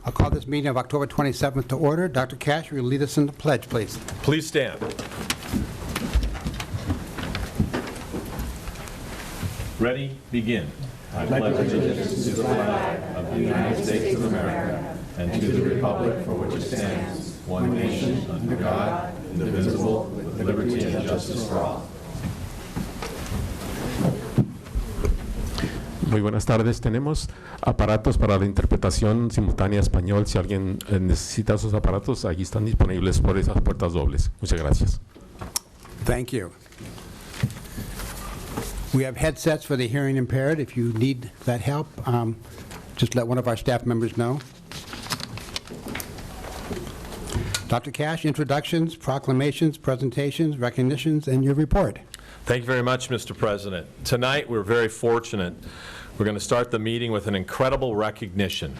I'll call this meeting of October 27th to order. Dr. Cash, will you lead us in the pledge, please? Please stand. Ready, begin. I pledge allegiance to the flag of the United States of America and to the republic for which it stands, one nation, under God, indivisible, with liberty and justice for all. Muy buenas tardes. Tenemos aparatos para la interpretación simultánea español. Si alguien necesita esos aparatos, allí están disponibles por esas puertas dobles. Muchas gracias. Thank you. We have headsets for the hearing impaired. If you need that help, just let one of our staff members know. Dr. Cash, introductions, proclamations, presentations, recognitions, and your report. Thank you very much, Mr. President. Tonight, we're very fortunate. We're going to start the meeting with an incredible recognition.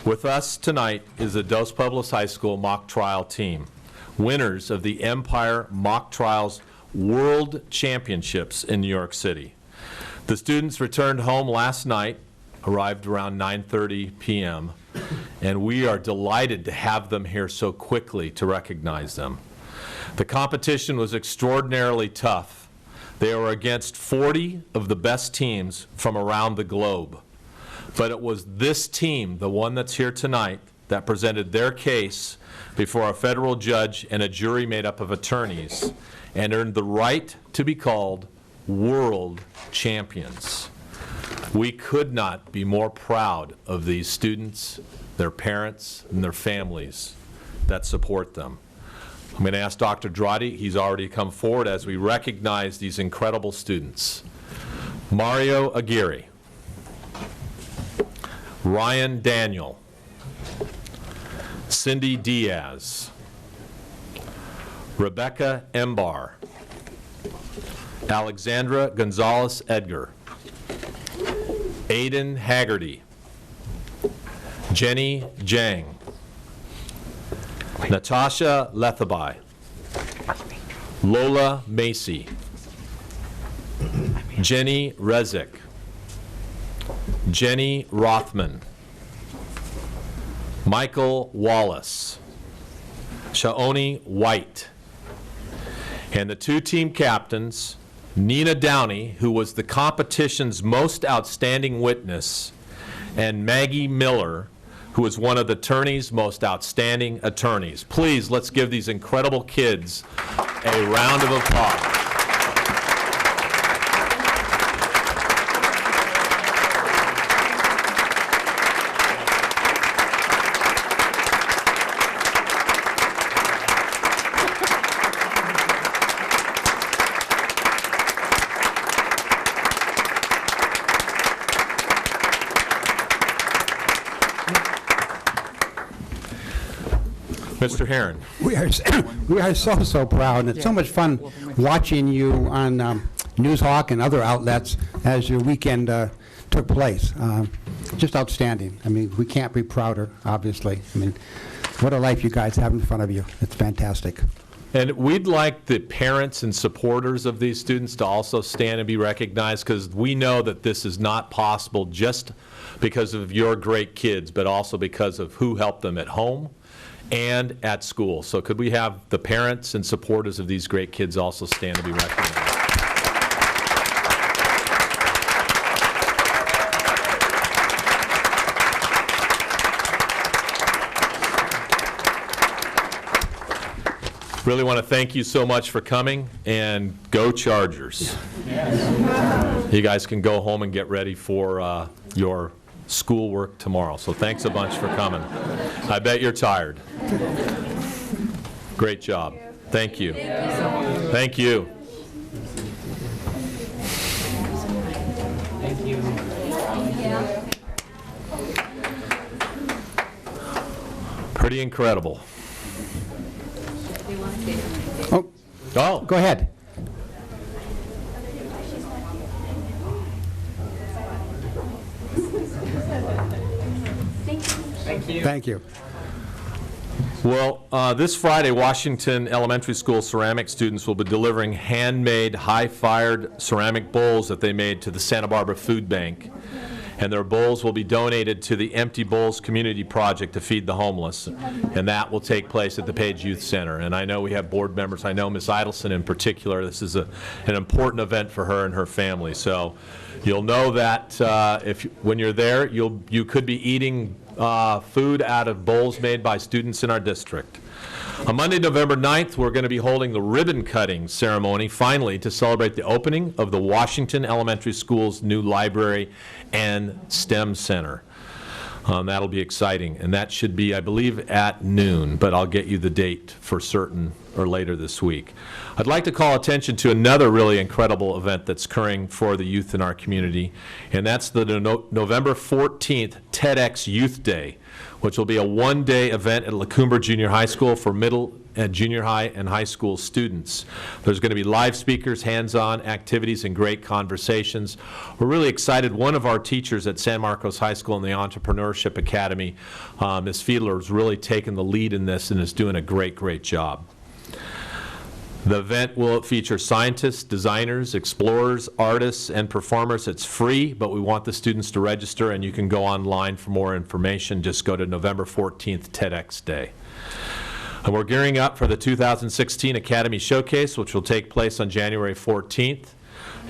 With us tonight is the Dos Pueblos High School mock trial team, winners of the Empire Mock Trials World Championships in New York City. The students returned home last night, arrived around 9:30 p.m., and we are delighted to have them here so quickly to recognize them. The competition was extraordinarily tough. They were against 40 of the best teams from around the globe. But it was this team, the one that's here tonight, that presented their case before a federal judge and a jury made up of attorneys and earned the right to be called world champions. We could not be more proud of these students, their parents, and their families that support them. I'm going to ask Dr. Drotti. He's already come forward as we recognize these incredible students. Mario Aguirre, Ryan Daniel, Cindy Diaz, Rebecca Embar, Alexandra Gonzalez Edgar, Aiden Haggerty, Jenny Jang, Natasha Lethabai, Lola Macy, Jenny Rezik, Jenny Rothman, Michael Wallace, Shaoni White, and the two team captains, Nina Downey, who was the competition's most outstanding witness, and Maggie Miller, who was one of the tourney's most outstanding attorneys. Please, let's give these incredible kids a round of applause. Mr. Herron. We are so proud, and it's so much fun watching you on Newshawk and other outlets as your weekend took place. Just outstanding. I mean, we can't be prouder, obviously. I mean, what a life you guys have in front of you. It's fantastic. And we'd like the parents and supporters of these students to also stand and be recognized, because we know that this is not possible just because of your great kids, but also because of who helped them at home and at school. So could we have the parents and supporters of these great kids also stand to be recognized? Really want to thank you so much for coming, and go Chargers. Yes. You guys can go home and get ready for your schoolwork tomorrow. So thanks a bunch for coming. I bet you're tired. Great job. Thank you. Thank you. Thank you. Pretty incredible. Oh, Go ahead. Thank you. Well, this Friday, Washington Elementary School ceramic students will be delivering handmade, high-fired ceramic bowls that they made to the Santa Barbara Food Bank. and their bowls will be donated to the Empty Bowls Community Project to feed the homeless, and that will take place at the Page Youth Center. And I know we have board members. I know Ms. Idelson in particular. This is an important event for her and her family. So you'll know that when you're there, you could be eating food out of bowls made by students in our district. On Monday, November 9th, we're going to be holding the ribbon-cutting ceremony, finally, to celebrate the opening of the Washington Elementary School's new library and STEM Center. That'll be exciting, and that should be, I believe, at noon, but I'll get you the date for certain or later this week. I'd like to call attention to another really incredible event that's occurring for the youth in our community, and that's the November 14th TEDx Youth Day, which will be a one-day event at LaCoumbre Junior High School for middle and junior high and high school students. There's going to be live speakers, hands-on activities, and great conversations. We're really excited. One of our teachers at San Marcos High School in the Entrepreneurship Academy, Ms. Fiedler, has really taken the lead in this and is doing a great, great job. The event will feature scientists, designers, explorers, artists, and performers. It's free, but we want the students to register, and you can go online for more information. Just go to November 14th, TEDx Day. And we're gearing up for the 2016 Academy Showcase, which will take place on January 14th.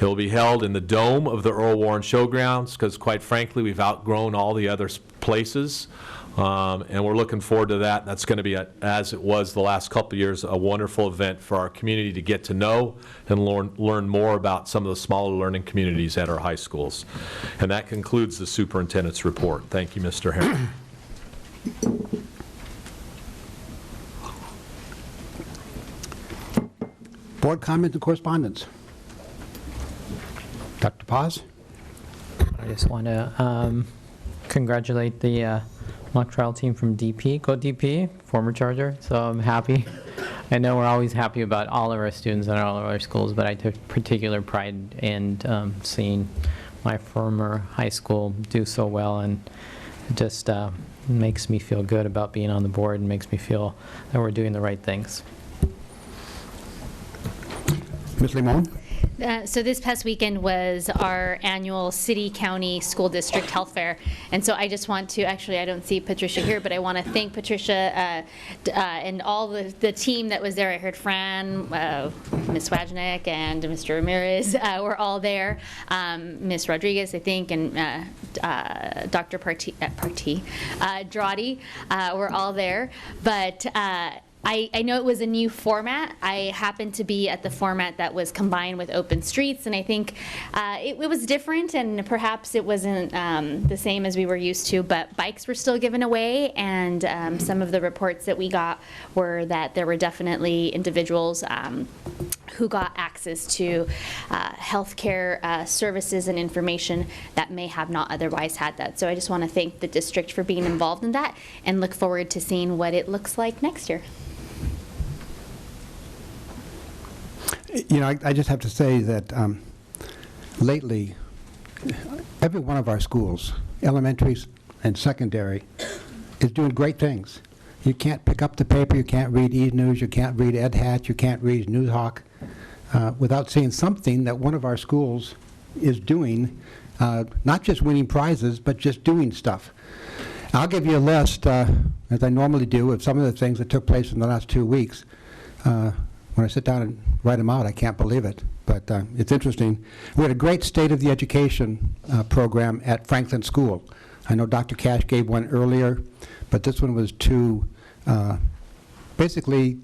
It will be held in the dome of the Earl Warren Showgrounds because, quite frankly, we've outgrown all the other places. And we're looking forward to that. That's going to be, as it was the last couple of years, a wonderful event for our community to get to know and learn more about some of the smaller learning communities at our high schools. And that concludes the superintendent's report. Thank you, Mr. Herron. Board comment and correspondence. Dr. Paz? I just want to congratulate the mock trial team from DP, Go DP, former Charger, so I'm happy. I know we're always happy about all of our students and all of our schools, but I took particular pride in seeing my former high school do so well, and it just makes me feel good about being on the board and makes me feel that we're doing the right things. Ms. Limon? So this past weekend was our annual city-county school district health fair, and so I just want to, actually I don't see Patricia here, but I want to thank Patricia and all the team that was there. I heard Fran, Ms. Wajnik, and Mr. Ramirez were all there, Ms. Rodriguez, I think, and Dr. Dradi were all there, but I know it was a new format. I happened to be at the format that was combined with Open Streets, and I think it was different, and perhaps it wasn't the same as we were used to, but bikes were still given away, and some of the reports that we got were that there were definitely individuals who got access to healthcare services and information that may have not otherwise had that. So I just want to thank the district for being involved in that and look forward to seeing what it looks like next year. You know, I just have to say that lately, every one of our schools, elementaries and secondary, is doing great things. You can't pick up the paper, you can't read E-News, you can't read Ed Hatch, you can't read Newshawk without seeing something that one of our schools is doing, not just winning prizes, but just doing stuff. I'll give you a list, as I normally do, of some of the things that took place in the last 2 weeks. When I sit down and write them out, I can't believe it, but it's interesting. We had a great State of the Education program at Franklin School. I know Dr. Cash gave one earlier, but this one was basically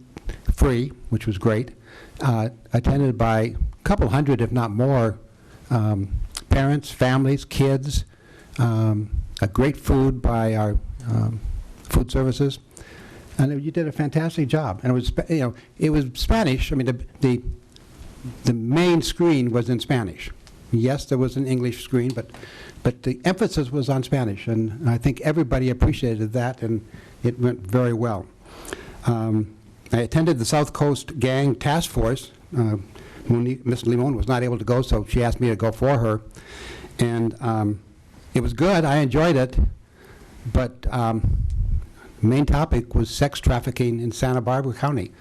free, which was great, attended by a couple hundred, if not more, parents, families, kids, a great food by our food services. And you did a fantastic job. And it was, it was Spanish. I mean, the main screen was in Spanish. Yes, there was an English screen, but the emphasis was on Spanish. And I think everybody appreciated that, and it went very well. I attended the South Coast Gang Task Force. Ms. Limon was not able to go, so she asked me to go for her. And it was good. I enjoyed it. But main topic was sex trafficking in Santa Barbara County.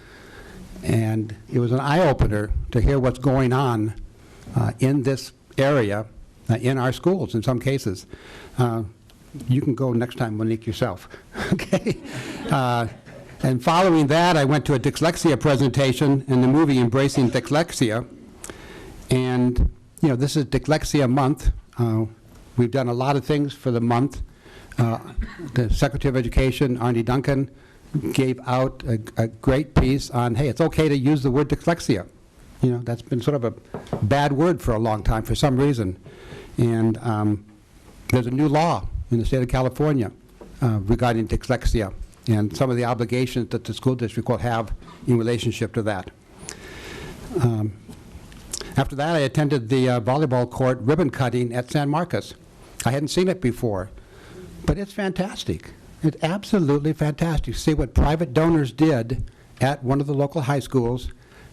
And it was an eye-opener to hear what's going on in this area in our schools in some cases. You can go next time, Monique, yourself. Okay. And following that, I went to a dyslexia presentation in the movie Embracing Dyslexia. And, you know, this is Dyslexia Month. We've done a lot of things for the month. The Secretary of Education, Arnie Duncan, gave out a great piece on, hey, it's okay to use the word dyslexia. You know, that's been sort of a bad word for a long time for some reason. And there's a new law in the state of California regarding dyslexia and some of the obligations that the school district will have in relationship to that. After that, I attended the volleyball court ribbon cutting at San Marcos. I hadn't seen it before, but it's fantastic. It's absolutely fantastic to see what private donors did at one of the local high schools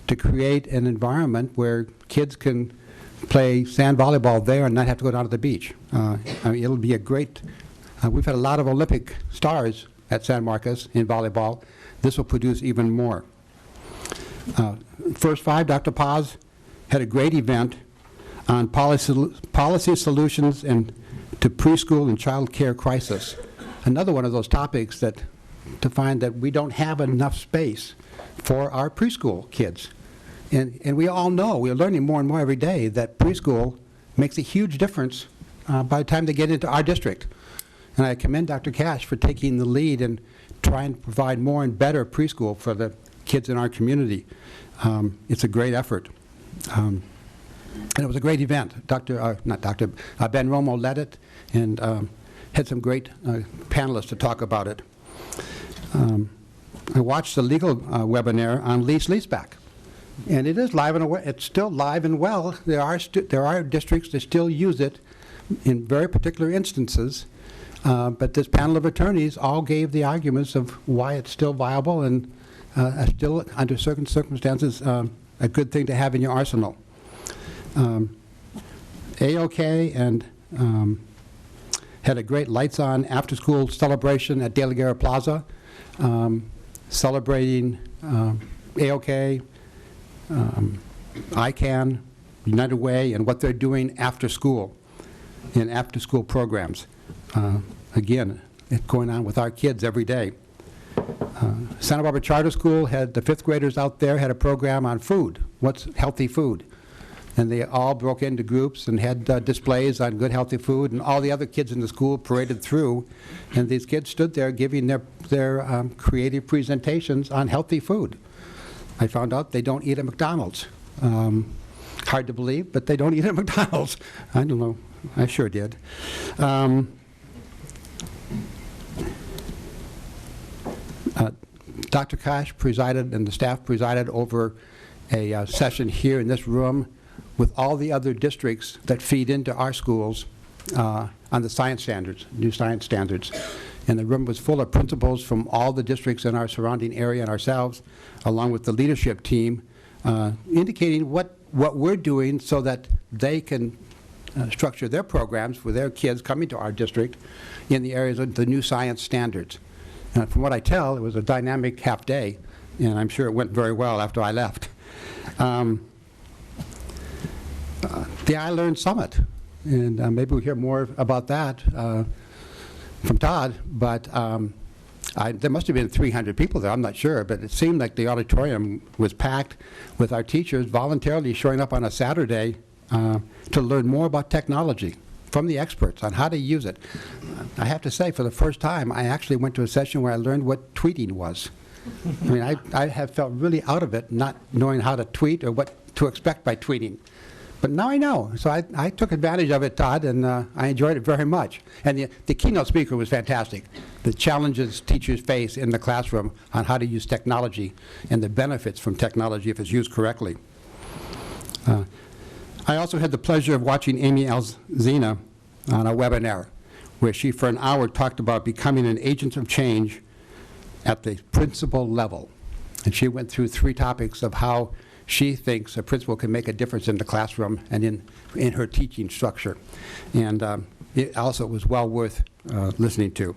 to create an environment where kids can play sand volleyball there and not have to go down to the beach. I mean, it'll be a great, we've had a lot of Olympic stars at San Marcos in volleyball. This will produce even more. First Five, Dr. Paz had a great event on policy solutions and to preschool and child care crisis. Another one of those topics that to find that we don't have enough space for our preschool kids. And we all know, we're learning more and more every day, that preschool makes a huge difference by the time they get into our district. And I commend Dr. Cash for taking the lead and trying to provide more and better preschool for the kids in our community. It's a great effort. And it was a great event. Ben Romo led it and had some great panelists to talk about it. I watched the legal webinar on lease-leaseback. And it is live and it's still live and well. There are districts that still use it in very particular instances, but this panel of attorneys all gave the arguments of why it's still viable and still, under certain circumstances, a good thing to have in your arsenal. AOK and had a great lights-on after-school celebration at De La Guerra Plaza, celebrating AOK, ICANN, United Way, and what they're doing after school, in after-school programs. Again, it's going on with our kids every day. Santa Barbara Charter School had the fifth graders out there, had a program on food, what's healthy food. And they all broke into groups and had displays on good, healthy food, and all the other kids in the school paraded through. And these kids stood there giving their creative presentations on healthy food. I found out they don't eat at McDonald's. Hard to believe, but they don't eat at McDonald's. I don't know. I sure did. Dr. Cash presided and the staff presided over a session here in this room with all the other districts that feed into our schools on the science standards, new science standards. And the room was full of principals from all the districts in our surrounding area and ourselves, along with the leadership team, indicating what we're doing so that they can structure their programs for their kids coming to our district in the areas of the new science standards. From what I tell, it was a dynamic half day, and I'm sure it went very well after I left. The iLearn Summit, and maybe we'll hear more about that from Todd, but there must have been 300 people there, I'm not sure, but it seemed like the auditorium was packed with our teachers voluntarily showing up on a Saturday to learn more about technology from the experts on how to use it. I have to say, for the first time, I actually went to a session where I learned what tweeting was. I mean, I have felt really out of it, not knowing how to tweet or what to expect by tweeting. But now I know. So I took advantage of it, Todd, and I enjoyed it very much. And the keynote speaker was fantastic. The challenges teachers face in the classroom on how to use technology and the benefits from technology if it's used correctly. I also had the pleasure of watching Amy Alzina on a webinar where she, for an hour, talked about becoming an agent of change at the principal level. And she went through 3 topics of how she thinks a principal can make a difference in the classroom and in her teaching structure. And it also was well worth listening to.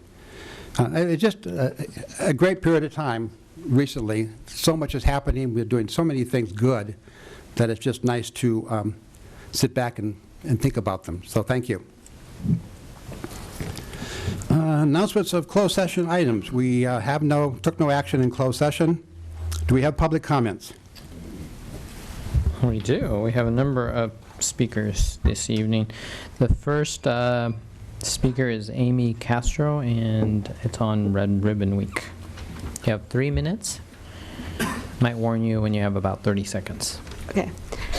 It's just a great period of time recently. So much is happening. We're doing so many things good that it's just nice to sit back and and think about them. So thank you. Announcements of closed session items. We took no action in closed session. Do we have public comments? We do. We have a number of speakers this evening. The first speaker is Amy Castro, and it's on Red Ribbon Week. You have 3 minutes. Might warn you when you have about 30 seconds. Okay.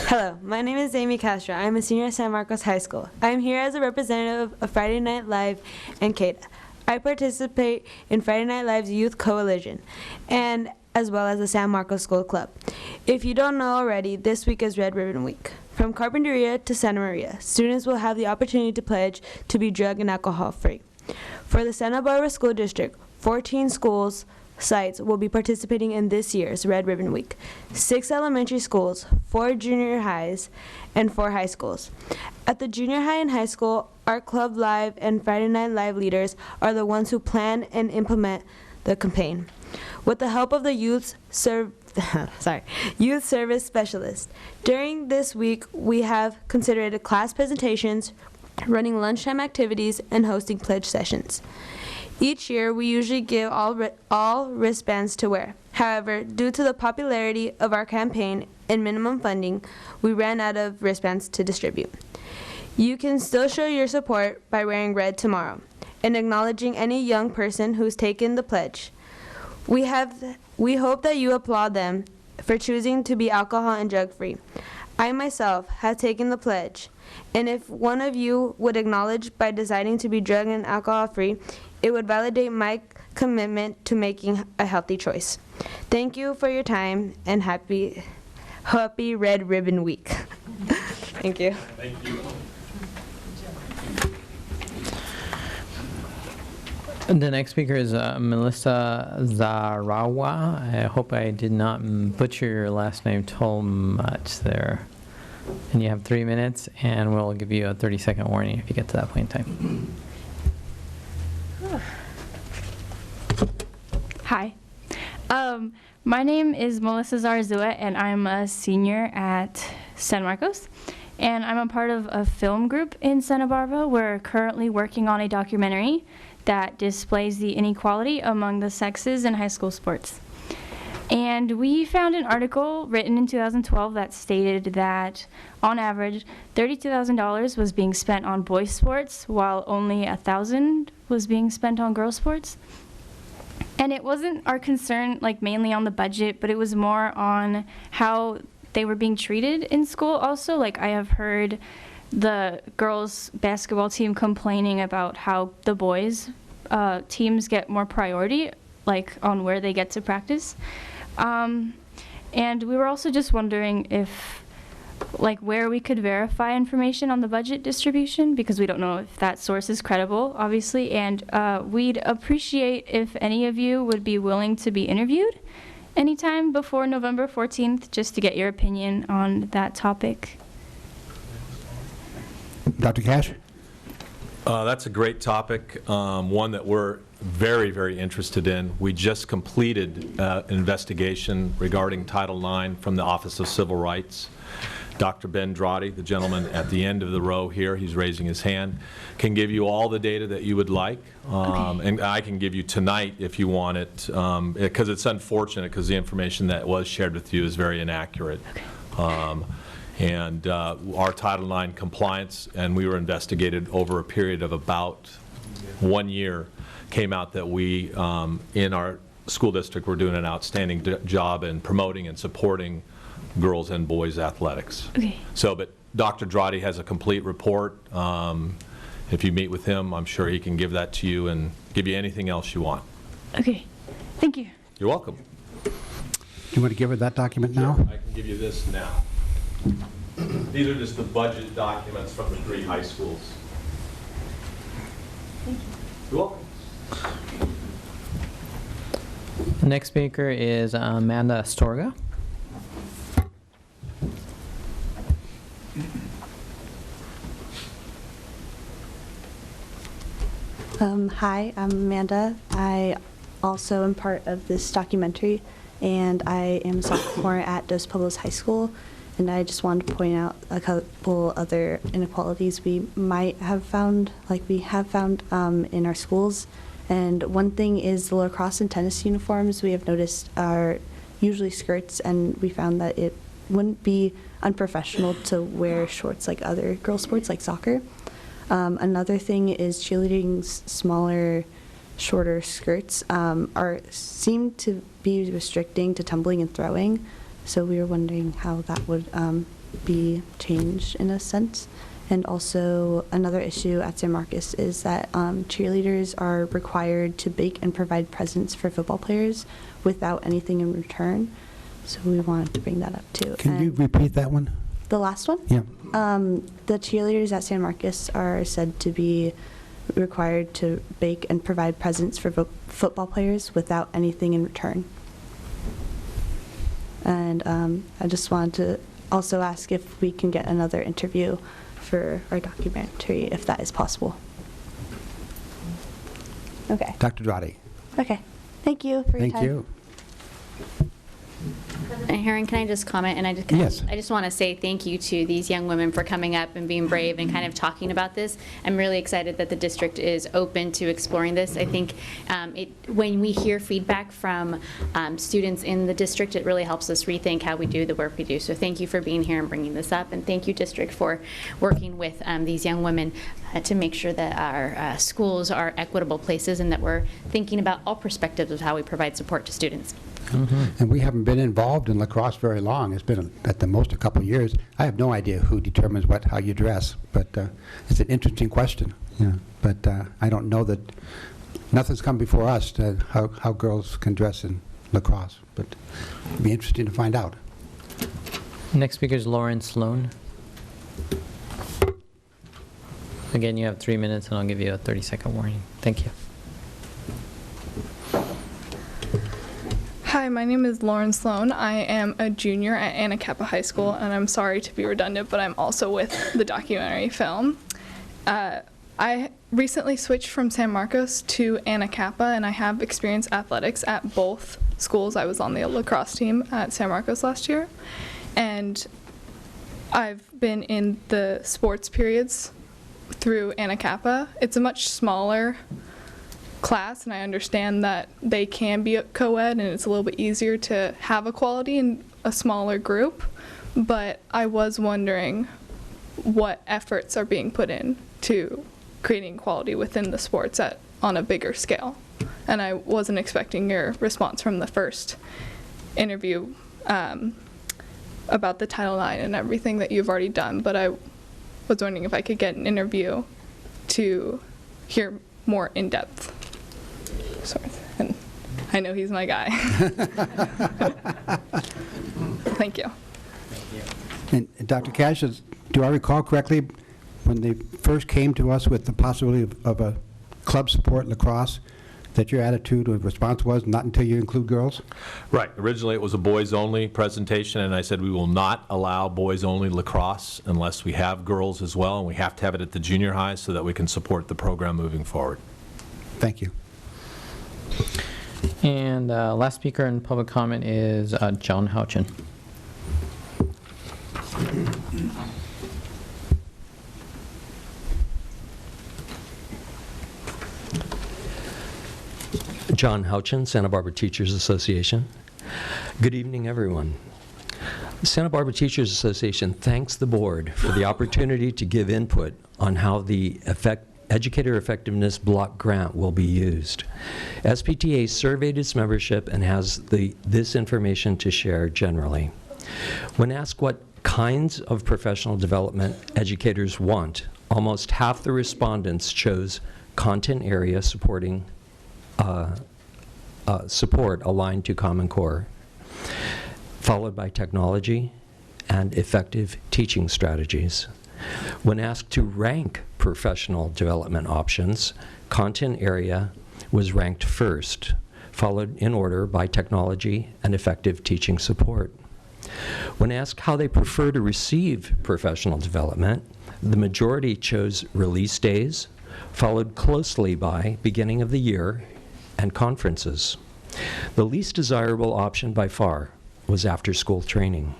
Hello, my name is Amy Castro. I'm a senior at San Marcos High School. I'm here as a representative of Friday Night Live and CADA. I participate in Friday Night Live's Youth Coalition, and as well as the San Marcos School Club. If you don't know already, this week is Red Ribbon Week. From Carpinteria to Santa Maria, students will have the opportunity to pledge to be drug and alcohol free. For the Santa Barbara School District, 14 schools sites will be participating in this year's Red Ribbon Week. 6 elementary schools, 4 junior highs, and 4 high schools. At the junior high and high school, Art Club Live and Friday Night Live leaders are the ones who plan and implement the campaign. With the help of the youth service specialist. During this week, we have considered class presentations, running lunchtime activities, and hosting pledge sessions. Each year, we usually give all wristbands to wear. However, due to the popularity of our campaign and minimum funding, we ran out of wristbands to distribute. You can still show your support by wearing red tomorrow and acknowledging any young person who's taken the pledge. We hope that you applaud them for choosing to be alcohol and drug-free. I myself have taken the pledge, and if one of you would acknowledge by deciding to be drug and alcohol-free, it would validate my commitment to making a healthy choice. Thank you for your time, and happy Red Ribbon Week. Thank you. Thank you. The next speaker is Melissa Zarawa. I hope I did not butcher your last name too much there. And you have 3 minutes, and we'll give you a 30-second warning if you get to that point in time. Hi. My name is Melissa Zarzua, and I'm a senior at San Marcos. And I'm a part of a film group in Santa Barbara. We're currently working on a documentary that displays the inequality among the sexes in high school sports. And we found an article written in 2012 that stated that, on average, $32,000 was being spent on boys' sports, while only $1,000 was being spent on girls' sports. And it wasn't our concern, like, mainly on the budget, but it was more on how they were being treated in school also. Like, I have heard the girls' basketball team complaining about how the boys' teams get more priority, like, on where they get to practice. And we were also just wondering if, like, where we could verify information on the budget distribution, because we don't know if that source is credible, obviously, and we'd appreciate if any of you would be willing to be interviewed anytime before November 14th, just to get your opinion on that topic. Dr. Cash? That's a great topic, one that we're very, very interested in. We just completed an investigation regarding Title IX from the Office of Civil Rights. Dr. Ben Drotti, the gentleman at the end of the row here, he's raising his hand, can give you all the data that you would like. Okay. And I can give you tonight if you want it, because it's unfortunate because the information that was shared with you is very inaccurate. Okay. And our Title IX compliance, and we were investigated over a period of about 1 year, came out that we, in our school district, were doing an outstanding job in promoting and supporting girls and boys athletics. Okay. So, but Dr. Drotti has a complete report. If you meet with him, I'm sure he can give that to you and give you anything else you want. Okay. Thank you. You're welcome. Do you want to give her that document now? I can give you this now. These are just the budget documents from the 3 high schools. Thank you. You're welcome. The next speaker is Amanda Astorga. Hi, I'm Amanda. I also am part of this documentary, and I am a sophomore at Dos Pueblos High School. And I just wanted to point out a couple other inequalities we might have found, in our schools. And one thing is the lacrosse and tennis uniforms we have noticed are usually skirts, and we found that it wouldn't be unprofessional to wear shorts like other girls' sports, like soccer. Another thing is cheerleading's smaller, shorter skirts seem to be restricting to tumbling and throwing. So we were wondering how that would be changed in a sense. And also another issue at San Marcos is that cheerleaders are required to bake and provide presents for football players without anything in return. So we wanted to bring that up too. Can you repeat that one? The last one? Yeah. The cheerleaders at San Marcos are said to be required to bake and provide presents for football players without anything in return. And I just wanted to also ask if we can get another interview for our documentary, if that is possible. Okay. Dr. Drawdy. Okay. Thank you for your time. Thank you. President Herring, can I just comment? And Yes. I just want to say thank you to these young women for coming up and being brave and kind of talking about this. I'm really excited that the district is open to exploring this. I think when we hear feedback from students in the district, it really helps us rethink how we do the work we do. So thank you for being here and bringing this up, and thank you, district, for working with these young women to make sure that our schools are equitable places and that we're thinking about all perspectives of how we provide support to students. And we haven't been involved in lacrosse very long. It's been at the most a couple of years. I have no idea who determines how you dress, but it's an interesting question. Yeah. But I don't know that nothing's come before us to how girls can dress in lacrosse. But it'd be interesting to find out. Next speaker is Lauren Sloan. Again, you have 3 minutes, and I'll give you a 30-second warning. Thank you. Hi, my name is Lauren Sloan. I am a junior at Anacapa High School, and I'm sorry to be redundant, but I'm also with the documentary film. I recently switched from San Marcos to Anacapa, and I have experienced athletics at both schools. I was on the lacrosse team at San Marcos last year, and I've been in the sports periods through Anacapa. It's a much smaller class, and I understand that they can be co-ed and it's a little bit easier to have equality in a smaller group, but I was wondering what efforts are being put in to creating equality within the sports on a bigger scale. And I wasn't expecting your response from the first interview about the Title IX and everything that you've already done, but I was wondering if I could get an interview to hear more in depth. Sorry, and I know he's my guy. Thank you. And Dr. Cash, do I recall correctly, when they first came to us with the possibility of a club sport lacrosse, that your attitude or response was not until you include girls? Right. Originally, it was a boys-only presentation, and I said we will not allow boys-only lacrosse unless we have girls as well, and we have to have it at the junior high so that we can support the program moving forward. Thank you. And last speaker in public comment is John Houchin. John Houchin, Santa Barbara Teachers Association. Good evening, everyone. The Santa Barbara Teachers Association thanks the board for the opportunity to give input on how the Educator Effectiveness Block Grant will be used. SPTA surveyed its membership and has this information to share generally. When asked what kinds of professional development educators want, almost half the respondents chose content area supporting support aligned to Common Core, followed by technology and effective teaching strategies. When asked to rank professional development options, content area was ranked first, followed in order by technology and effective teaching support. When asked how they prefer to receive professional development, the majority chose release days, followed closely by beginning of the year and conferences. The least desirable option by far was after-school training.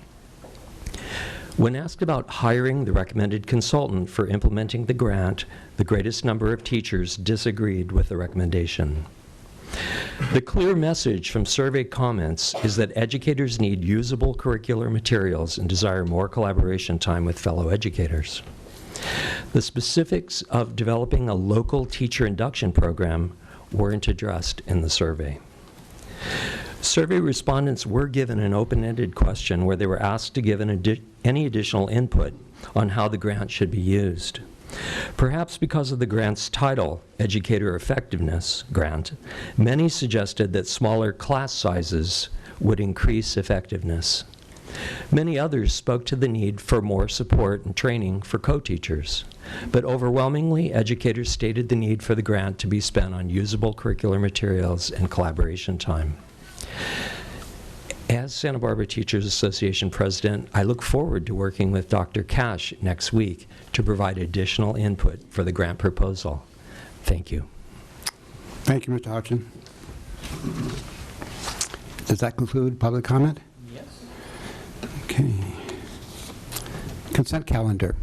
When asked about hiring the recommended consultant for implementing the grant, the greatest number of teachers disagreed with the recommendation. The clear message from survey comments is that educators need usable curricular materials and desire more collaboration time with fellow educators. The specifics of developing a local teacher induction program weren't addressed in the survey. Survey respondents were given an open-ended question where they were asked to give any additional input on how the grant should be used. Perhaps because of the grant's title, Educator Effectiveness Grant, many suggested that smaller class sizes would increase effectiveness. Many others spoke to the need for more support and training for co-teachers, but overwhelmingly, educators stated the need for the grant to be spent on usable curricular materials and collaboration time. As Santa Barbara Teachers Association President, I look forward to working with Dr. Cash next week to provide additional input for the grant proposal. Thank you. Thank you, Mr. Hodgson. Does that conclude public comment? Yes. Okay. Consent calendar.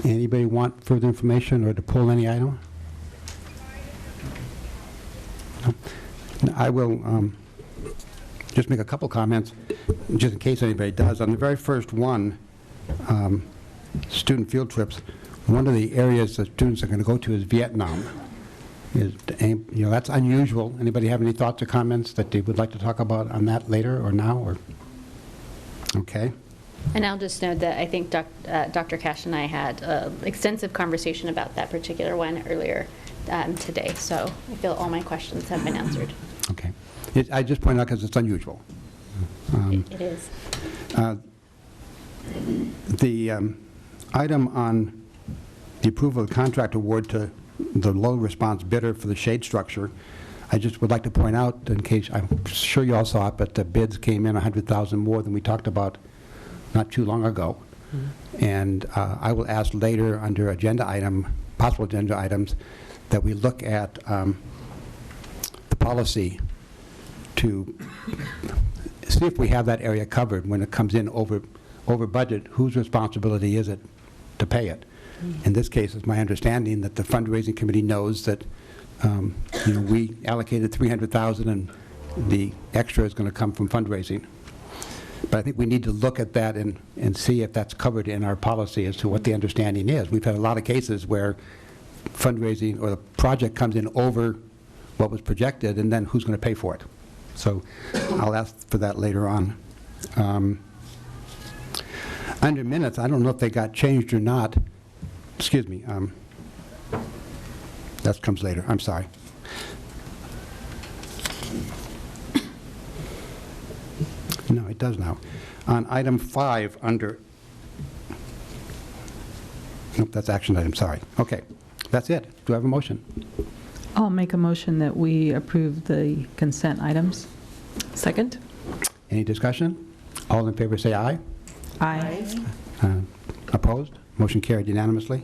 Anybody want further information or to pull any item? No. I will just make a couple comments, just in case anybody does. On the very first one, student field trips, one of the areas that students are going to go to is Vietnam. That's unusual. Anybody have any thoughts or comments that they would like to talk about on that later or now? Or okay. And I'll just note that I think Dr. Cash and I had an extensive conversation about that particular one earlier today, so I feel all my questions have been answered. Okay. I just point out because it's unusual. It is. The item on the approval of the contract award to the low response bidder for the shade structure, I just would like to point out, in case, I'm sure you all saw it, but the bids came in $100,000 more than we talked about not too long ago. Mm-hmm. And I will ask later under possible agenda items, that we look at the policy to see if we have that area covered when it comes in over budget. Whose responsibility is it to pay it? Mm-hmm. In this case, it's my understanding that the fundraising committee knows that we allocated $300,000 and the extra is going to come from fundraising. But I think we need to look at that and see if that's covered in our policy as to what the understanding is. We've had a lot of cases where fundraising or the project comes in over what was projected, and then who's going to pay for it? So I'll ask for that later on. Under minutes, I don't know if they got changed or not. Excuse me. That comes later. I'm sorry. No, it does now. On item 5 under... Nope, that's action item, sorry. Okay, that's it. Do I have a motion? I'll make a motion that we approve the consent items. Second. Any discussion? All in favor say aye. Aye. Opposed? Motion carried unanimously.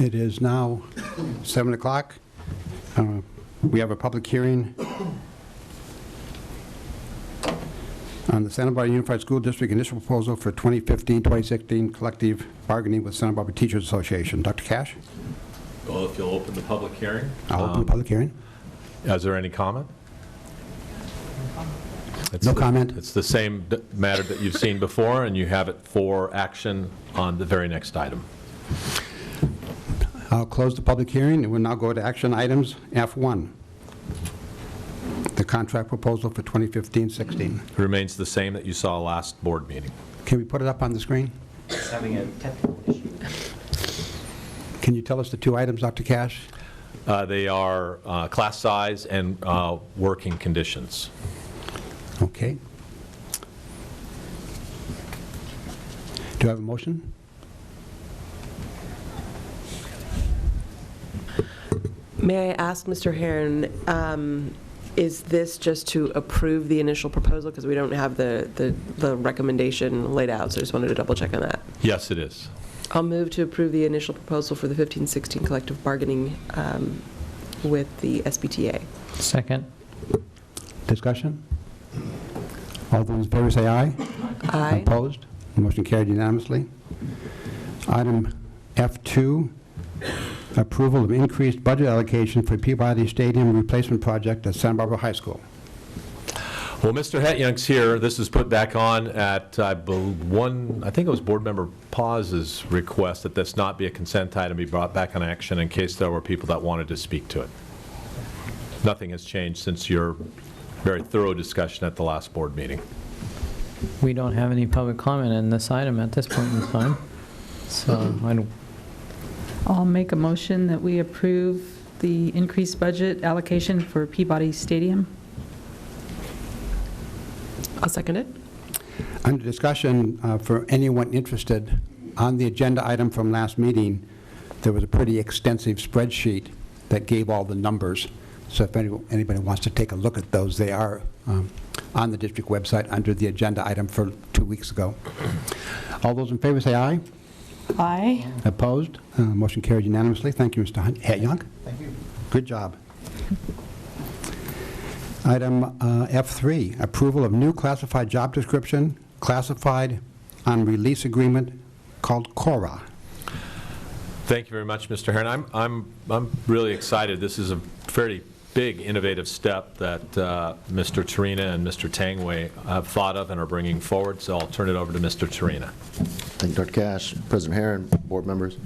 It is now 7 o'clock. We have a public hearing on the Santa Barbara Unified School District initial proposal for 2015-2016 collective bargaining with Santa Barbara Teachers Association. Dr. Cash? Well, if you'll open the public hearing. I'll open the public hearing. Is there any comment? No comment. It's the same matter that you've seen before, and you have it for action on the very next item. I'll close the public hearing, and we'll now go to action items. F1, the contract proposal for 2015-16. It remains the same that you saw last board meeting. Can we put it up on the screen? It's having a technical issue. Can you tell us the two items, Dr. Cash? They are class size and working conditions. Okay. Do I have a motion? May I ask, Mr. Herron, is this just to approve the initial proposal? Because we don't have the recommendation laid out, so I just wanted to double check on that. Yes, it is. I'll move to approve the initial proposal for the 15-16 collective bargaining with the SBTA. Second. Discussion? All those in favor say aye. Aye. Opposed? Motion carried unanimously. Item F2, approval of increased budget allocation for Peabody Stadium replacement project at Santa Barbara High School. Well, Mr. Hetyoung's here. This is put back on at, I think it was Board Member Paz's request that this not be a consent item, be brought back on action in case there were people that wanted to speak to it. Nothing has changed since your very thorough discussion at the last board meeting. We don't have any public comment in this item at this point in time. So I don't, I'll make a motion that we approve the increased budget allocation for Peabody Stadium. I'll second it. Under discussion, for anyone interested, on the agenda item from last meeting, there was a pretty extensive spreadsheet that gave all the numbers. So if anybody wants to take a look at those, they are on the district website under the agenda item for 2 weeks ago. All those in favor say aye. Aye. Opposed? Motion carried unanimously. Thank you, Mr. Hetyoung. Thank you. Good job. Item F3, approval of new classified job description, classified on release agreement called CORA. Thank you very much, Mr. Herron. I'm really excited. This is a fairly big innovative step that Mr. Tarina and Mr. Tangway have thought of and are bringing forward, so I'll turn it over to Mr. Tarina. Thank you, Dr. Cash, President Herron, board members.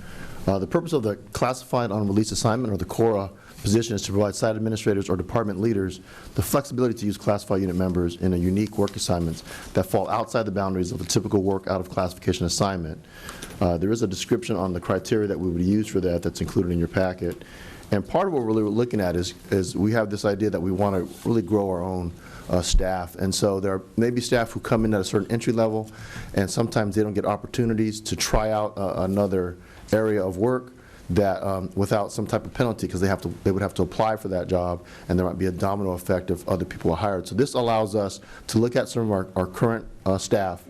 The purpose of the classified on release assignment, or the CORA position, is to provide site administrators or department leaders the flexibility to use classified unit members in a unique work assignments that fall outside the boundaries of a typical work out of classification assignment. There is a description on the criteria that we would use for that that's included in your packet. And part of what we're really looking at is we have this idea that we want to really grow our own staff. And so there are maybe staff who come in at a certain entry level, and sometimes they don't get opportunities to try out another area of work that without some type of penalty, because they would have to apply for that job, and there might be a domino effect if other people are hired. So this allows us to look at some of our current staff,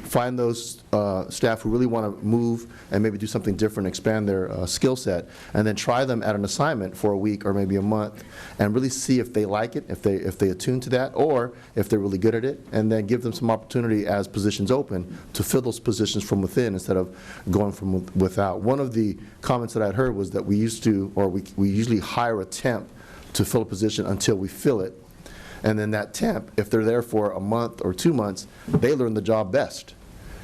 find those staff who really want to move and maybe do something different, expand their skill set, and then try them at an assignment for a week or maybe a month, and really see if they like it, if they attune to that, or if they're really good at it, and then give them some opportunity as positions open to fill those positions from within instead of going from without. One of the comments that I'd heard was that we usually hire a temp to fill a position until we fill it. And then that temp, if they're there for a month or 2 months, they learn the job best.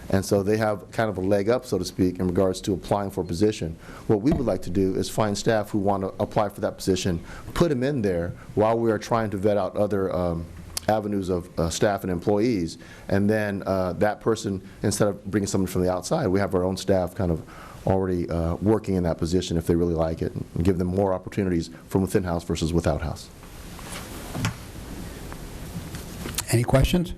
And so they have kind of a leg up, so to speak, in regards to applying for a position. What we would like to do is find staff who want to apply for that position, put them in there while we are trying to vet out other avenues of staff and employees. And then that person, instead of bringing someone from the outside, we have our own staff kind of already working in that position if they really like it, and give them more opportunities from within house versus without house. Any questions?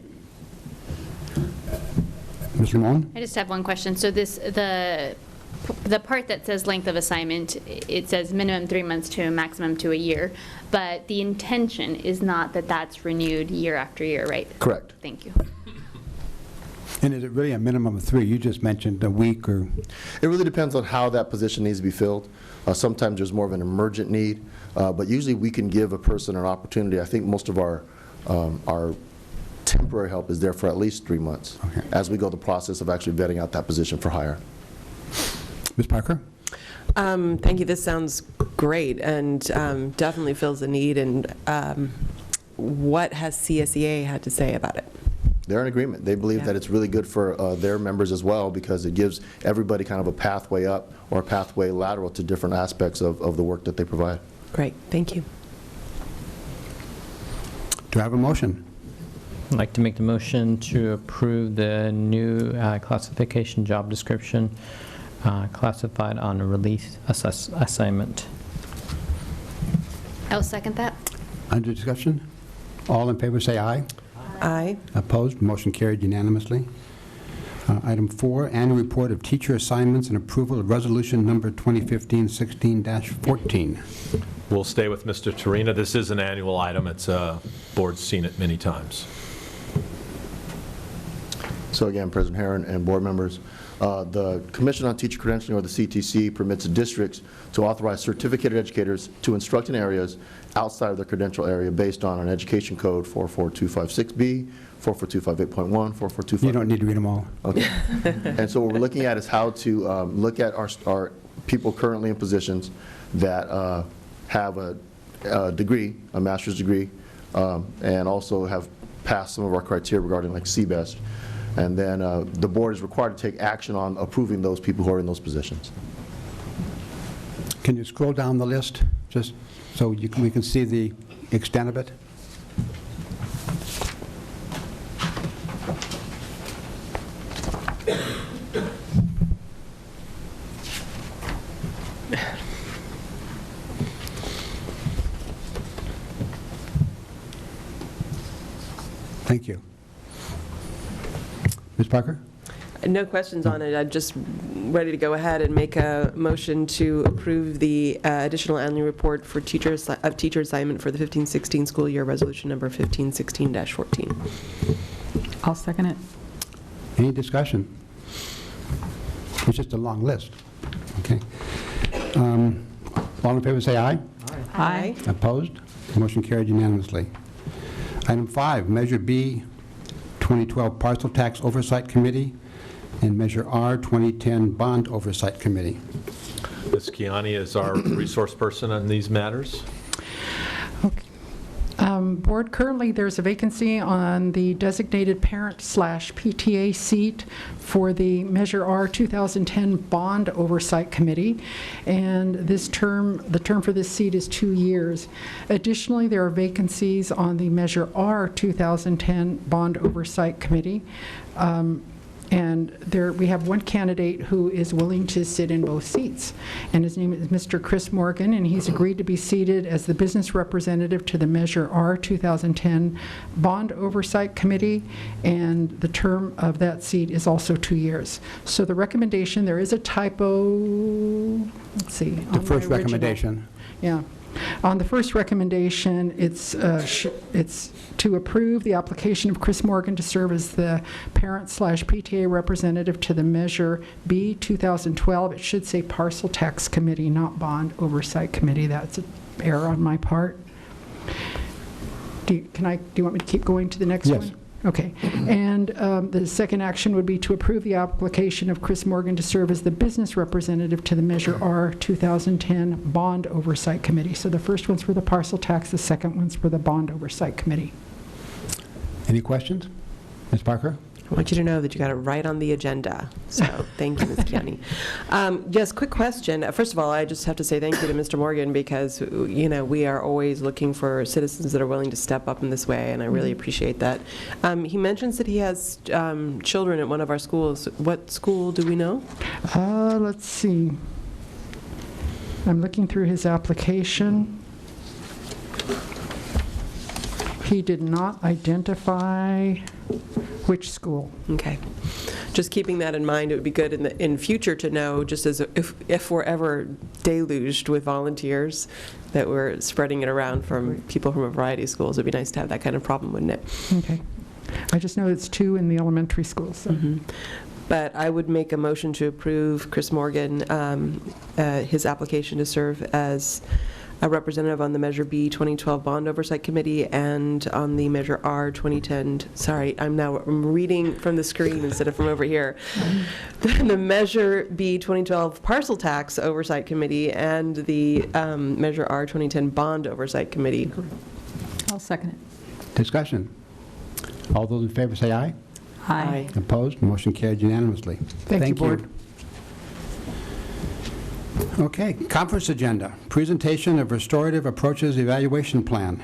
Ms. Limon? I just have one question. So the part that says length of assignment, it says minimum 3 months to a maximum to a year, but the intention is not that that's renewed year after year, right? Correct. Thank you. And is it really a minimum of 3? You just mentioned a week or... It really depends on how that position needs to be filled. Sometimes there's more of an emergent need, but usually we can give a person an opportunity. I think most of our temporary help is there for at least 3 months as we go the process of actually vetting out that position for hire. Ms. Parker? Thank you. This sounds great and definitely fills a need. And what has CSEA had to say about it? They're in agreement. They believe that it's really good for their members as well, because it gives everybody kind of a pathway up or a pathway lateral to different aspects of the work that they provide. Great. Thank you. Do I have a motion? I'd like to make the motion to approve the new classification job description, classified on a release assignment. I'll second that. Under discussion? All in favor say aye. Aye. Opposed? Motion carried unanimously. Item 4, annual report of teacher assignments and approval of resolution number 2015-16-14. We'll stay with Mr. Tarina. This is an annual item. It's board's seen it many times. So again, President Herron and board members, The Commission on Teacher Credentialing, or the CTC, permits districts to authorize certificated educators to instruct in areas outside of their credential area based on an education code 44256B, 44258.1, 44258. You don't need to read them all. Okay. And so what we're looking at is how to look at our people currently in positions that have a degree, a master's degree, and also have passed some of our criteria regarding like CBEST. And then the board is required to take action on approving those people who are in those positions. Can you scroll down the list, just so we can see the extent of it? Thank you. Ms. Parker? No questions on it. I'm just ready to go ahead and make a motion to approve the additional annual report for teacher assignment for the 15-16 school year, resolution number 1516-14. I'll second it. Any discussion? It's just a long list. Okay. All in favor, say aye. Aye. Opposed? Motion carried unanimously. Item 5, Measure B, 2012 Parcel Tax Oversight Committee, and Measure R, 2010 Bond Oversight Committee. Ms. Kiani is our resource person on these matters. Board, currently there's a vacancy on the designated parent/PTA seat for the Measure R 2010 Bond Oversight Committee, and the term for this seat is 2 years. Additionally, there are vacancies on the Measure R 2010 Bond Oversight Committee. And we have one candidate who is willing to sit in both seats, and his name is Mr. Chris Morgan, and he's agreed to be seated as the business representative to the Measure R 2010 Bond Oversight Committee, and the term of that seat is also 2 years. So the recommendation, there is a typo, let's see. The first recommendation. Yeah. On the first recommendation, it's to approve the application of Chris Morgan to serve as the parent/PTA representative to the Measure B 2012. It should say Parcel Tax Committee, not Bond Oversight Committee. That's an error on my part. Do you want me to keep going to the next one? Yes. Okay. And the second action would be to approve the application of Chris Morgan to serve as the business representative to the Measure R 2010 Bond Oversight Committee. So the first one's for the parcel tax, the second one's for the Bond Oversight Committee. Any questions? Ms. Parker? I want you to know that you got it right on the agenda. So thank you, Ms. Kiani. Yes, quick question. First of all, I just have to say thank you to Mr. Morgan, because we are always looking for citizens that are willing to step up in this way, and I really appreciate that. He mentions that he has children at one of our schools. What school do we know? Let's see. I'm looking through his application. He did not identify which school. Okay. Just keeping that in mind, it would be good in future to know, just as if we're ever deluged with volunteers, that we're spreading it around from people from a variety of schools. It'd be nice to have that kind of problem, wouldn't it? Okay. I just know it's 2 in the elementary schools. So. Mm-hmm. But I would make a motion to approve Chris Morgan, his application to serve as a representative on the Measure B 2012 Bond Oversight Committee and on the Measure R 2010, sorry, I'm reading from the screen instead of from over here. The Measure B 2012 Parcel Tax Oversight Committee and the Measure R 2010 Bond Oversight Committee. I'll second it. Discussion. All those in favor say aye. Aye. Opposed? Motion carried unanimously. Thank you, Board. Okay, conference agenda. Presentation of Restorative Approaches Evaluation Plan.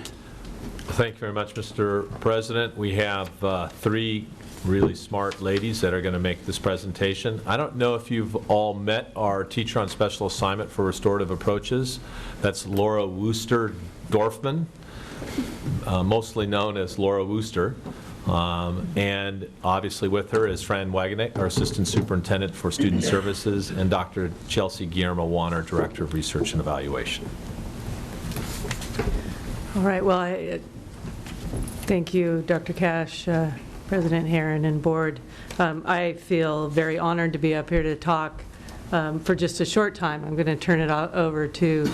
Thank you very much, Mr. President. We have 3 really smart ladies that are going to make this presentation. I don't know if you've all met our teacher on special assignment for restorative approaches. That's Laura Wooster Dorfman, mostly known as Laura Wooster. And obviously with her is Fran Wagenek, our Assistant Superintendent for Student Services, and Dr. Chelsea Guillermo-Juan, our Director of Research and Evaluation. All right, well, thank you, Dr. Cash, President Herron and Board. I feel very honored to be up here to talk for just a short time. I'm going to turn it over to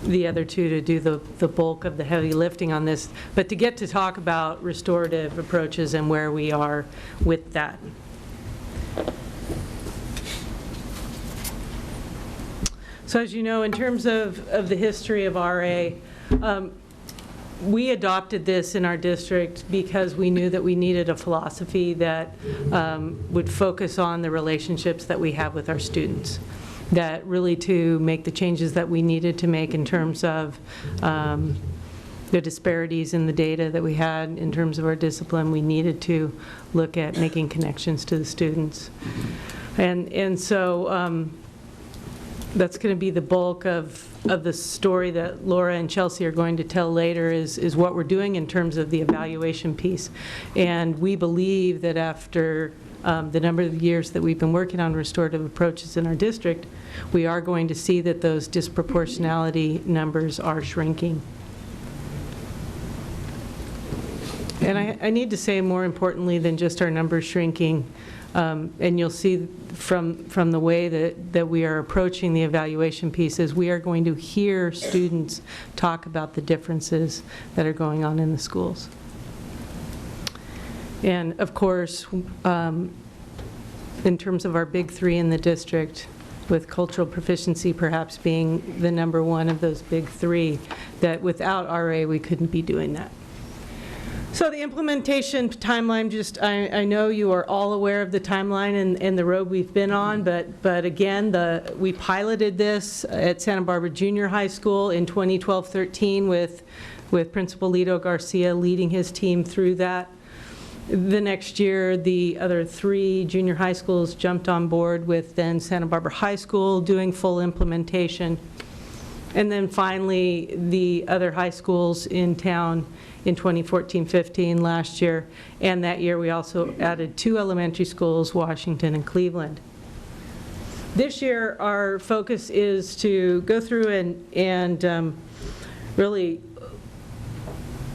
the other two to do the bulk of the heavy lifting on this, but to get to talk about restorative approaches and where we are with that. So as you know, in terms of the history of RA, we adopted this in our district because we knew that we needed a philosophy that would focus on the relationships that we have with our students, that really to make the changes that we needed to make in terms of the disparities in the data that we had in terms of our discipline, we needed to look at making connections to the students. And so that's going to be the bulk of the story that Laura and Chelsea are going to tell later is what we're doing in terms of the evaluation piece. And we believe that after the number of years that we've been working on restorative approaches in our district, we are going to see that those disproportionality numbers are shrinking. And I need to say more importantly than just our numbers shrinking, and you'll see from the way that we are approaching the evaluation pieces, we are going to hear students talk about the differences that are going on in the schools. And of course, in terms of our big three in the district, with cultural proficiency perhaps being the number one of those big three, that without RA we couldn't be doing that. So the implementation timeline, I know you are all aware of the timeline and the road we've been on, but again, we piloted this at Santa Barbara Junior High School in 2012-13 with Principal Lito Garcia leading his team through that. The next year, the other 3 junior high schools jumped on board with then Santa Barbara High School doing full implementation. And then finally, the other high schools in town in 2014-15 last year. And that year, we also added 2 elementary schools, Washington and Cleveland. This year, our focus is to go through and really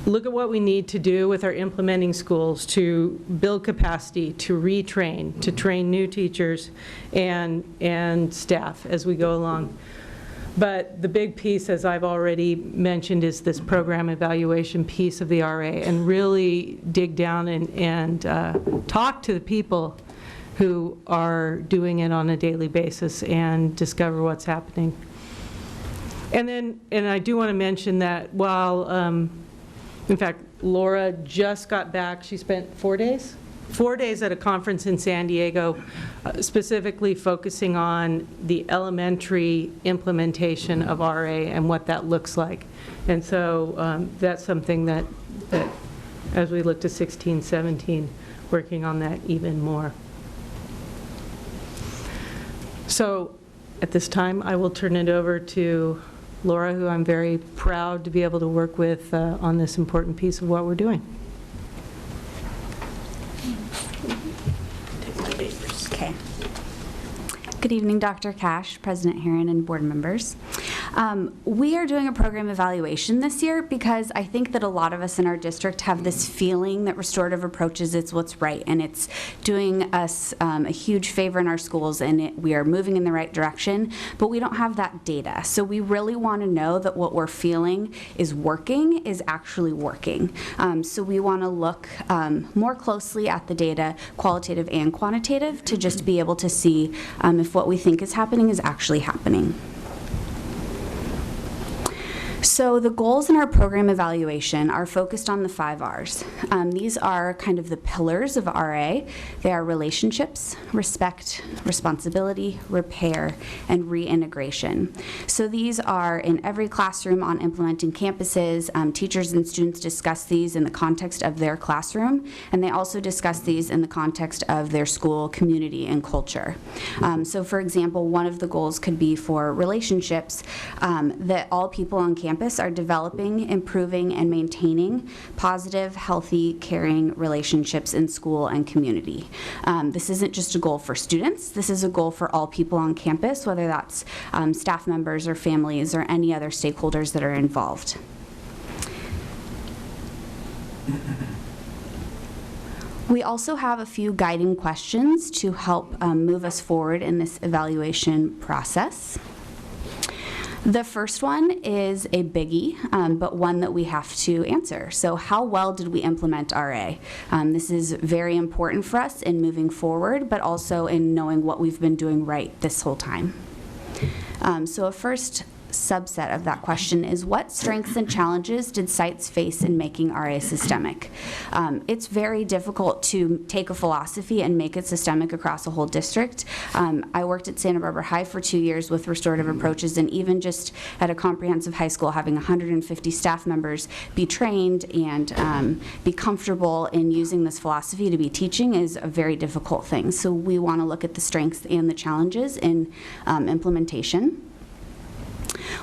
look at what we need to do with our implementing schools to build capacity, to retrain, to train new teachers and staff as we go along. But the big piece, as I've already mentioned, is this program evaluation piece of the RA, and really dig down and talk to the people who are doing it on a daily basis and discover what's happening. And I do want to mention that while, in fact, Laura just got back, she spent 4 days? 4 days at a conference in San Diego, specifically focusing on the elementary implementation of RA and what that looks like. And so that's something that as we look to 16, 17, working on that even more. So at this time, I will turn it over to Laura, who I'm very proud to be able to work with on this important piece of what we're doing. Okay. Good evening, Dr. Cash, President Herron, and board members. We are doing a program evaluation this year because I think that a lot of us in our district have this feeling that restorative approaches is what's right, and it's doing us a huge favor in our schools, and we are moving in the right direction, but we don't have that data. So we really want to know that what we're feeling is working is actually working. So we want to look more closely at the data, qualitative and quantitative, to just be able to see if what we think is happening is actually happening. So the goals in our program evaluation are focused on the 5 R's. These are kind of the pillars of RA. They are relationships, respect, responsibility, repair, and reintegration. So these are in every classroom on implementing campuses. Teachers and students discuss these in the context of their classroom, and they also discuss these in the context of their school, community, and culture. So for example, one of the goals could be for relationships, that all people on campus are developing, improving, and maintaining positive, healthy, caring relationships in school and community. This isn't just a goal for students. This is a goal for all people on campus, whether that's staff members or families or any other stakeholders that are involved. We also have a few guiding questions to help move us forward in this evaluation process. The first one is a biggie, but one that we have to answer. So how well did we implement RA? This is very important for us in moving forward, but also in knowing what we've been doing right this whole time. So a first subset of that question is, what strengths and challenges did sites face in making RA systemic? It's very difficult to take a philosophy and make it systemic across a whole district. I worked at Santa Barbara High for 2 years with restorative approaches, and even just at a comprehensive high school, having 150 staff members be trained and be comfortable in using this philosophy to be teaching is a very difficult thing. So we want to look at the strengths and the challenges in implementation.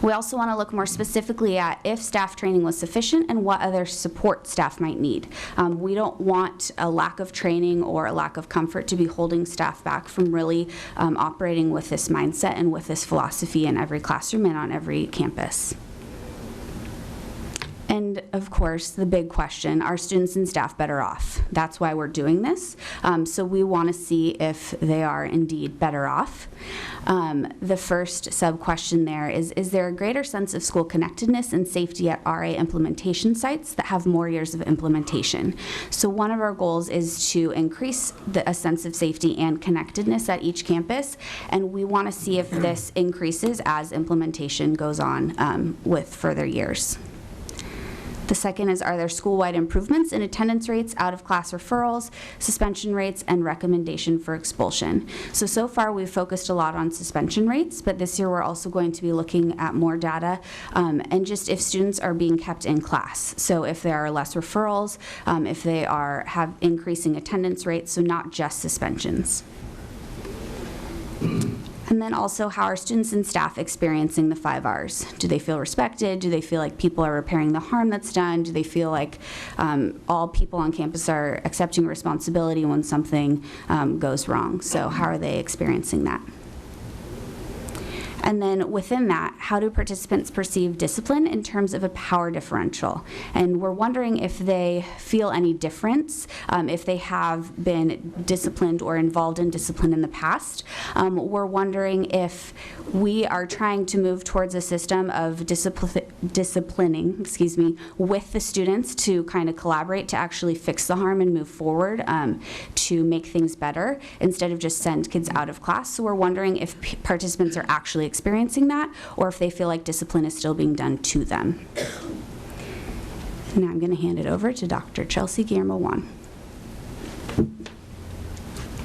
We also want to look more specifically at if staff training was sufficient and what other support staff might need. We don't want a lack of training or a lack of comfort to be holding staff back from really operating with this mindset and with this philosophy in every classroom and on every campus. And of course, the big question, are students and staff better off? That's why we're doing this. So we want to see if they are indeed better off. The first sub-question there is there a greater sense of school connectedness and safety at RA implementation sites that have more years of implementation? So one of our goals is to increase a sense of safety and connectedness at each campus, and we want to see if this increases as implementation goes on with further years. The second is, are there school-wide improvements in attendance rates, out-of-class referrals, suspension rates, and recommendation for expulsion? So far we've focused a lot on suspension rates, but this year we're also going to be looking at more data and just if students are being kept in class. So if there are less referrals, if they have increasing attendance rates, so not just suspensions. And then also, how are students and staff experiencing the 5 Rs? Do they feel respected? Do they feel like people are repairing the harm that's done? Do they feel like all people on campus are accepting responsibility when something goes wrong? So how are they experiencing that? And then within that, how do participants perceive discipline in terms of a power differential? And we're wondering if they feel any difference, if they have been disciplined or involved in discipline in the past. We're wondering if we are trying to move towards a system of disciplining, with the students to kind of collaborate to actually fix the harm and move forward to make things better instead of just send kids out of class. So we're wondering if participants are actually experiencing that, or if they feel like discipline is still being done to them. Now I'm going to hand it over to Dr. Chelsea Guillermo-Juan.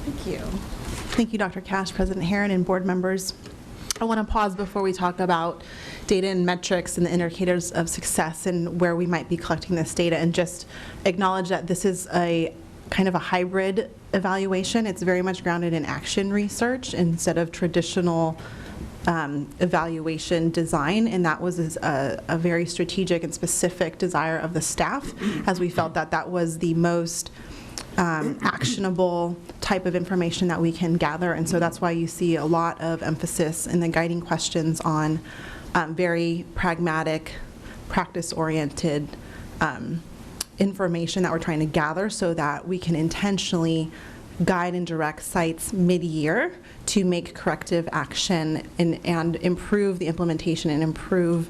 Thank you. Thank you, Dr. Cash, President Herron, and board members. I want to pause before we talk about data and metrics and the indicators of success and where we might be collecting this data, and just acknowledge that this is a kind of a hybrid evaluation. It's very much grounded in action research instead of traditional evaluation design, and that was a very strategic and specific desire of the staff, as we felt that that was the most actionable type of information that we can gather. And so that's why you see a lot of emphasis in the guiding questions on very pragmatic, practice-oriented information that we're trying to gather so that we can intentionally guide and direct sites mid-year to make corrective action and improve the implementation and improve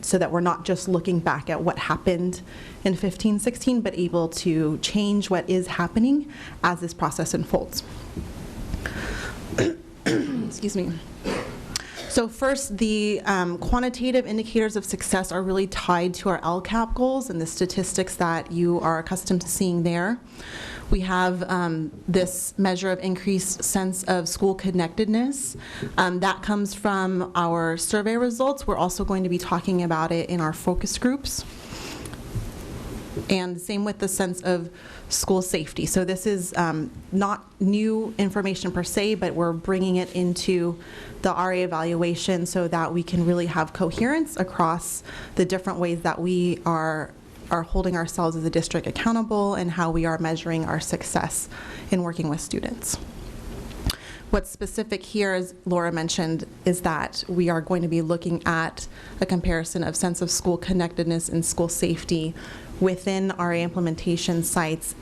so that we're not just looking back at what happened in 15-16, but able to change what is happening as this process unfolds. Excuse me. So first, the quantitative indicators of success are really tied to our LCAP goals and the statistics that you are accustomed to seeing there. We have this measure of increased sense of school connectedness. That comes from our survey results. We're also going to be talking about it in our focus groups. And same with the sense of school safety. So this is not new information per se, but we're bringing it into the RA evaluation so that we can really have coherence across the different ways that we are holding ourselves as a district accountable and how we are measuring our success in working with students. What's specific here, as Laura mentioned, is that we are going to be looking at a comparison of sense of school connectedness and school safety within RA implementation sites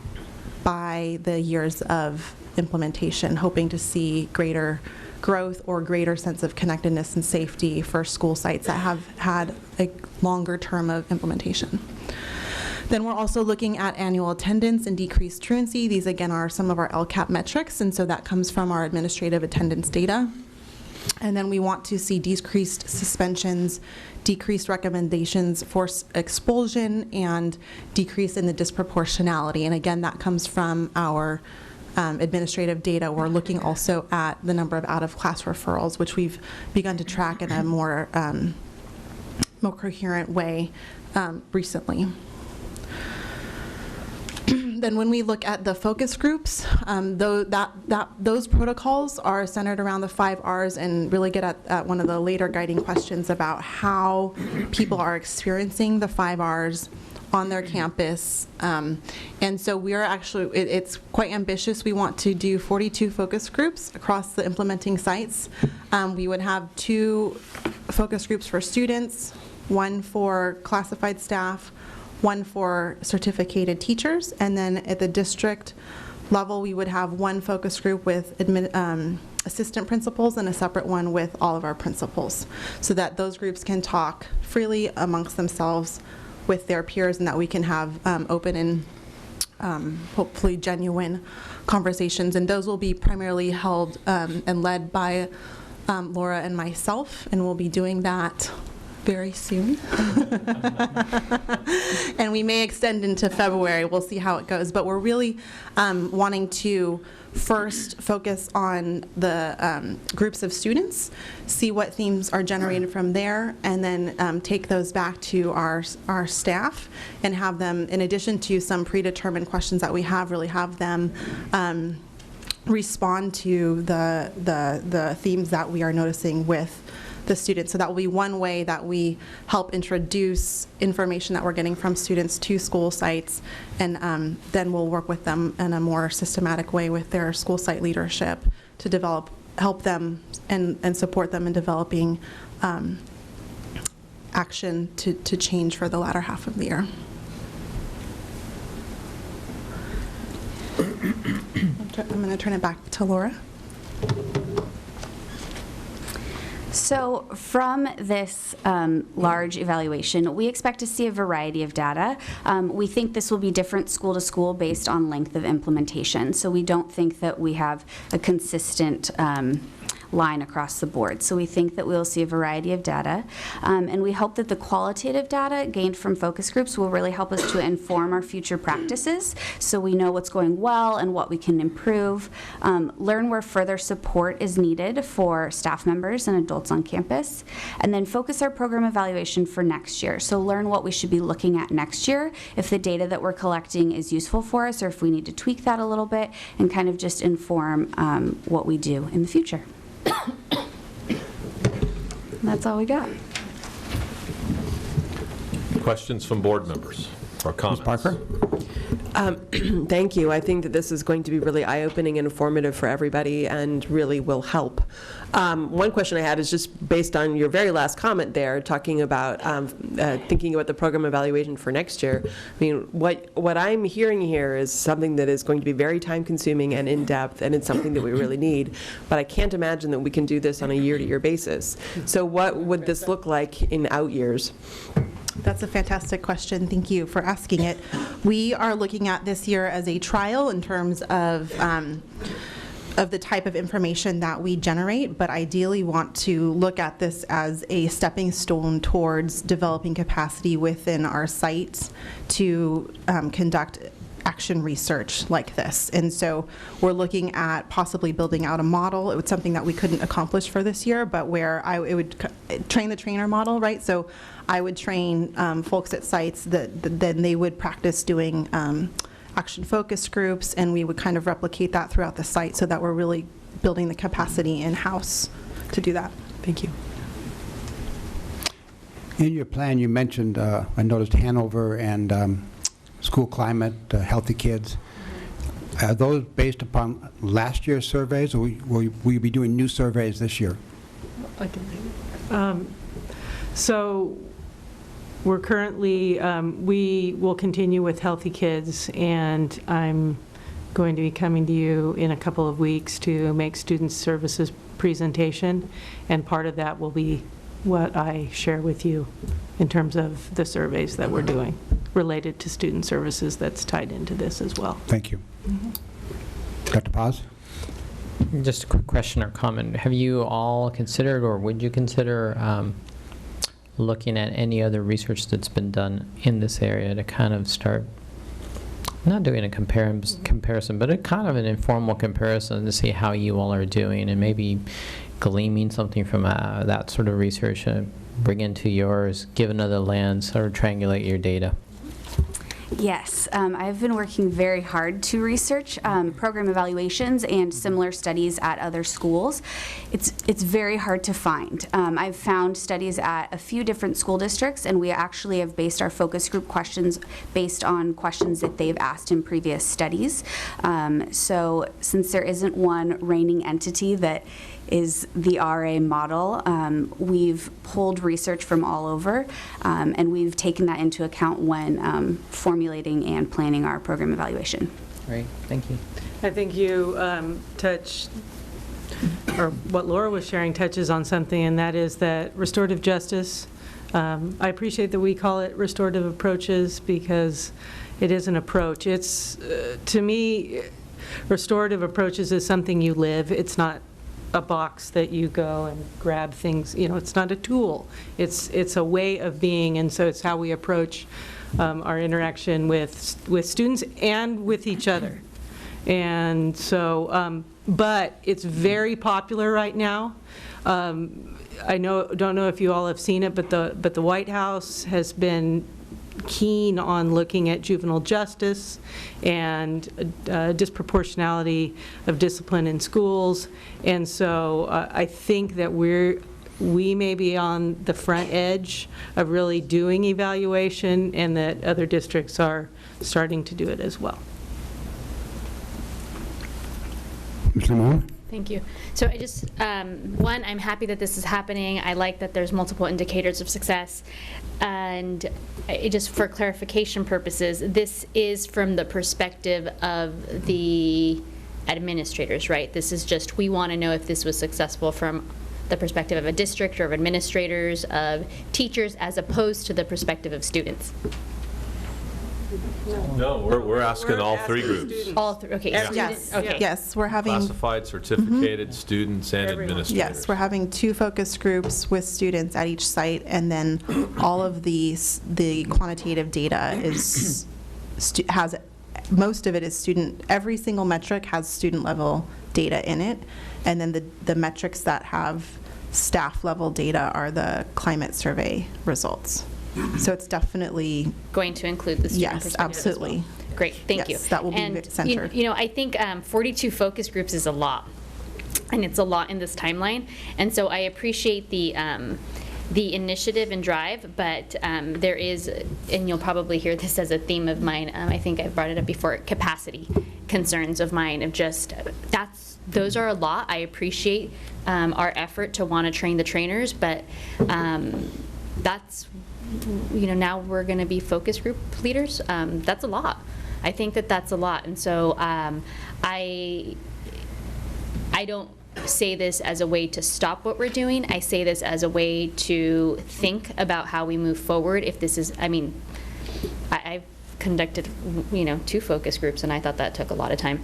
by the years of implementation, hoping to see greater growth or greater sense of connectedness and safety for school sites that have had a longer term of implementation. Then we're also looking at annual attendance and decreased truancy. These again are some of our LCAP metrics, and so that comes from our administrative attendance data. And then we want to see decreased suspensions, decreased recommendations for expulsion, and decrease in the disproportionality. And again, that comes from our administrative data. We're looking also at the number of out-of-class referrals, which we've begun to track in a more coherent way recently. Then when we look at the focus groups, those protocols are centered around the 5 R's and really get at one of the later guiding questions about how people are experiencing the 5 R's on their campus. And so we are actually, it's quite ambitious. We want to do 42 focus groups across the implementing sites. We would have 2 focus groups for students, 1 for classified staff, 1 for certificated teachers, and then at the district level, we would have 1 focus group with assistant principals and a separate one with all of our principals, so that those groups can talk freely amongst themselves with their peers, and that we can have open and hopefully genuine conversations. And those will be primarily held and led by Laura and myself, and we'll be doing that very soon. And we may extend into February. We'll see how it goes. But we're really wanting to first focus on the groups of students, see what themes are generated from there, and then take those back to our staff and have them, in addition to some predetermined questions that we have, really have them respond to the themes that we are noticing with the students. So that will be one way that we help introduce information that we're getting from students to school sites, and then we'll work with them in a more systematic way with their school site leadership to help them and support them in developing action to change for the latter half of the year. I'm going to turn it back to Laura. So from this large evaluation, we expect to see a variety of data. We think this will be different school to school based on length of implementation. So we don't think that we have a consistent line across the board. So we think that we'll see a variety of data. And we hope that the qualitative data gained from focus groups will really help us to inform our future practices, so we know what's going well and what we can improve, learn where further support is needed for staff members and adults on campus, and then focus our program evaluation for next year. So learn what we should be looking at next year, if the data that we're collecting is useful for us, or if we need to tweak that a little bit, and kind of just inform what we do in the future. That's all we got. Questions from board members or comments? Ms. Parker? Thank you. I think that this is going to be really eye-opening and informative for everybody and really will help. One question I had is just based on your very last comment there, talking about thinking about the program evaluation for next year. I mean, what I'm hearing here is something that is going to be very time-consuming and in-depth, and it's something that we really need. But I can't imagine that we can do this on a year-to-year basis. So what would this look like in out years? That's a fantastic question. Thank you for asking it. We are looking at this year as a trial in terms of the type of information that we generate, but ideally want to look at this as a stepping stone towards developing capacity within our sites to conduct action research like this. And so we're looking at possibly building out a model. It was something that we couldn't accomplish for this year, but where it would train the trainer model, right? So I would train folks at sites that then they would practice doing action focus groups, and we would kind of replicate that throughout the site so that we're really building the capacity in-house to do that. Thank you. In your plan, you mentioned, I noticed Hanover and school climate, healthy kids. Are those based upon last year's surveys, or will you be doing new surveys this year? So we're currently, we will continue with Healthy Kids, and I'm going to be coming to you in a couple of weeks to make student services presentation, and part of that will be what I share with you in terms of the surveys that we're doing related to student services that's tied into this as well. Thank you. Dr. Paz? Just a quick question or comment. Have you all considered, or would you consider looking at any other research that's been done in this area to kind of start, not doing a comparison, but a kind of an informal comparison to see how you all are doing, and maybe gleaming something from that sort of research and bring into yours, give another lens, or triangulate your data? Yes, I've been working very hard to research program evaluations and similar studies at other schools. It's very hard to find. I've found studies at a few different school districts, and we actually have based our focus group questions based on questions that they've asked in previous studies. So since there isn't one reigning entity that is the RA model, we've pulled research from all over, and we've taken that into account when formulating and planning our program evaluation. Great, thank you. I think you touched, or what Laura was sharing touches on something, and that is that restorative justice, I appreciate that we call it restorative approaches because it is an approach. It's, to me, restorative approaches is something you live. It's not a box that you go and grab things, you know, it's not a tool. It's a way of being, and so it's how we approach our interaction with students and with each other. And so, but it's very popular right now. I don't know if you all have seen it, but the White House has been keen on looking at juvenile justice and disproportionality of discipline in schools. And so I think that we may be on the front edge of really doing evaluation, and that other districts are starting to do it as well. Ms. Limon? Thank you. So I just, one, I'm happy that this is happening. I like that there's multiple indicators of success. And just for clarification purposes, this is from the perspective of the administrators, right? This is just, we want to know if this was successful from the perspective of a district or of administrators, of teachers, as opposed to the perspective of students. No, we're asking all three groups. All three, okay. Yeah. Students, okay. Yes, we're having Classified, certificated, students, and administrators. Yes, we're having 2 focus groups with students at each site, and then all of the quantitative data is has most of it is student. Every single metric has student level data in it, and then the metrics that have staff level data are the climate survey results. So it's definitely going to include the student perspective. Yes, absolutely. As well. Great, thank you. Yes, that will be centered. You know, I think 42 focus groups is a lot, and it's a lot in this timeline. And so I appreciate the initiative and drive, but there is, and you'll probably hear this as a theme of mine. I think I've brought it up before. Capacity concerns of mine of just those are a lot. I appreciate our effort to want to train the trainers, but that's. You know, now we're going to be focus group leaders. That's a lot. I think that that's a lot. And so I don't say this as a way to stop what we're doing. I say this as a way to think about how we move forward. If this is, I mean, I've conducted, 2 focus groups, and I thought that took a lot of time.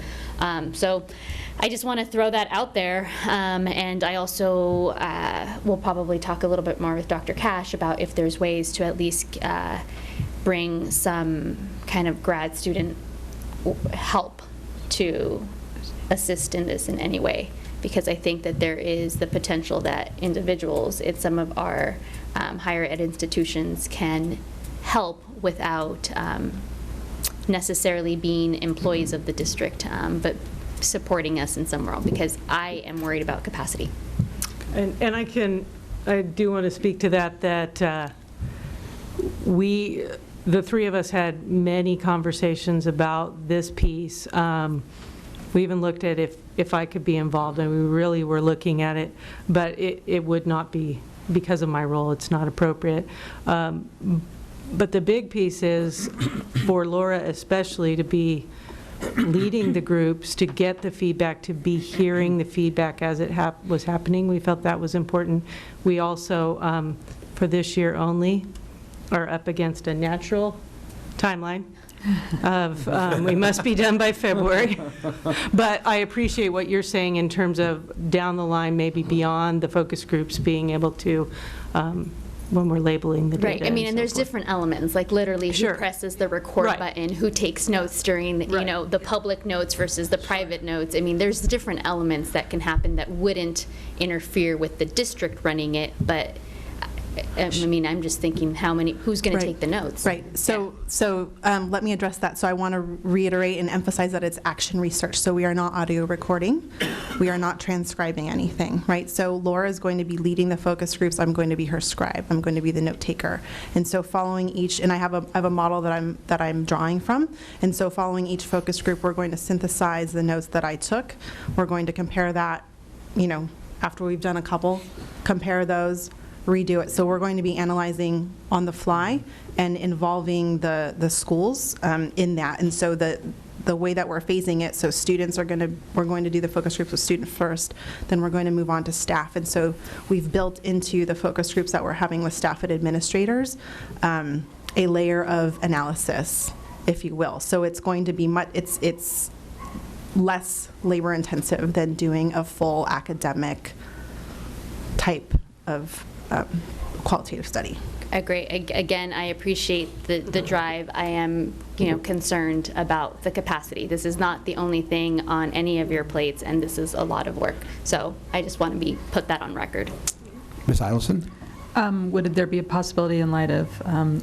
So I just want to throw that out there, and I also will probably talk a little bit more with Dr. Cash about if there's ways to at least bring some kind of grad student help to assist in this in any way, because I think that there is the potential that individuals at some of our higher ed institutions can help without necessarily being employees of the district, but supporting us in some role, because I am worried about capacity. And I do want to speak to that the 3 of us had many conversations about this piece. We even looked at if I could be involved, and we really were looking at it, but it would not be, because of my role, it's not appropriate. But the big piece is for Laura especially to be leading the groups to get the feedback, to be hearing the feedback as it was happening. We felt that was important. We also, for this year only, are up against a natural timeline of we must be done by February. But I appreciate what you're saying in terms of down the line, maybe beyond the focus groups, being able to, when we're labeling the data. Right, I mean, and so there's forth. different elements, like literally Sure. who presses the record Right. button, who takes notes during, you know, the public notes versus the private notes. I mean, there's different elements that can happen that wouldn't interfere with the district running it, but, I mean, I'm just thinking who's going to take the notes? Right. So let me address that. So I want to reiterate and emphasize that it's action research. So we are not audio recording. We are not transcribing anything, right? So Laura is going to be leading the focus groups. I'm going to be her scribe. I'm going to be the note taker. And so following each, and I have a model that I'm drawing from. And so following each focus group, we're going to synthesize the notes that I took. We're going to compare that, you know, after we've done a couple, compare those, redo it. So we're going to be analyzing on the fly and involving the schools in that. And so the way that we're phasing it, so we're going to do the focus groups with student first, then we're going to move on to staff. And so we've built into the focus groups that we're having with staff and administrators a layer of analysis, if you will. So it's going to be it's less labor intensive than doing a full academic type of qualitative study. Agree. Again, I appreciate the drive. I am, concerned about the capacity. This is not the only thing on any of your plates, and this is a lot of work. So I just want to put that on record. Ms. Eilerson? Would there be a possibility, in light of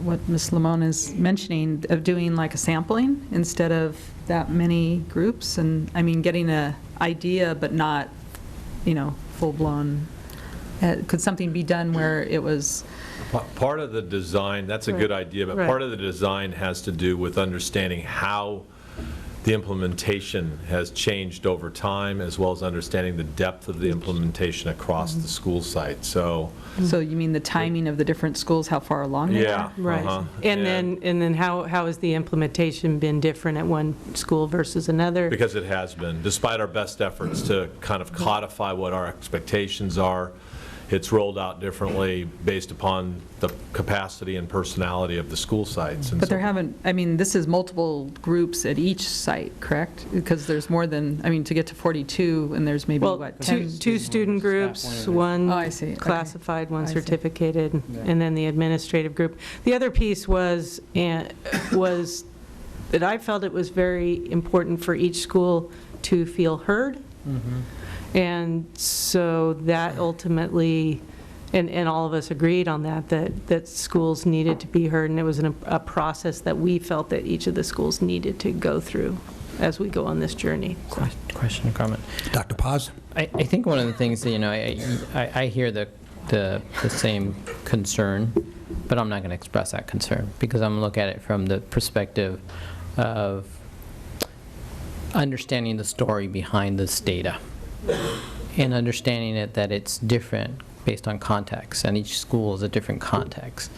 what Ms. Limon is mentioning, of doing like a sampling instead of that many groups? And I mean, getting an idea, but not, full-blown. Could something be done where it was? Part of the design, that's a good idea, but part of the design has to do with understanding how the implementation has changed over time, as well as understanding the depth of the implementation across the school site. So you mean the timing of the different schools, how far along they are? Right. And then how has the implementation been different at one school versus another? Because it has been, despite our best efforts to kind of codify what our expectations are, it's rolled out differently based upon the capacity and personality of the school sites. And But this is multiple groups at each site, correct? Because there's more than, to get to 42, and there's maybe, what, 10? Two student groups, one I see. classified, one I see. certificated, and then the administrative group. The other piece was that I felt it was very important for each school to feel heard. And so that ultimately, and all of us agreed on that schools needed to be heard, and it was a process that we felt that each of the schools needed to go through as we go on this journey. Question or comment? Dr. Paz? I think one of the things, I hear the same concern, but I'm not going to express that concern because I'm going to look at it from the perspective of understanding the story behind this data and understanding that it's different based on context, and each school is a different context.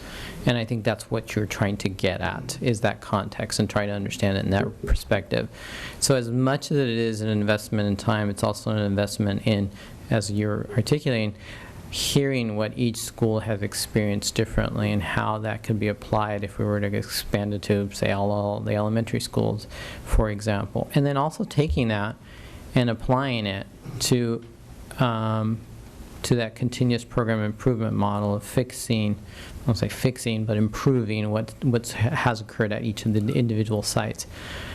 And I think that's what you're trying to get at, is that context and try to understand it in that perspective. So as much as it is an investment in time, it's also an investment in, as you're articulating, hearing what each school has experienced differently and how that could be applied if we were to expand it to, say, all the elementary schools, for example. And then also taking that and applying it to that continuous program improvement model of fixing, I won't say fixing, but improving what has occurred at each of the individual sites.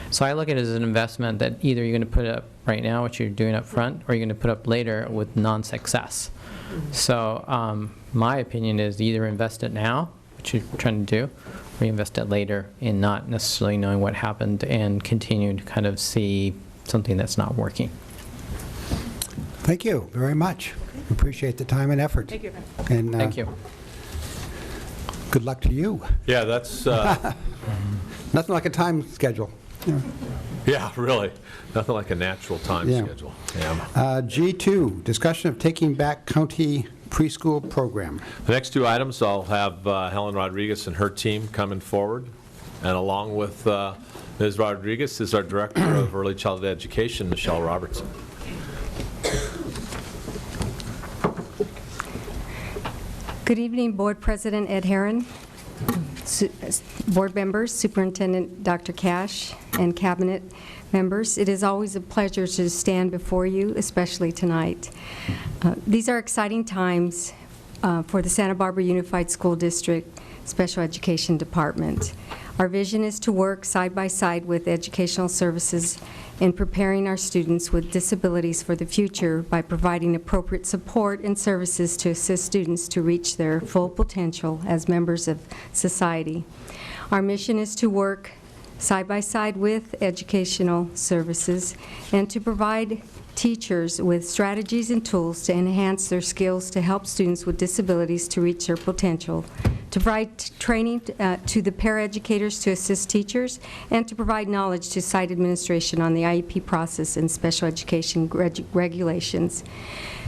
So I look at it as an investment that either you're going to put up right now, what you're doing up front, or you're going to put up later with non-success. So my opinion is either invest it now, which you're trying to do, or you invest it later in not necessarily knowing what happened and continue to kind of see something that's not working. Thank you very much. Appreciate the time and effort. Thank you. And Thank you. good luck to you. yeah, that's, Nothing like a time schedule. yeah, really, nothing like a natural time Yeah. schedule. Yeah. G2, discussion of taking back county preschool program. The next two items, I'll have Helen Rodriguez and her team coming forward, and along with Ms. Rodriguez is our Director of Early Childhood Education, Michelle Robertson. Good evening, Board President Ed Herron, board members, Superintendent Dr. Cash, and cabinet members. It is always a pleasure to stand before you, especially tonight. These are exciting times for the Santa Barbara Unified School District Special Education Department. Our vision is to work side by side with educational services in preparing our students with disabilities for the future by providing appropriate support and services to assist students to reach their full potential as members of society. Our mission is to work side by side with educational services and to provide teachers with strategies and tools to enhance their skills to help students with disabilities to reach their potential, to provide training to the paraeducators to assist teachers, and to provide knowledge to site administration on the IEP process and special education regulations.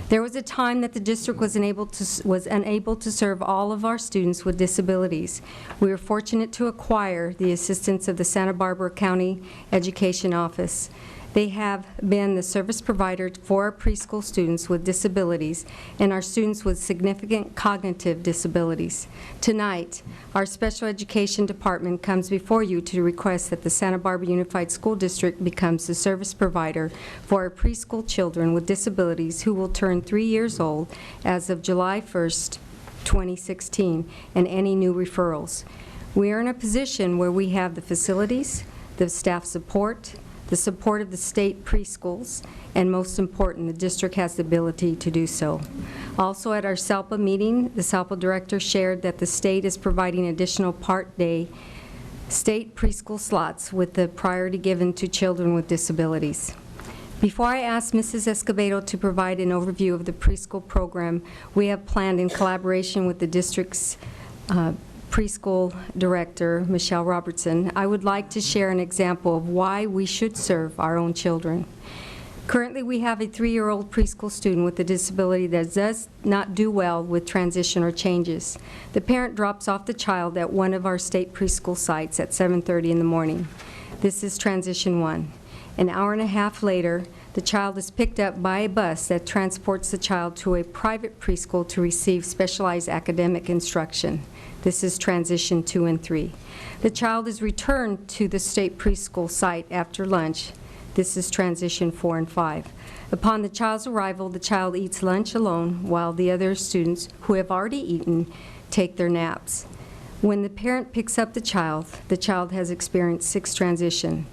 There was a time that the district was unable to serve all of our students with disabilities. We were fortunate to acquire the assistance of the Santa Barbara County Education Office. They have been the service provider for our preschool students with disabilities and our students with significant cognitive disabilities. Tonight, our special education department comes before you to request that the Santa Barbara Unified School District becomes the service provider for our preschool children with disabilities who will turn 3 years old as of July 1st, 2016, and any new referrals. We are in a position where we have the facilities, the staff support, the support of the state preschools, and most important, the district has the ability to do so. Also at our SALPA meeting, the SALPA director shared that the state is providing additional part-day state preschool slots with the priority given to children with disabilities. Before I ask Mrs. Escobedo to provide an overview of the preschool program we have planned in collaboration with the district's preschool director, Michelle Robertson, I would like to share an example of why we should serve our own children. Currently, we have a 3-year-old preschool student with a disability that does not do well with transition or changes. The parent drops off the child at one of our state preschool sites at 7:30 in the morning. This is transition 1. An hour and a half later, the child is picked up by a bus that transports the child to a private preschool to receive specialized academic instruction. This is transition 2 and 3. The child is returned to the state preschool site after lunch. This is transition 4 and 5. Upon the child's arrival, the child eats lunch alone while the other students who have already eaten take their naps. When the parent picks up the child has experienced 6 transition.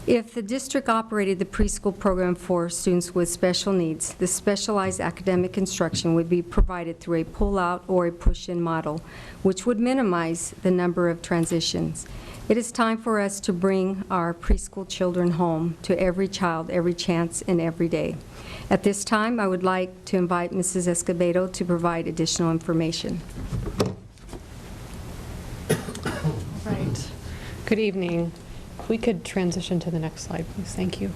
If the district operated the preschool program for students with special needs, the specialized academic instruction would be provided through a pull-out or a push-in model, which would minimize the number of transitions. It is time for us to bring our preschool children home to every child, every chance, and every day. At this time, I would like to invite Mrs. Escobedo to provide additional information. Right. Good evening. If we could transition to the next slide, please. Thank you.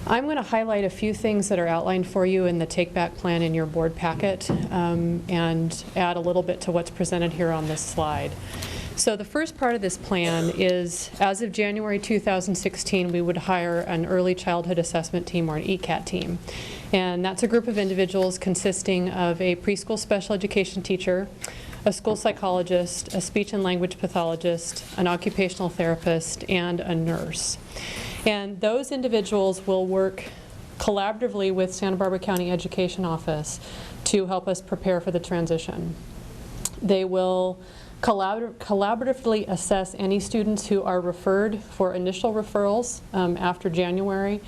I'm going to highlight a few things that are outlined for you in the take-back plan in your board packet and add a little bit to what's presented here on this slide. So the first part of this plan is, as of January 2016, we would hire an early childhood assessment team, or an ECAT team. And that's a group of individuals consisting of a preschool special education teacher, a school psychologist, a speech and language pathologist, an occupational therapist, and a nurse. And those individuals will work collaboratively with Santa Barbara County Education Office to help us prepare for the transition. They will collaboratively assess any students who are referred for initial referrals after January,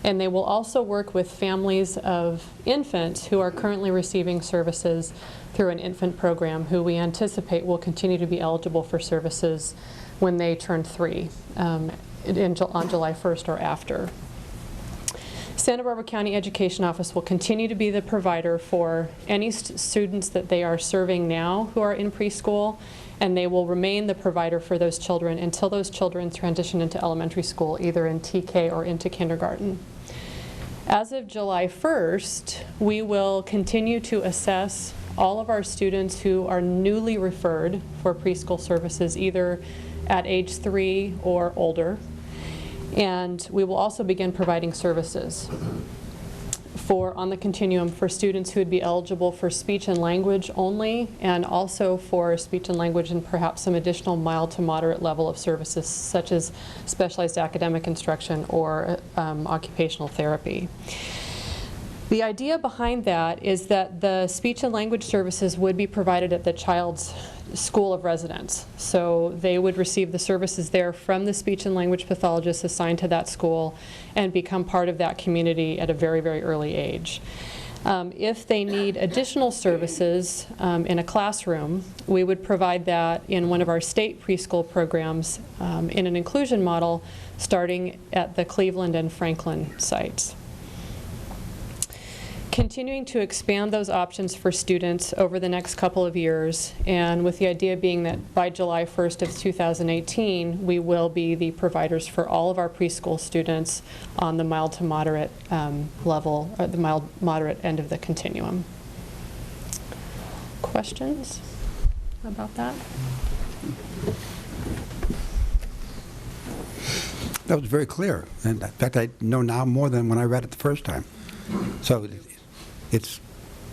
and they will also work with families of infants who are currently receiving services through an infant program, who we anticipate will continue to be eligible for services when they turn 3 on July 1st or after. Santa Barbara County Education Office will continue to be the provider for any students that they are serving now who are in preschool, and they will remain the provider for those children until those children transition into elementary school, either in TK or into kindergarten. As of July 1st, we will continue to assess all of our students who are newly referred for preschool services, either at age 3 or older. And we will also begin providing services on the continuum for students who would be eligible for speech and language only, and also for speech and language and perhaps some additional mild to moderate level of services such as specialized academic instruction or occupational therapy. The idea behind that is that the speech and language services would be provided at the child's school of residence. So they would receive the services there from the speech and language pathologist assigned to that school and become part of that community at a very, very early age. If they need additional services in a classroom, we would provide that in one of our state preschool programs in an inclusion model starting at the Cleveland and Franklin sites. Continuing to expand those options for students over the next couple of years, and with the idea being that by July 1st of 2018, we will be the providers for all of our preschool students on the mild to moderate level, or the mild moderate end of the continuum. Questions about that? That was very clear. And in fact, I know now more than when I read it the first time. So it's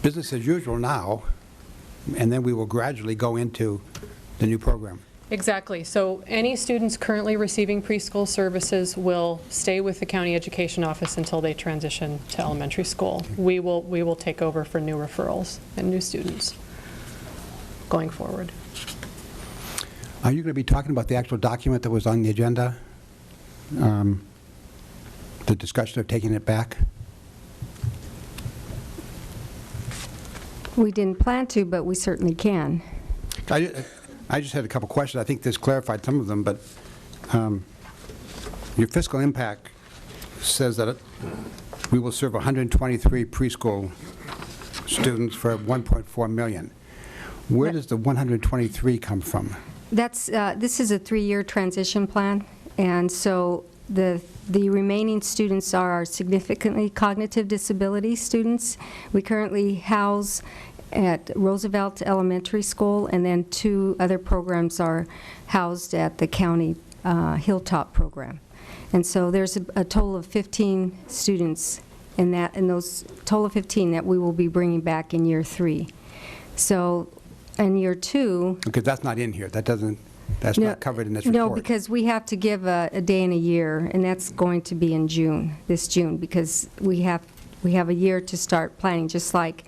business as usual now, and then we will gradually go into the new program. Exactly. So any students currently receiving preschool services will stay with the county education office until they transition to elementary school. We will take over for new referrals and new students going forward. Are you going to be talking about the actual document that was on the agenda? The discussion of taking it back? We didn't plan to, but we certainly can. I just had a couple questions. I think this clarified some of them, but your fiscal impact says that we will serve 123 preschool students for $1.4 million. Where does the 123 come from? That's this is a 3-year transition plan, and so the remaining students are our significantly cognitive disability students. We currently house at Roosevelt Elementary School, and then 2 other programs are housed at the county Hilltop program. And so there's a total of 15 students in those total of 15 that we will be bringing back in year 3. So in year 2... Because that's not in here. That's not covered in this report. No, because we have to give a day in a year, and that's going to be in this June, because we have a year to start planning, just like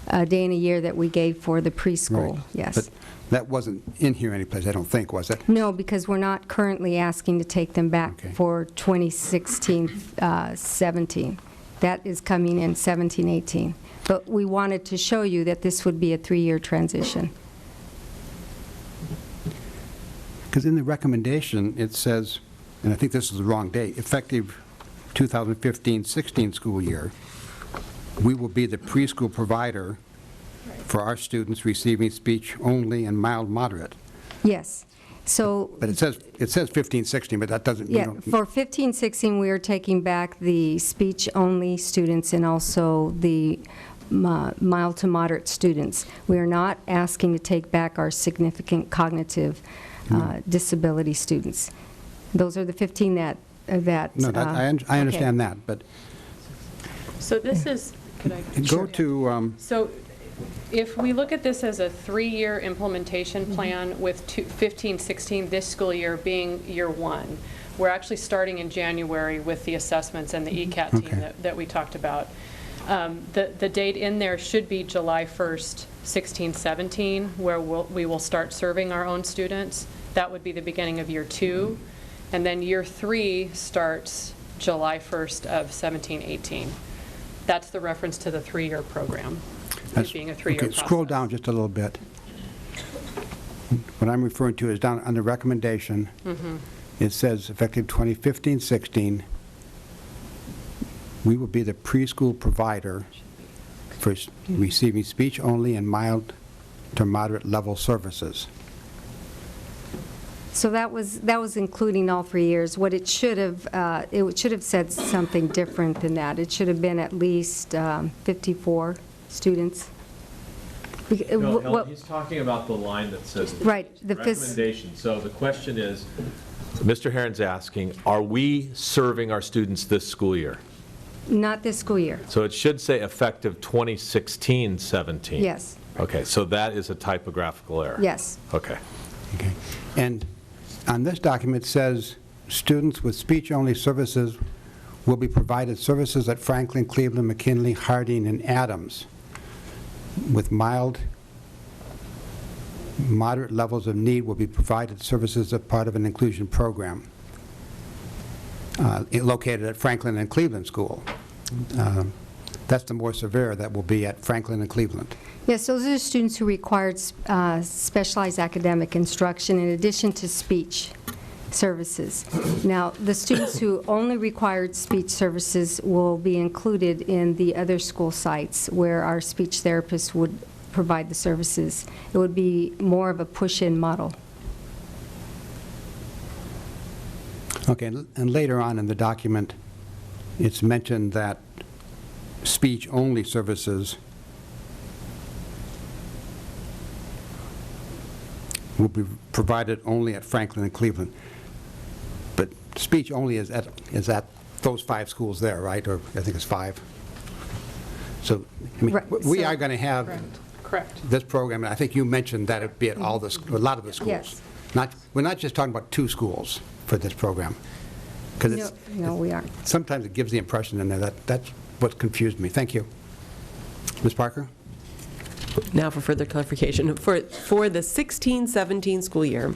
a day in a year that we gave for the preschool. Right. Yes. But that wasn't in here anyplace, I don't think, was it? No, because we're not currently asking to take them back for 2016-17. That is coming in 17-18. But we wanted to show you that this would be a 3-year transition. Because in the recommendation, it says, and I think this is the wrong date, effective 2015-16 school year, we will be the preschool provider for our students receiving speech only and mild moderate. Yes. So, but it says 15-16, but that doesn't. Yeah, for 15-16, we are taking back the speech only students and also the mild to moderate students. We are not asking to take back our significant cognitive disability students. Those are the 15 that. No, I understand that, but. So this is. Could I go to. So if we look at this as a 3-year implementation plan with 15-16, this school year being year 1, we're actually starting in January with the assessments and the ECAT team that we talked about. The date in there should be July 1st, 16-17, where we will start serving our own students. That would be the beginning of year 2. And then year 3 starts July 1st of 17-18. That's the reference to the 3-year program, it being a 3-year process. Scroll down just a little bit. What I'm referring to is down under recommendation. It says effective 2015-16, we will be the preschool provider for receiving speech only and mild to moderate level services. So that was including all 3 years. What it should have said something different than that. It should have been at least 54 students. No, Helen, he's talking about the line that says Right, the recommendation. So the question is, Mr. Herron's asking, are we serving our students this school year? Not this school year. So it should say effective 2016-17. Yes. Okay, so that is a typographical error. Yes. Okay. Okay. And on this document, it says, students with speech-only services will be provided services at Franklin, Cleveland, McKinley, Harding, and Adams with moderate levels of need will be provided services as part of an inclusion program located at Franklin and Cleveland School. That's the more severe that will be at Franklin and Cleveland. Yes, those are the students who required specialized academic instruction in addition to speech services. Now, the students who only required speech services will be included in the other school sites where our speech therapists would provide the services. It would be more of a push-in model. Okay, and later on in the document, it's mentioned that speech-only services will be provided only at Franklin and Cleveland. But speech only is at those 5 schools there, right? Or I think it's 5. So, I mean, Right, we so- are going to have Correct. this program, and I think you mentioned that it'd be at all the, a lot of the schools. Yes. We're not just talking about 2 schools for this program. Because No, we aren't. sometimes it gives the impression in there that that's what confused me. Thank you. Ms. Parker? Now for further clarification, for the 16-17 school year,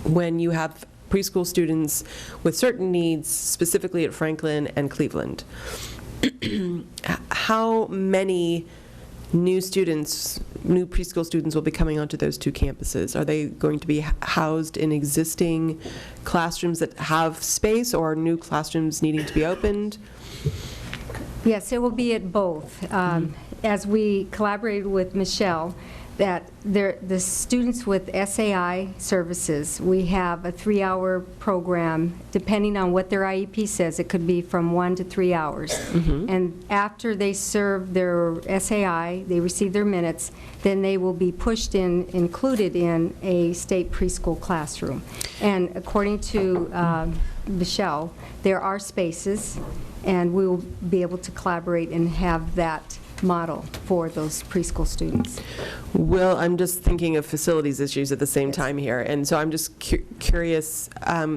when you have preschool students with certain needs, specifically at Franklin and Cleveland, how many new students, new preschool students will be coming onto those 2 campuses? Are they going to be housed in existing classrooms that have space, or are new classrooms needing to be opened? Yes, it will be at both. As we collaborated with Michelle, that the students with SAI services, we have a 3-hour program. Depending on what their IEP says, it could be from 1 to 3 hours. And after they serve their SAI, they receive their minutes, then they will be included in a state preschool classroom. And according to Michelle, there are spaces, and we will be able to collaborate and have that model for those preschool students. Well, I'm just thinking of facilities issues at the same time here, and so I'm just curious,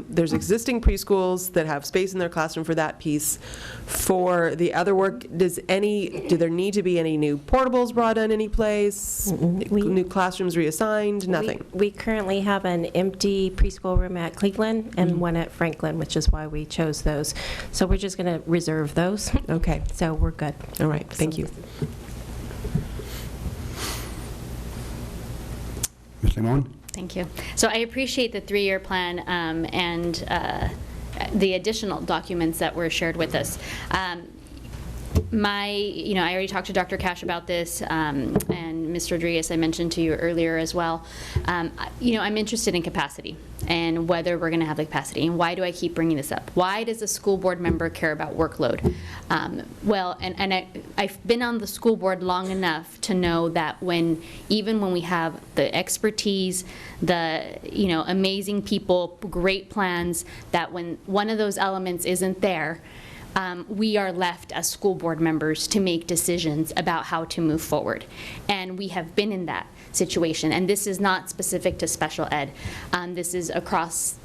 there's existing preschools that have space in their classroom for that piece. For the other work, do there need to be any new portables brought in any place? New classrooms reassigned? Nothing? We currently have an empty preschool room at Cleveland and one at Franklin, which is why we chose those. So we're just going to reserve those. Okay. So we're good. All right, thank you. Ms. Limon? Thank you. So I appreciate the 3-year plan and the additional documents that were shared with us. I already talked to Dr. Cash about this, and Ms. Rodriguez, I mentioned to you earlier as well. I'm interested in capacity and whether we're going to have the capacity. And why do I keep bringing this up? Why does a school board member care about workload? I've been on the school board long enough to know that even when we have the expertise, the amazing people, great plans, that when one of those elements isn't there, we are left as school board members to make decisions about how to move forward. And we have been in that situation. And this is not specific to special ed. This is across,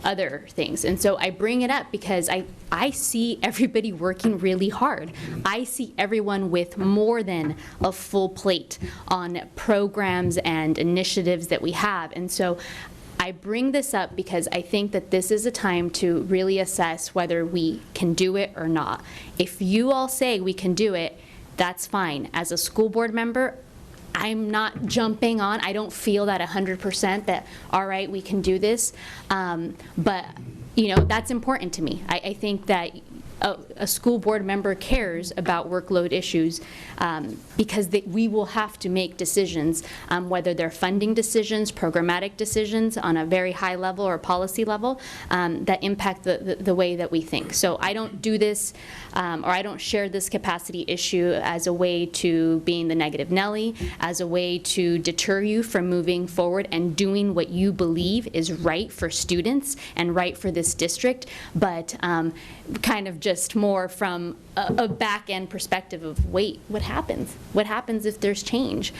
other things. And so I bring it up because I see everybody working really hard. I see everyone with more than a full plate on programs and initiatives that we have. And so I bring this up because I think that this is a time to really assess whether we can do it or not. If you all say we can do it, that's fine. As a school board member, I'm not jumping on. I don't feel that 100% that, all right, we can do this. But, that's important to me. I think that a school board member cares about workload issues, because we will have to make decisions, whether they're funding decisions, programmatic decisions on a very high level or policy level, that impact the way that we think. So I don't do this, or I don't share this capacity issue as a way to being the negative Nelly, as a way to deter you from moving forward and doing what you believe is right for students and right for this district, but kind of just more from a back-end perspective of, wait, what happens? What happens if there's change?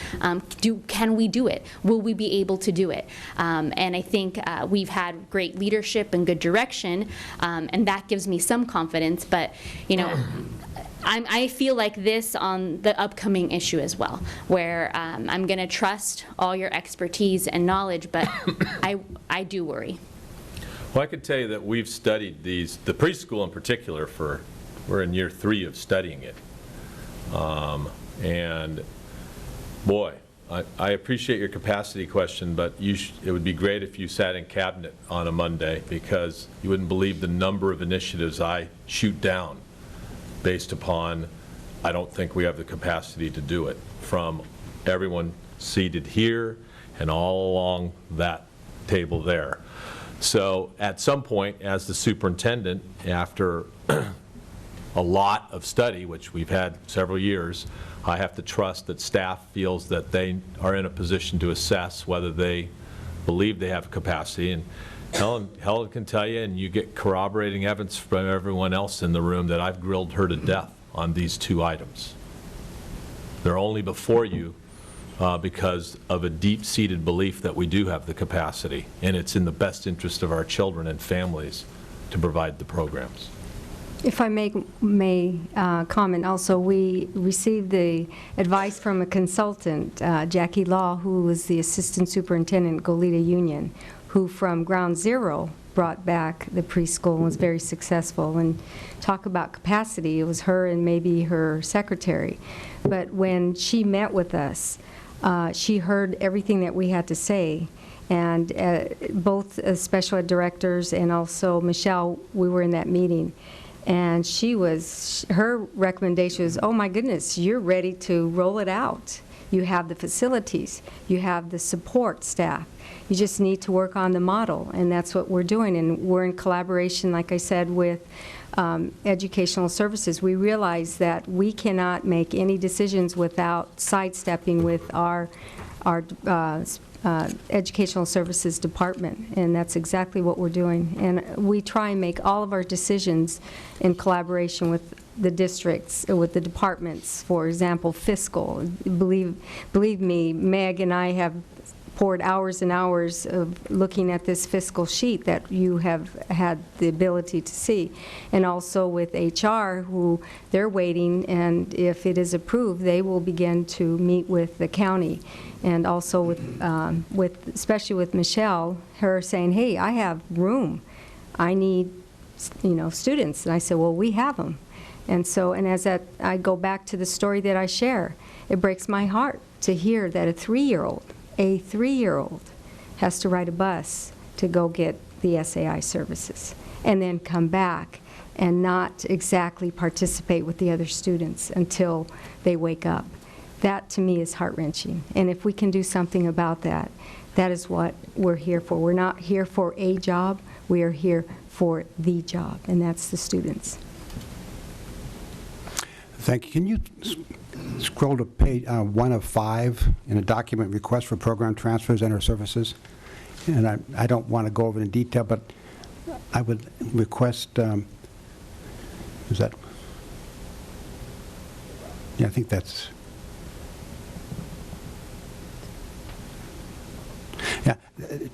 Can we do it? Will we be able to do it? And I think we've had great leadership and good direction, and that gives me some confidence, but, you know, I feel like this on the upcoming issue as well, where I'm going to trust all your expertise and knowledge, but I do worry. Well, I can tell you that we've studied the preschool in particular we're in year 3 of studying it. And boy, I appreciate your capacity question, but it would be great if you sat in cabinet on a Monday, because you wouldn't believe the number of initiatives I shoot down based upon, I don't think we have the capacity to do it, from everyone seated here and all along that table there. So at some point, as the superintendent, after a lot of study, which we've had several years, I have to trust that staff feels that they are in a position to assess whether they believe they have capacity. And Helen can tell you, and you get corroborating evidence from everyone else in the room, that I've grilled her to death on these 2 items. They're only before you because of a deep-seated belief that we do have the capacity, and it's in the best interest of our children and families to provide the programs. If I may comment also, we received the advice from a consultant, Jackie Law, who was the assistant superintendent at Goleta Union, who from ground zero brought back the preschool and was very successful. And talk about capacity, it was her and maybe her secretary. But when she met with us, she heard everything that we had to say. And both special ed directors and also Michelle, we were in that meeting. And her recommendation was, oh my goodness, you're ready to roll it out. You have the facilities, you have the support staff. You just need to work on the model, and that's what we're doing. And we're in collaboration, like I said, with educational services. We realize that we cannot make any decisions without sidestepping with our educational services department, and that's exactly what we're doing. And we try and make all of our decisions in collaboration with the districts, with the departments. For example, fiscal. Believe me, Meg and I have poured hours and hours of looking at this fiscal sheet that you have had the ability to see. And also with HR, who they're waiting, and if it is approved, they will begin to meet with the county. And also with especially with Michelle, her saying, hey, I have room. I need, students. And I said, well, we have them. And so, and as I go back to the story that I share, it breaks my heart to hear that a 3-year-old has to ride a bus to go get the SAI services and then come back and not exactly participate with the other students until they wake up. That, to me, is heart-wrenching. And if we can do something about that, that is what we're here for. We're not here for a job. We are here for the job, and that's the students. Thank you. Can you scroll to page 1 of 5 in a document request for program transfers and/or services? And I don't want to go over it in detail, but I would request, is that, yeah, I think that's, yeah,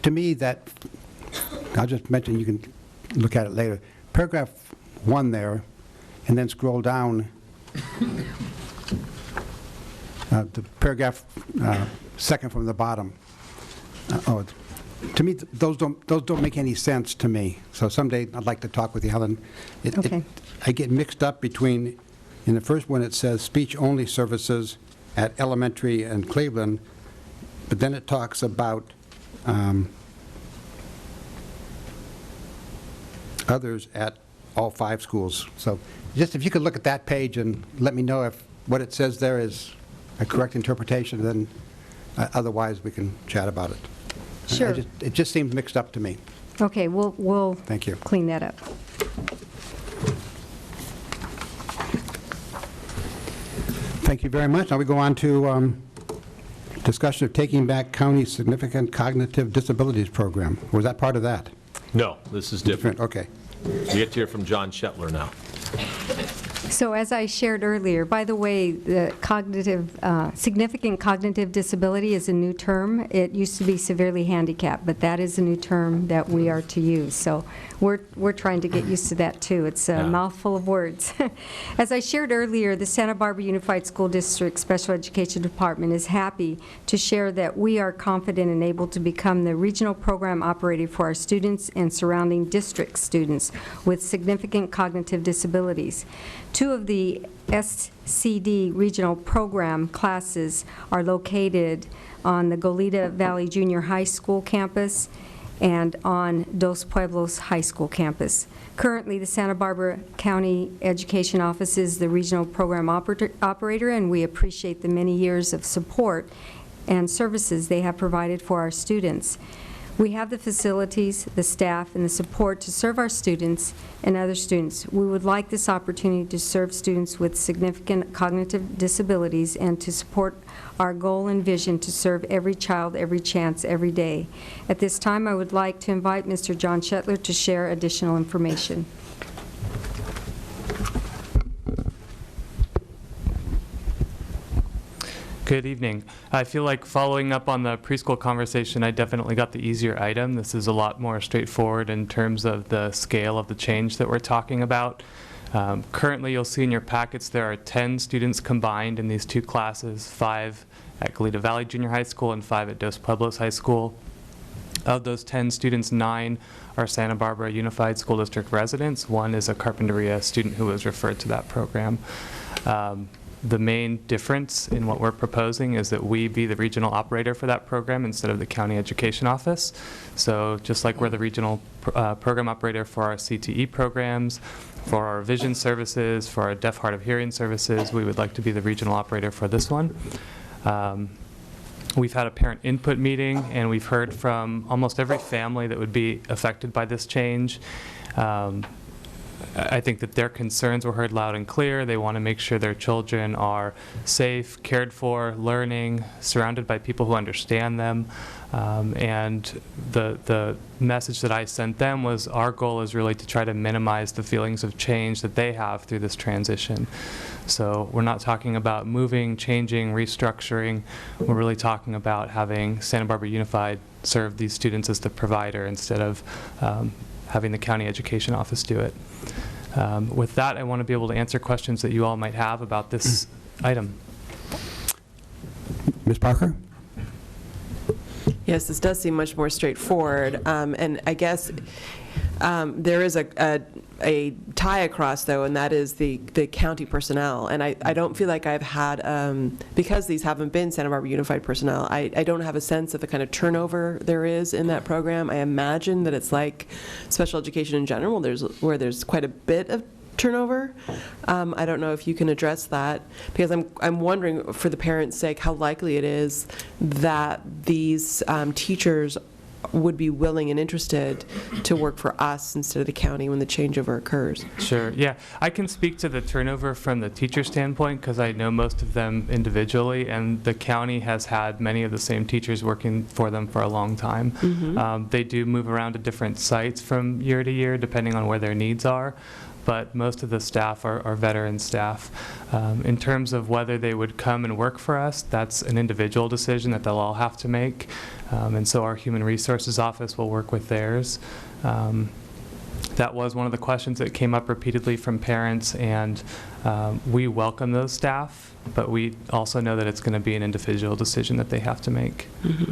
to me that, I'll just mention, you can look at it later. Paragraph 1 there, and then scroll down. The paragraph second from the bottom. To me, those don't make any sense to me. So someday I'd like to talk with you, Helen. Okay. I get mixed up between, in the first one it says speech-only services at elementary and Cleveland, but then it talks about others at all 5 schools. So just if you could look at that page and let me know if what it says there is a correct interpretation, then otherwise we can chat about it. Sure. It just seems mixed up to me. Okay, we'll Thank you. clean that up. Thank you very much. Now we go on to discussion of Taking Back County Significant Cognitive Disabilities Program. Was that part of that? No, this is different. Okay. We get to hear from John Shetler now. So as I shared earlier, by the way, the significant cognitive disability is a new term. It used to be severely handicapped, but that is a new term that we are to use. So we're trying to get used to that too. It's a mouthful of words. As I shared earlier, the Santa Barbara Unified School District Special Education Department is happy to share that we are confident and able to become the regional program operator for our students and surrounding district students with significant cognitive disabilities. 2 of the SCD regional program classes are located on the Goleta Valley Junior High School campus and on Dos Pueblos High School campus. Currently, the Santa Barbara County Education Office is the regional program operator, and we appreciate the many years of support and services they have provided for our students. We have the facilities, the staff, and the support to serve our students and other students. We would like this opportunity to serve students with significant cognitive disabilities and to support our goal and vision to serve every child, every chance, every day. At this time, I would like to invite Mr. John Shetler to share additional information. Good evening. I feel like following up on the preschool conversation, I definitely got the easier item. This is a lot more straightforward in terms of the scale of the change that we're talking about. Currently, you'll see in your packets there are 10 students combined in these 2 classes, 5 at Goleta Valley Junior High School and 5 at Dos Pueblos High School. Of those 10 students, 9 are Santa Barbara Unified School District residents. 1 is a Carpinteria student who was referred to that program. The main difference in what we're proposing is that we be the regional operator for that program instead of the county education office. So just like we're the regional program operator for our CTE programs, for our vision services, for our deaf, hard of hearing services, we would like to be the regional operator for this one. We've had a parent input meeting, and we've heard from almost every family that would be affected by this change. I think that their concerns were heard loud and clear. They want to make sure their children are safe, cared for, learning, surrounded by people who understand them. And the message that I sent them was our goal is really to try to minimize the feelings of change that they have through this transition. So we're not talking about moving, changing, restructuring. We're really talking about having Santa Barbara Unified serve these students as the provider instead of having the county education office do it. With that, I want to be able to answer questions that you all might have about this item. Ms. Parker? Yes, this does seem much more straightforward, and I guess there is a tie across, though, and that is the county personnel. And I don't feel like I've had, because these haven't been Santa Barbara Unified personnel, I don't have a sense of the kind of turnover there is in that program. I imagine that it's like special education in general, where there's quite a bit of turnover. I don't know if you can address that, because I'm wondering, for the parents' sake, how likely it is that these teachers would be willing and interested to work for us instead of the county when the changeover occurs. Sure, yeah. I can speak to the turnover from the teacher standpoint because I know most of them individually, and the county has had many of the same teachers working for them for a long time. Mm-hmm. They do move around to different sites from year to year depending on where their needs are, but most of the staff are veteran staff. In terms of whether they would come and work for us, that's an individual decision that they'll all have to make. And so our Human Resources Office will work with theirs. That was one of the questions that came up repeatedly from parents, and we welcome those staff, but we also know that it's going to be an individual decision that they have to make. Mm-hmm.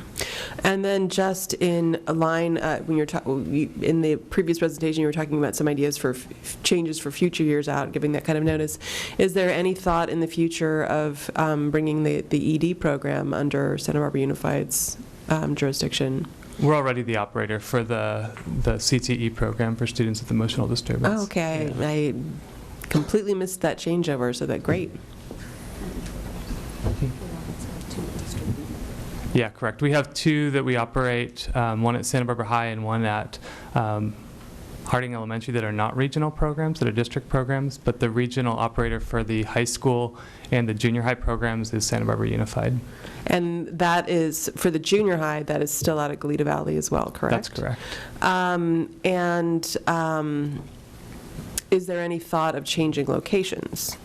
And then just in a line, when you're in the previous presentation, you were talking about some ideas for changes for future years out, giving that kind of notice. Is there any thought in the future of bringing the ED program under Santa Barbara Unified's jurisdiction? We're already the operator for the CTE program for students with emotional disturbance. Oh, okay. Yeah. completely missed that changeover, so that great. Yeah, correct. We have two that we operate, one at Santa Barbara High and one at Harding Elementary, that are not regional programs, that are district programs, but the regional operator for the high school and the junior high programs is Santa Barbara Unified. And that is, for the junior high, that is still out of Goleta Valley as well, correct? That's correct. Is there any thought of changing locations?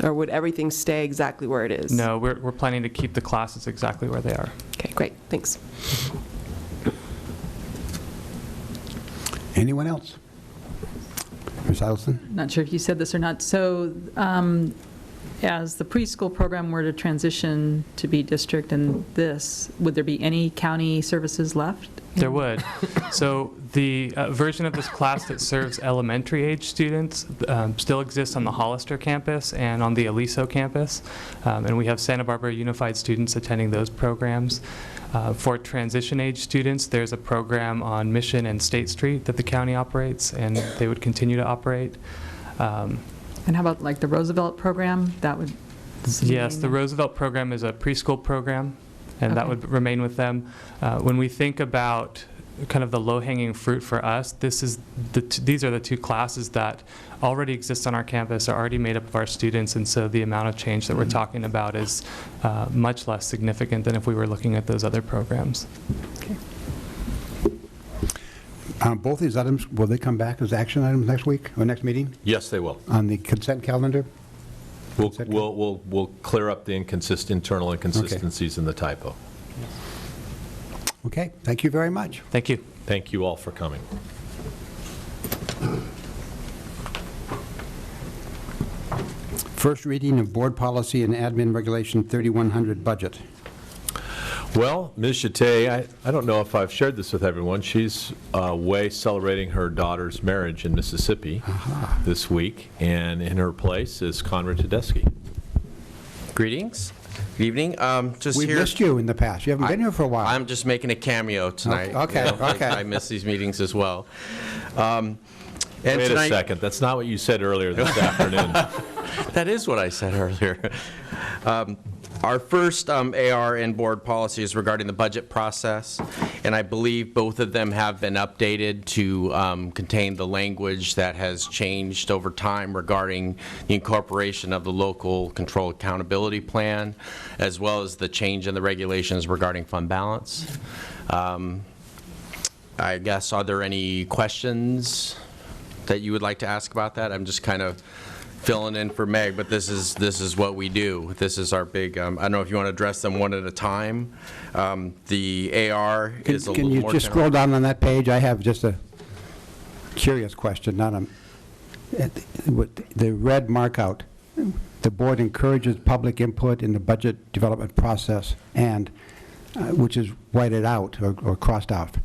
Or would everything stay exactly where it is? No, we're planning to keep the classes exactly where they are. Okay, great, thanks. Anyone else? Ms. Eidelson? Not sure if you said this or not. So as the preschool program were to transition to be district and this, would there be any county services left? There would. So the version of this class that serves elementary age students still exists on the Hollister campus and on the Aliso campus. And we have Santa Barbara Unified students attending those programs. For transition age students, there's a program on Mission and State Street that the county operates, and they would continue to operate. And how about like the Roosevelt program? That would Yes, the Roosevelt program is a preschool program, and that would remain with them. When we think about kind of the low-hanging fruit for us, these are the two classes that already exist on our campus, are already made up of our students, and so the amount of change that we're talking about is much less significant than if we were looking at those other programs. Okay. Both these items, will they come back as action items next week or next meeting Yes, they will. on the consent calendar? We'll clear up the internal inconsistencies in the typo. Okay, thank you very much. Thank you. Thank you all for coming. First reading of Board Policy and Admin Regulation 3100 budget. Well, Ms. Chate, I don't know if I've shared this with everyone. She's away celebrating her daughter's marriage in Mississippi this week, and in her place is Conrad Tedeschi. Greetings. Good evening. We've missed you in the past. You haven't been here for a while. I'm just making a cameo tonight. Okay, You know, okay. I miss these meetings as well. And Wait tonight, a second. That's not what you said earlier this afternoon. That is what I said earlier. Our first AR and board policy is regarding the budget process, and I believe both of them have been updated to contain the language that has changed over time regarding the incorporation of the local control accountability plan, as well as the change in the regulations regarding fund balance. I guess, are there any questions that you would like to ask about that? I'm just kind of filling in for Meg, but this is what we do. This is our big, I don't know if you want to address them one at a time. The AR is a little more Can you just scroll down on that page? I have just a curious question, not a, the red mark out. The board encourages public input in the budget development process, and, which is whited out or crossed out,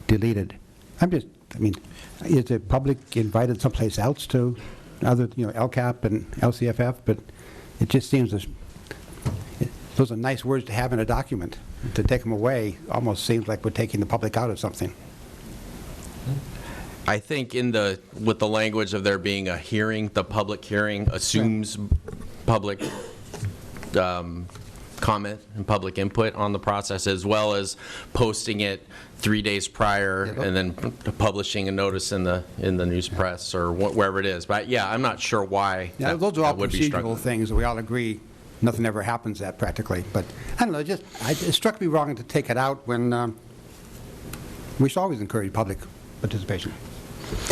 deleted. I mean, is the public invited someplace else to, other, LCAP and LCFF, but it just seems those are nice words to have in a document. To take them away almost seems like we're taking the public out of something. I think with the language of there being a hearing, the public hearing assumes public comment and public input on the process, as well as posting it 3 days prior and then publishing a notice in the news press or wherever it is. But yeah, I'm not sure why Those are all would be struck. procedural things that we all agree nothing ever happens at practically. But I don't know, it struck me wrong to take it out when we should always encourage public participation.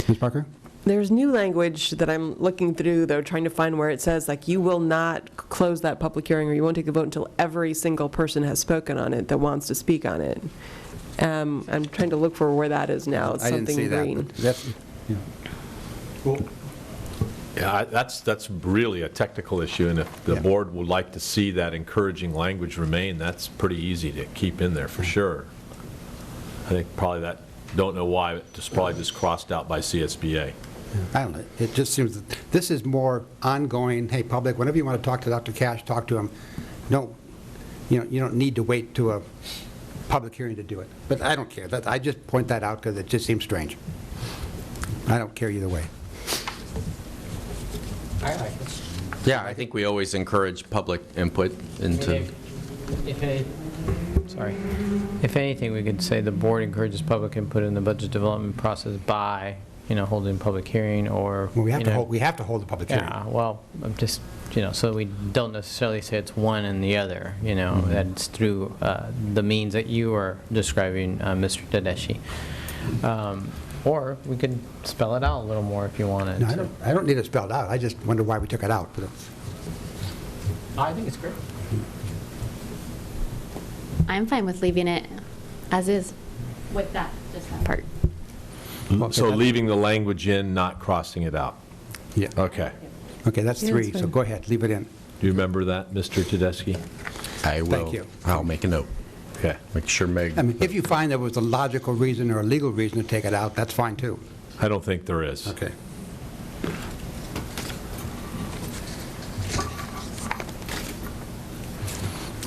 Ms. Parker? There's new language that I'm looking through, though, trying to find where it says, like, you will not close that public hearing or you won't take a vote until every single person has spoken on it that wants to speak on it. I'm trying to look for where that is now. It's I didn't something see green. that. But that's, Yeah, that's really a technical issue, and if the board would like to see that encouraging language remain, that's pretty easy to keep in there for sure. I think probably don't know why, it's probably just crossed out by CSBA. I don't know. It just seems that this is more ongoing. Hey, public, whenever you want to talk to Dr. Cash, talk to him. You don't need to wait to a public hearing to do it. But I don't care. I just point that out because it just seems strange. I don't care either way. I like it. Yeah, I think we always encourage public input into. If anything, we could say the board encourages public input in the budget development process by, holding a public hearing or. Well, we have to hold the public hearing. Yeah, well, I'm just, so we don't necessarily say it's one and the other, that it's through the means that you are describing, Mr. Tedeschi. Or we could spell it out a little more if you wanted. No, I don't need it spelled out. I just wonder why we took it out. But I think it's great. I'm fine with leaving it as is with that, just that part. So leaving the language in, not crossing it out? Yeah. Okay. Okay, that's Yeah, 3, that's so fine. go ahead, leave it in. Do you remember that, Mr. Tedeschi? I will. Thank you. I'll make a note. Okay. Make sure Meg. I mean, if you find there was a logical reason or a legal reason to take it out, that's fine, too. I don't think there is. Okay.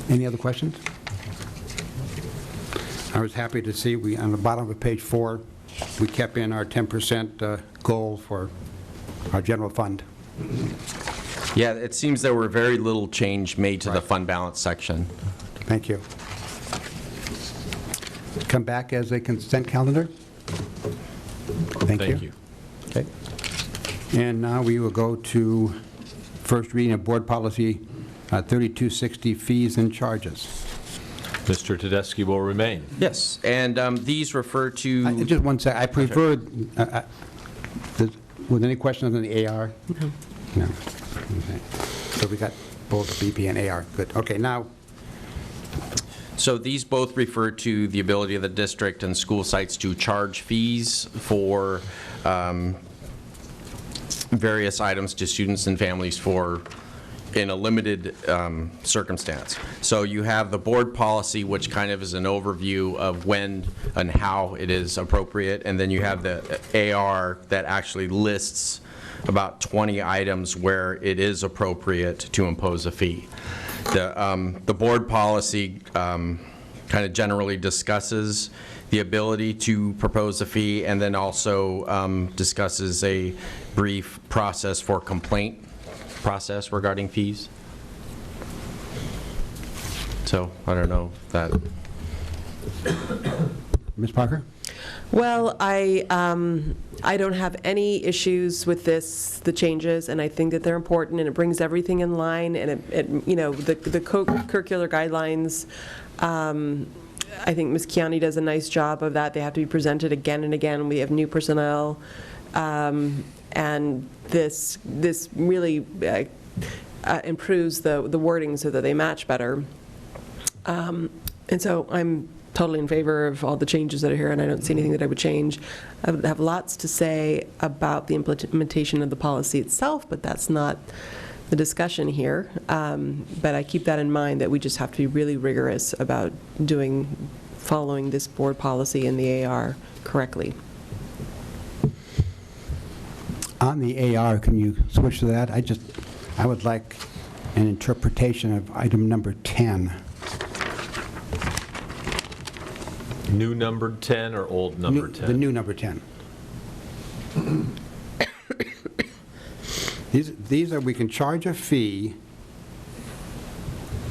Any other questions? I was happy to see on the bottom of page 4, we kept in our 10% goal for our general fund. Yeah, it seems there were very little change made to the fund balance section. Thank you. Come back as a consent calendar. Thank you. Okay. And now we will go to first reading of Board Policy 3260, fees and charges. Mr. Tedeschi will remain. Yes, and these refer to. Just one sec, I prefer, with any questions on the AR? No. Okay. So we got both BP and AR, good. Okay, now. So these both refer to the ability of the district and school sites to charge fees for various items to students and families in a limited circumstance. So you have the board policy, which kind of is an overview of when and how it is appropriate, and then you have the AR that actually lists about 20 items where it is appropriate to impose a fee. The board policy kind of generally discusses the ability to propose a fee, and then also discusses a brief process for complaint process regarding fees. So I don't know if that. Ms. Parker? Well, I don't have any issues with the changes, and I think that they're important, and it brings everything in line, and the co-curricular guidelines, I think Ms. Kiani does a nice job of that. They have to be presented again and again. We have new personnel, and this really improves the wording so that they match better. And so I'm totally in favor of all the changes that are here, and I don't see anything that I would change. I would have lots to say about the implementation of the policy itself, but that's not the discussion here. But I keep that in mind, that we just have to be really rigorous about following this board policy and the AR correctly. On the AR, can you switch to that? I would like an interpretation of item number 10. New numbered 10 or old number 10? The new number 10. These are, we can charge a fee,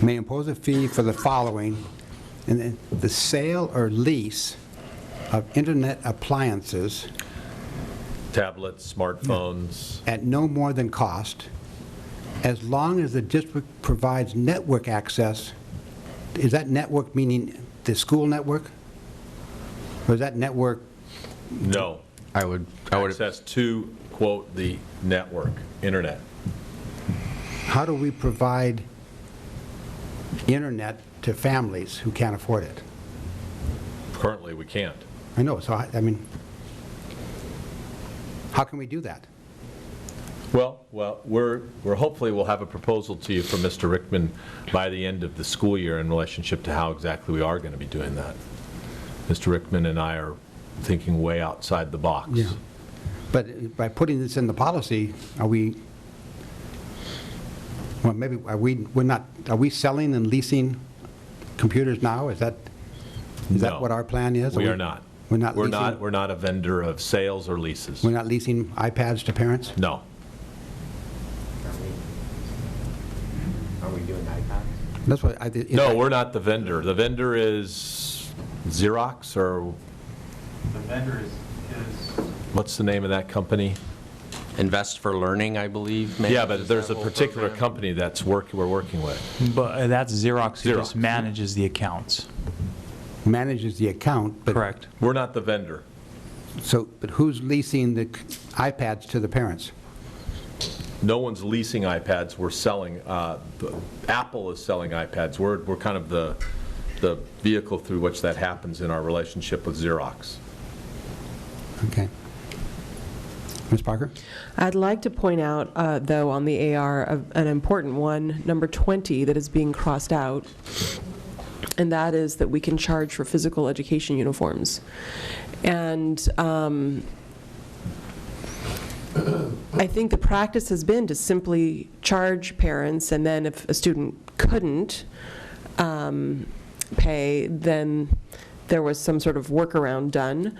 may impose a fee for the following, and then the sale or lease of internet appliances Tablets, smartphones. at no more than cost, as long as the district provides network access. Is that network meaning the school network? Or is that network? No. I would access to, quote, the network, internet. How do we provide internet to families who can't afford it? Currently, we can't. I know, so I mean, how can we do that? Well, we're hopefully we'll have a proposal to you from Mr. Rickman by the end of the school year in relationship to how exactly we are going to be doing that. Mr. Rickman and I are thinking way outside the box. Yeah. But by putting this in the policy, are we, well, maybe, are we selling and leasing computers now? Is that No. what our plan is? We are not. We're not leasing? We're not a vendor of sales or leases. We're not leasing iPads to parents? No. Are we doing iPads? That's what I did. No, we're not the vendor. The vendor is Xerox, or The vendor is what's the name of that company? Invest for Learning, I believe, maybe? Yeah, but Is there's that a whole particular program? company that's we're working with. But that's Xerox, who just Xerox. manages the accounts. Manages the account, but... Correct. We're not the vendor. So, but who's leasing the iPads to the parents? No one's leasing iPads. We're selling, Apple is selling iPads. We're kind of the vehicle through which that happens in our relationship with Xerox. Okay. Ms. Parker? I'd like to point out, though, on the AR, an important one, number 20, that is being crossed out, and that is that we can charge for physical education uniforms. And I think the practice has been to simply charge parents, and then if a student couldn't pay, then there was some sort of workaround done.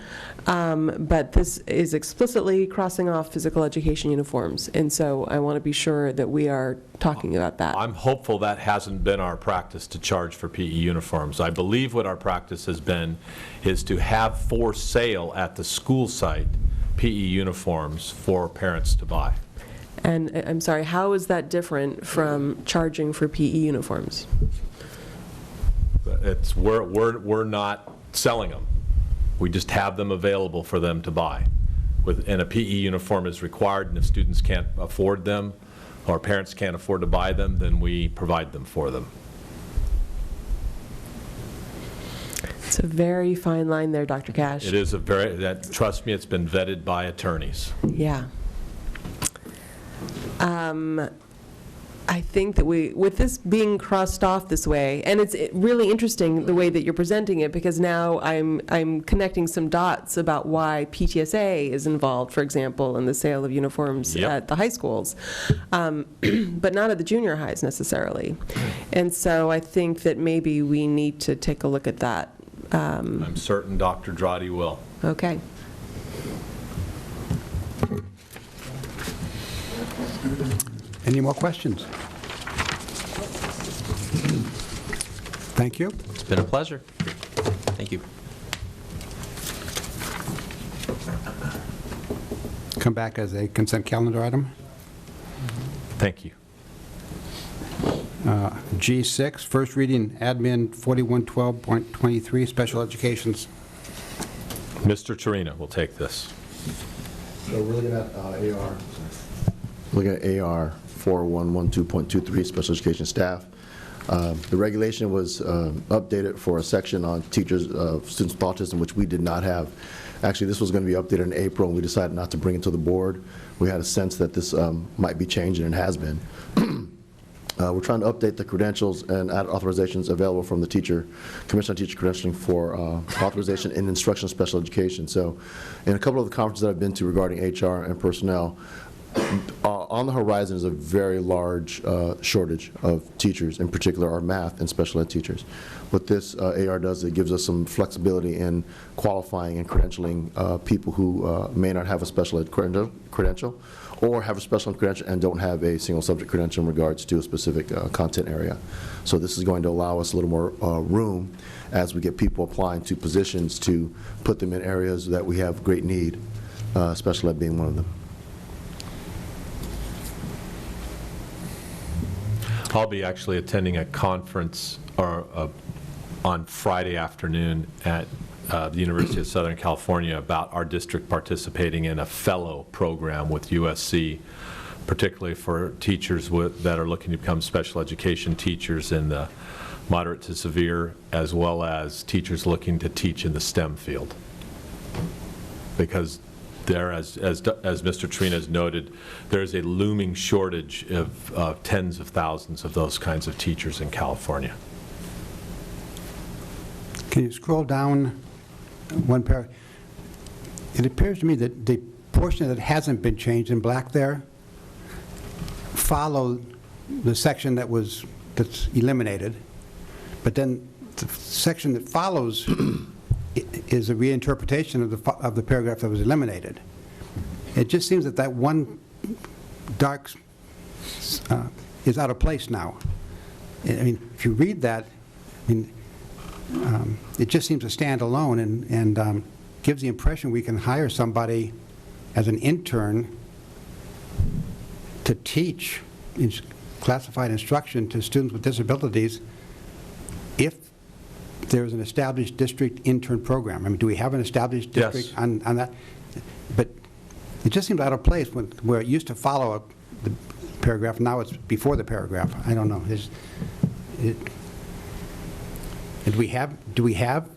But this is explicitly crossing off physical education uniforms, and so I want to be sure that we are talking about that. I'm hopeful that hasn't been our practice to charge for PE uniforms. I believe what our practice has been is to have for sale at the school site PE uniforms for parents to buy. And I'm sorry, how is that different from charging for PE uniforms? It's, we're not selling them. We just have them available for them to buy. And a PE uniform is required, and if students can't afford them, or parents can't afford to buy them, then we provide them for them. It's a very fine line there, Dr. Cash. It is a very, trust me, it's been vetted by attorneys. Yeah. I think that with this being crossed off this way, and it's really interesting the way that you're presenting it, because now I'm connecting some dots about why PTSA is involved, for example, in the sale of uniforms at the high schools, but not at the junior highs necessarily. And so I think that maybe we need to take a look at that. I'm certain Dr. Drotti will. Okay. Any more questions? Thank you. It's been a pleasure. Thank you. Come back as a consent calendar item. Thank you. G6, first reading, admin 4112.23, special educations. Mr. Torino will take this. So we're looking at AR. Looking at AR 4112.23, special education staff. The regulation was updated for a section on teachers of students with autism, which we did not have. Actually, this was going to be updated in April, and we decided not to bring it to the board. We had a sense that this might be changed, and it has been. We're trying to update the credentials and add authorizations available from the Commission on Teacher Credentialing for authorization in instructional special education. So in a couple of the conferences that I've been to regarding HR and personnel, on the horizon is a very large shortage of teachers, in particular our math and special ed teachers. What this AR does, it gives us some flexibility in qualifying and credentialing people who may not have a special ed credential or have a special ed credential and don't have a single subject credential in regards to a specific content area. So this is going to allow us a little more room as we get people applying to positions to put them in areas that we have great need, special ed being one of them. I'll be actually attending a conference on Friday afternoon at the University of Southern California about our district participating in a fellow program with USC, particularly for teachers that are looking to become special education teachers in the moderate to severe, as well as teachers looking to teach in the STEM field. Because there, as Mr. Trina has noted, there's a looming shortage of tens of thousands of those kinds of teachers in California. Can you scroll down one paragraph? It appears to me that the portion that hasn't been changed in black there followed the section that's eliminated, but then the section that follows is a reinterpretation of the paragraph that was eliminated. It just seems that one dark is out of place now. I mean, if you read that, I mean, it just seems to stand alone and gives the impression we can hire somebody as an intern to teach classified instruction to students with disabilities if there's an established district intern program. I mean, do we have an established district on that? But it just seems out of place where it used to follow the paragraph, now it's before the paragraph. I don't know. Do we have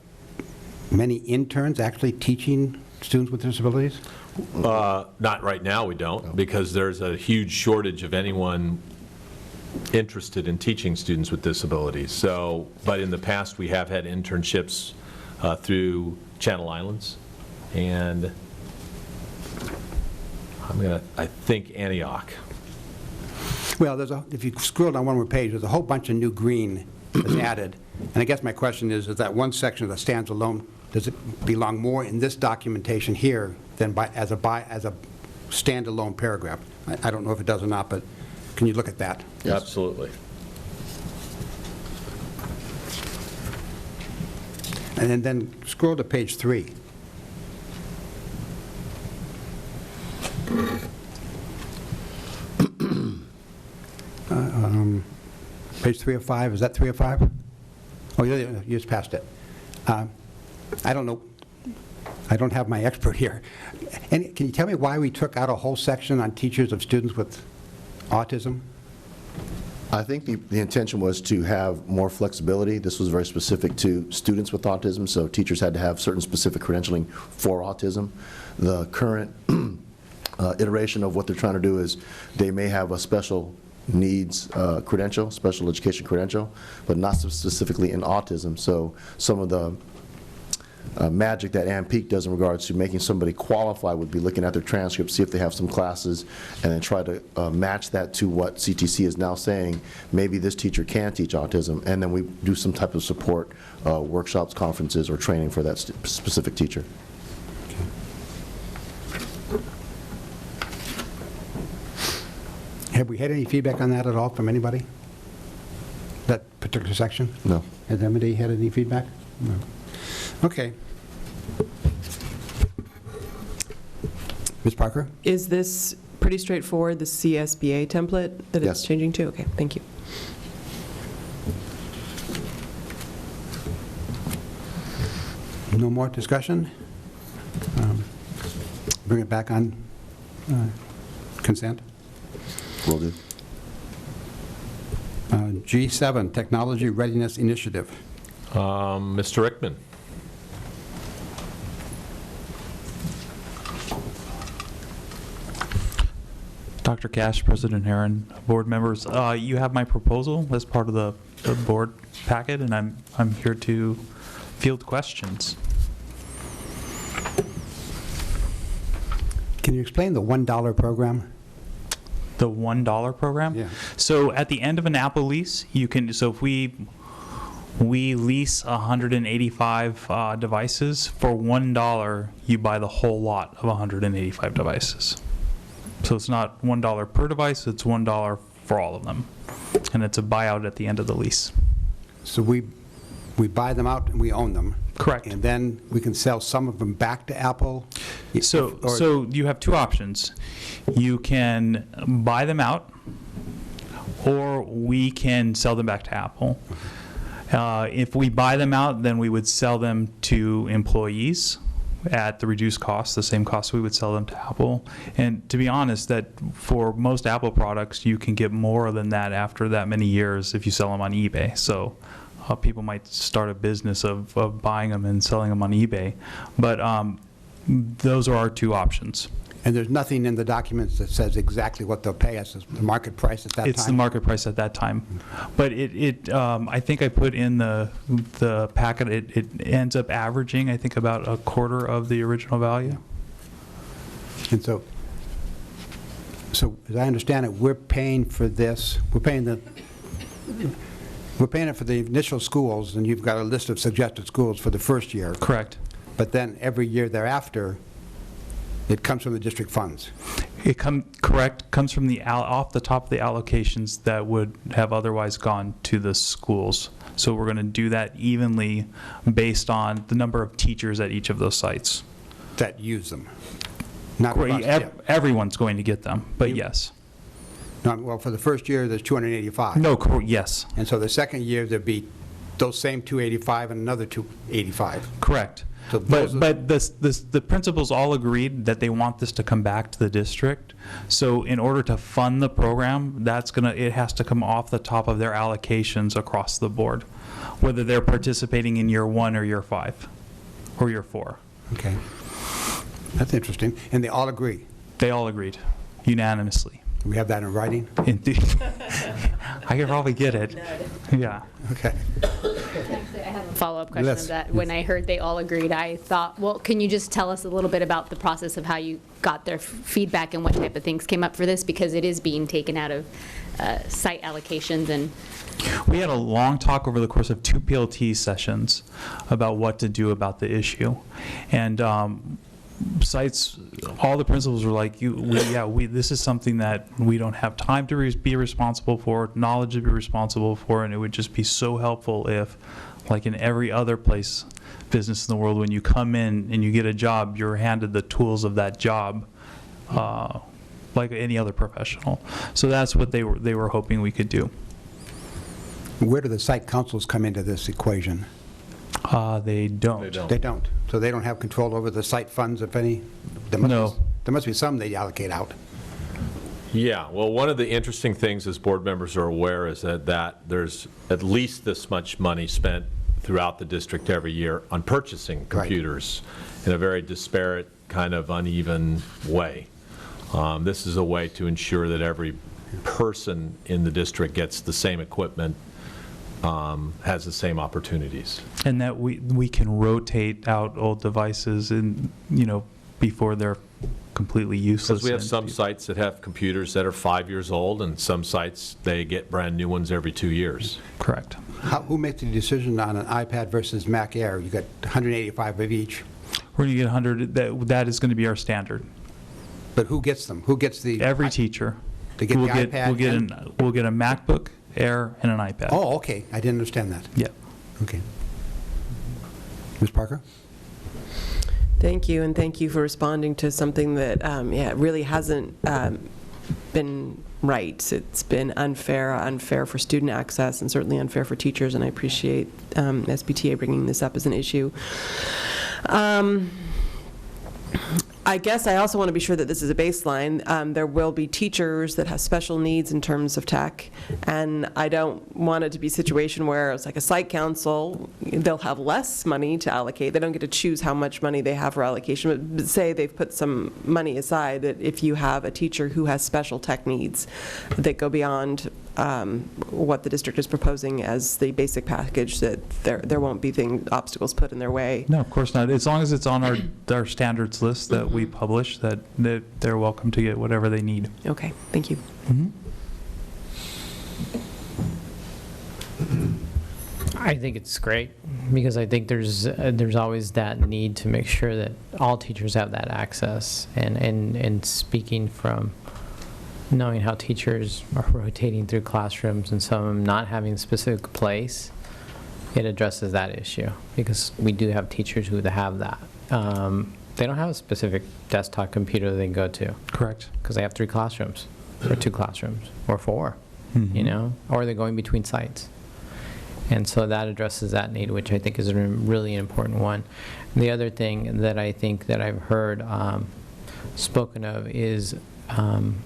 many interns actually teaching students with disabilities? Not right now, we don't, because there's a huge shortage of anyone interested in teaching students with disabilities. So, but in the past, we have had internships through Channel Islands, and I think Antioch. Well, if you scroll down one more page, there's a whole bunch of new green that's added. And I guess my question is that one section that stands alone, does it belong more in this documentation here than as a standalone paragraph? I don't know if it does or not, but can you look at that? Yes. Absolutely. And then scroll to page 3. Page 3 of 5, is that 3 of 5? Oh, you just passed it. I don't know. I don't have my expert here. And can you tell me why we took out a whole section on teachers of students with autism? I think the intention was to have more flexibility. This was very specific to students with autism, so teachers had to have certain specific credentialing for autism. The current iteration of what they're trying to do is they may have a special needs credential, special education credential, but not specifically in autism. So some of the magic that Ann Peak does in regards to making somebody qualify would be looking at their transcript, see if they have some classes, and then try to match that to what CTC is now saying. Maybe this teacher can teach autism, and then we do some type of support, workshops, conferences, or training for that specific teacher. Have we had any feedback on that at all from anybody? That particular section? No. Has anybody had any feedback? No. Okay. Ms. Parker? Is this pretty straightforward, the CSBA template that Yes. it's changing to? Okay, thank you. No more discussion? Bring it back on consent? Will do. G7, Technology Readiness Initiative. Mr. Rickman. Dr. Cash, President Herron, board members, you have my proposal as part of the board packet, and I'm here to field questions. Can you explain the $1 program? The $1 program? Yeah. So at the end of an Apple lease, you can, so if we lease 185 devices, for $1, you buy the whole lot of 185 devices. So it's not $1 per device, it's $1 for all of them. And it's a buyout at the end of the lease. So we buy them out and we own them. Correct. And then we can sell some of them back to Apple? So you have two options. You can buy them out, or we can sell them back to Apple. If we buy them out, then we would sell them to employees at the reduced cost, the same cost we would sell them to Apple. And to be honest, that for most Apple products, you can get more than that after that many years if you sell them on eBay. So people might start a business of buying them and selling them on eBay. But those are our two options. And there's nothing in the documents that says exactly what they'll pay us, the market price at that time? It's the market price at that time. But I think I put in the packet, it ends up averaging, I think, about a quarter of the original value. And so as I understand it, we're paying for this, we're paying it for the initial schools, and you've got a list of suggested schools for the first year. Correct. But then every year thereafter, It comes from the district funds. It comes from off the top of the allocations that would have otherwise gone to the schools. So we're going to do that evenly based on the number of teachers at each of those sites. That use them. Not Great, us, yeah. everyone's going to get them, but yes. No, well, for the first year, there's 285. No, yes. And so the second year, there'd be those same 285 and another 285. Correct. So But the principals all agreed that they want this to come back to the district. So in order to fund the program, it has to come off the top of their allocations across the board, whether they're participating in year 1 or year 5 or year 4. Okay. That's interesting. And they all agree? They all agreed, unanimously. Do we have that in writing? Indeed. I could probably get it. Yeah. Okay. I have a follow-up question Yes. of that. When I heard they all agreed, I thought, well, can you just tell us a little bit about the process of how you got their feedback and what type of things came up for this? Because it is being taken out of site allocations and... We had a long talk over the course of 2 PLT sessions about what to do about the issue. And sites, all the principals were like, this is something that we don't have time to be responsible for, knowledge to be responsible for, and it would just be so helpful if, like in every other business in the world, when you come in and you get a job, you're handed the tools of that job, like any other professional. So that's what they were hoping we could do. Where do the site councils come into this equation? They don't. They don't. So they don't have control over the site funds, if any? No. There must be some they allocate out. Yeah, well, one of the interesting things, as board members are aware, is that there's at least this much money spent throughout the district every year on purchasing computers in a very disparate, kind of uneven way. This is a way to ensure that every person in the district gets the same equipment, has the same opportunities. And that we can rotate out old devices before they're completely useless. Because we have some sites that have computers that are 5 years old, and some sites, they get brand new ones every 2 years. Correct. Who makes the decision on an iPad versus Mac Air? You got 185 of each. We're going to get 100. That is going to be our standard. But who gets them? Who gets the... Every teacher. They get the iPad? We'll get a MacBook Air and an iPad. Oh, okay. I didn't understand that. Yeah. Okay. Ms. Parker? Thank you, and thank you for responding to something that really hasn't been right. It's been unfair for student access, and certainly unfair for teachers, and I appreciate SBTA bringing this up as an issue. I guess I also want to be sure that this is a baseline. There will be teachers that have special needs in terms of tech, and I don't want it to be a situation where it's like a site council, they'll have less money to allocate. They don't get to choose how much money they have for allocation, but say they've put some money aside, that if you have a teacher who has special tech needs that go beyond what the district is proposing as the basic package, that there won't be obstacles put in their way. No, of course not. As long as it's on our standards list that we publish, that they're welcome to get whatever they need. Okay, thank you. I think it's great because I think there's always that need to make sure that all teachers have that access. And speaking from knowing how teachers are rotating through classrooms and some of them not having a specific place, it addresses that issue because we do have teachers who have that. They don't have a specific desktop computer they can go to. Correct. Because they have 3 classrooms or 2 classrooms or 4, or they're going between sites. And so that addresses that need, which I think is a really important one. The other thing that I think that I've heard spoken of is, and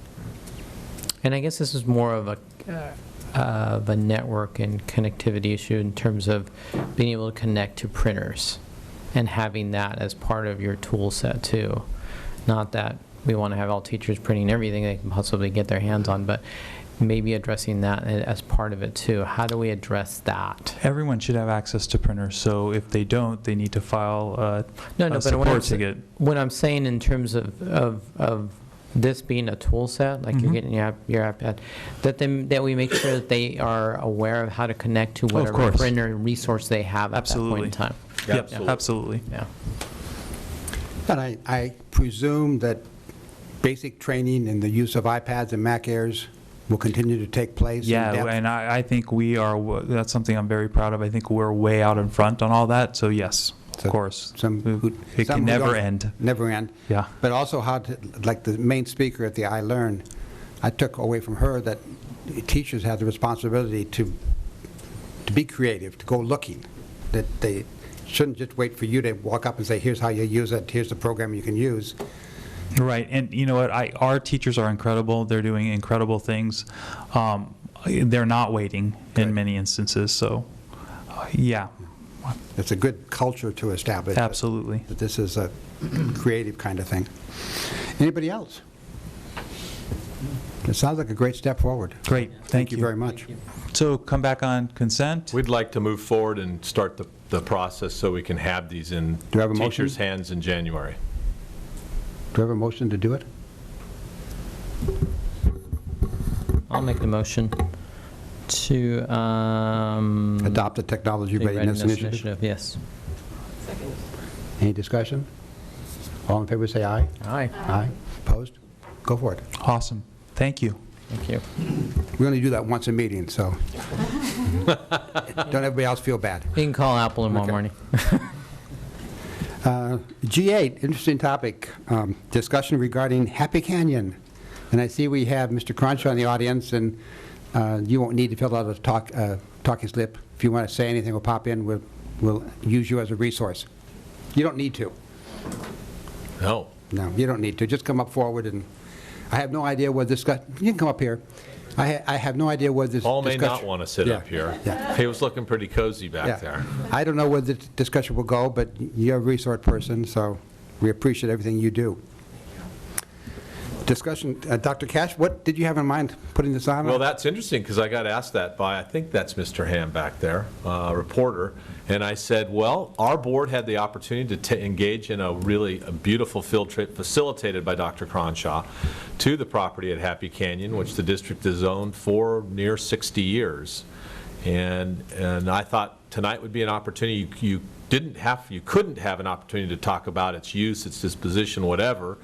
I guess this is more of a network and connectivity issue in terms of being able to connect to printers and having that as part of your tool set too. Not that we want to have all teachers printing everything they can possibly get their hands on, but maybe addressing that as part of it too. How do we address that? Everyone should have access to printers, so if they don't, they need to file a support ticket. What I'm saying in terms of this being a tool set, like you're getting your iPad, that we make sure that they are aware of how to connect to whatever printer resource they have at that point in time. Yep, absolutely. Yeah. And I presume that basic training in the use of iPads and Mac Airs will continue to take place? in Yeah, depth? and I think we are, that's something I'm very proud of. I think we're way out in front on all that, so yes, of course. It Some can who never don't- end. Never end. Yeah. But also how to, like the main speaker at the iLearn, I took away from her that teachers have the responsibility to be creative, to go looking, that they shouldn't just wait for you to walk up and say, here's how you use it, here's the program you can use. Right, and you know what, our teachers are incredible, they're doing incredible things. They're not waiting in many instances, so, yeah. It's a good culture to establish. Absolutely. That this is a creative kind of thing. Anybody else? It sounds like a great step forward. Great, thank you very much. So come back on consent? We'd like to move forward and start the process so we can have these in Do you have a motion? teachers' hands in January. Do you have a motion to do it? I'll make the motion to Adopt the Technology the Readiness Initiative? Yes. Any discussion? All in favor, say aye. Aye. Aye. Opposed? Go for it. Awesome, thank you. Thank you. We only do that once a meeting, so don't everybody else feel bad. You can call Apple tomorrow morning. G8, interesting topic, discussion regarding Happy Canyon. And I see we have Mr. Cronshaw in the audience, and you won't need to fill out a talking slip. If you want to say anything, we'll pop in, we'll use you as a resource. You don't need to. No. No, you don't need to. Just come up forward, and I have no idea what this got. You can come up here. I have no idea where this Paul may discussion... not want to sit Yeah, up here. yeah. He was looking pretty cozy back there. I don't know where the discussion will go, but you're a resource person, so we appreciate everything you do. Discussion, Dr. Cash, what did you have in mind putting this on? Well, that's interesting, because I got asked that by, I think that's Mr. Ham back there, reporter, and I said, well, our board had the opportunity to engage in a beautiful field trip facilitated by Dr. Cronshaw to the property at Happy Canyon, which the district has owned for near 60 years. And I thought tonight would be an opportunity. You couldn't have an opportunity to talk about its use, its disposition, whatever,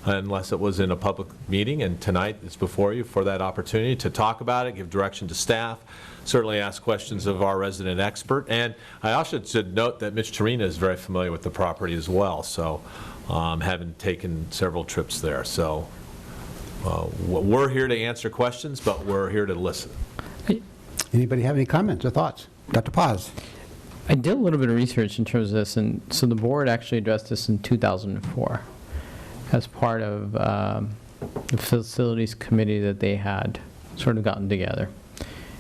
unless it was in a public meeting, and tonight it's before you for that opportunity to talk about it, give direction to staff, certainly ask questions of our resident expert. And I also should note that Mitch Tarina is very familiar with the property as well, so having taken several trips there. So we're here to answer questions, but we're here to listen. Anybody have any comments or thoughts? Dr. Paz? I did a little bit of research in terms of this, and so the board actually addressed this in 2004 as part of the facilities committee that they had sort of gotten together.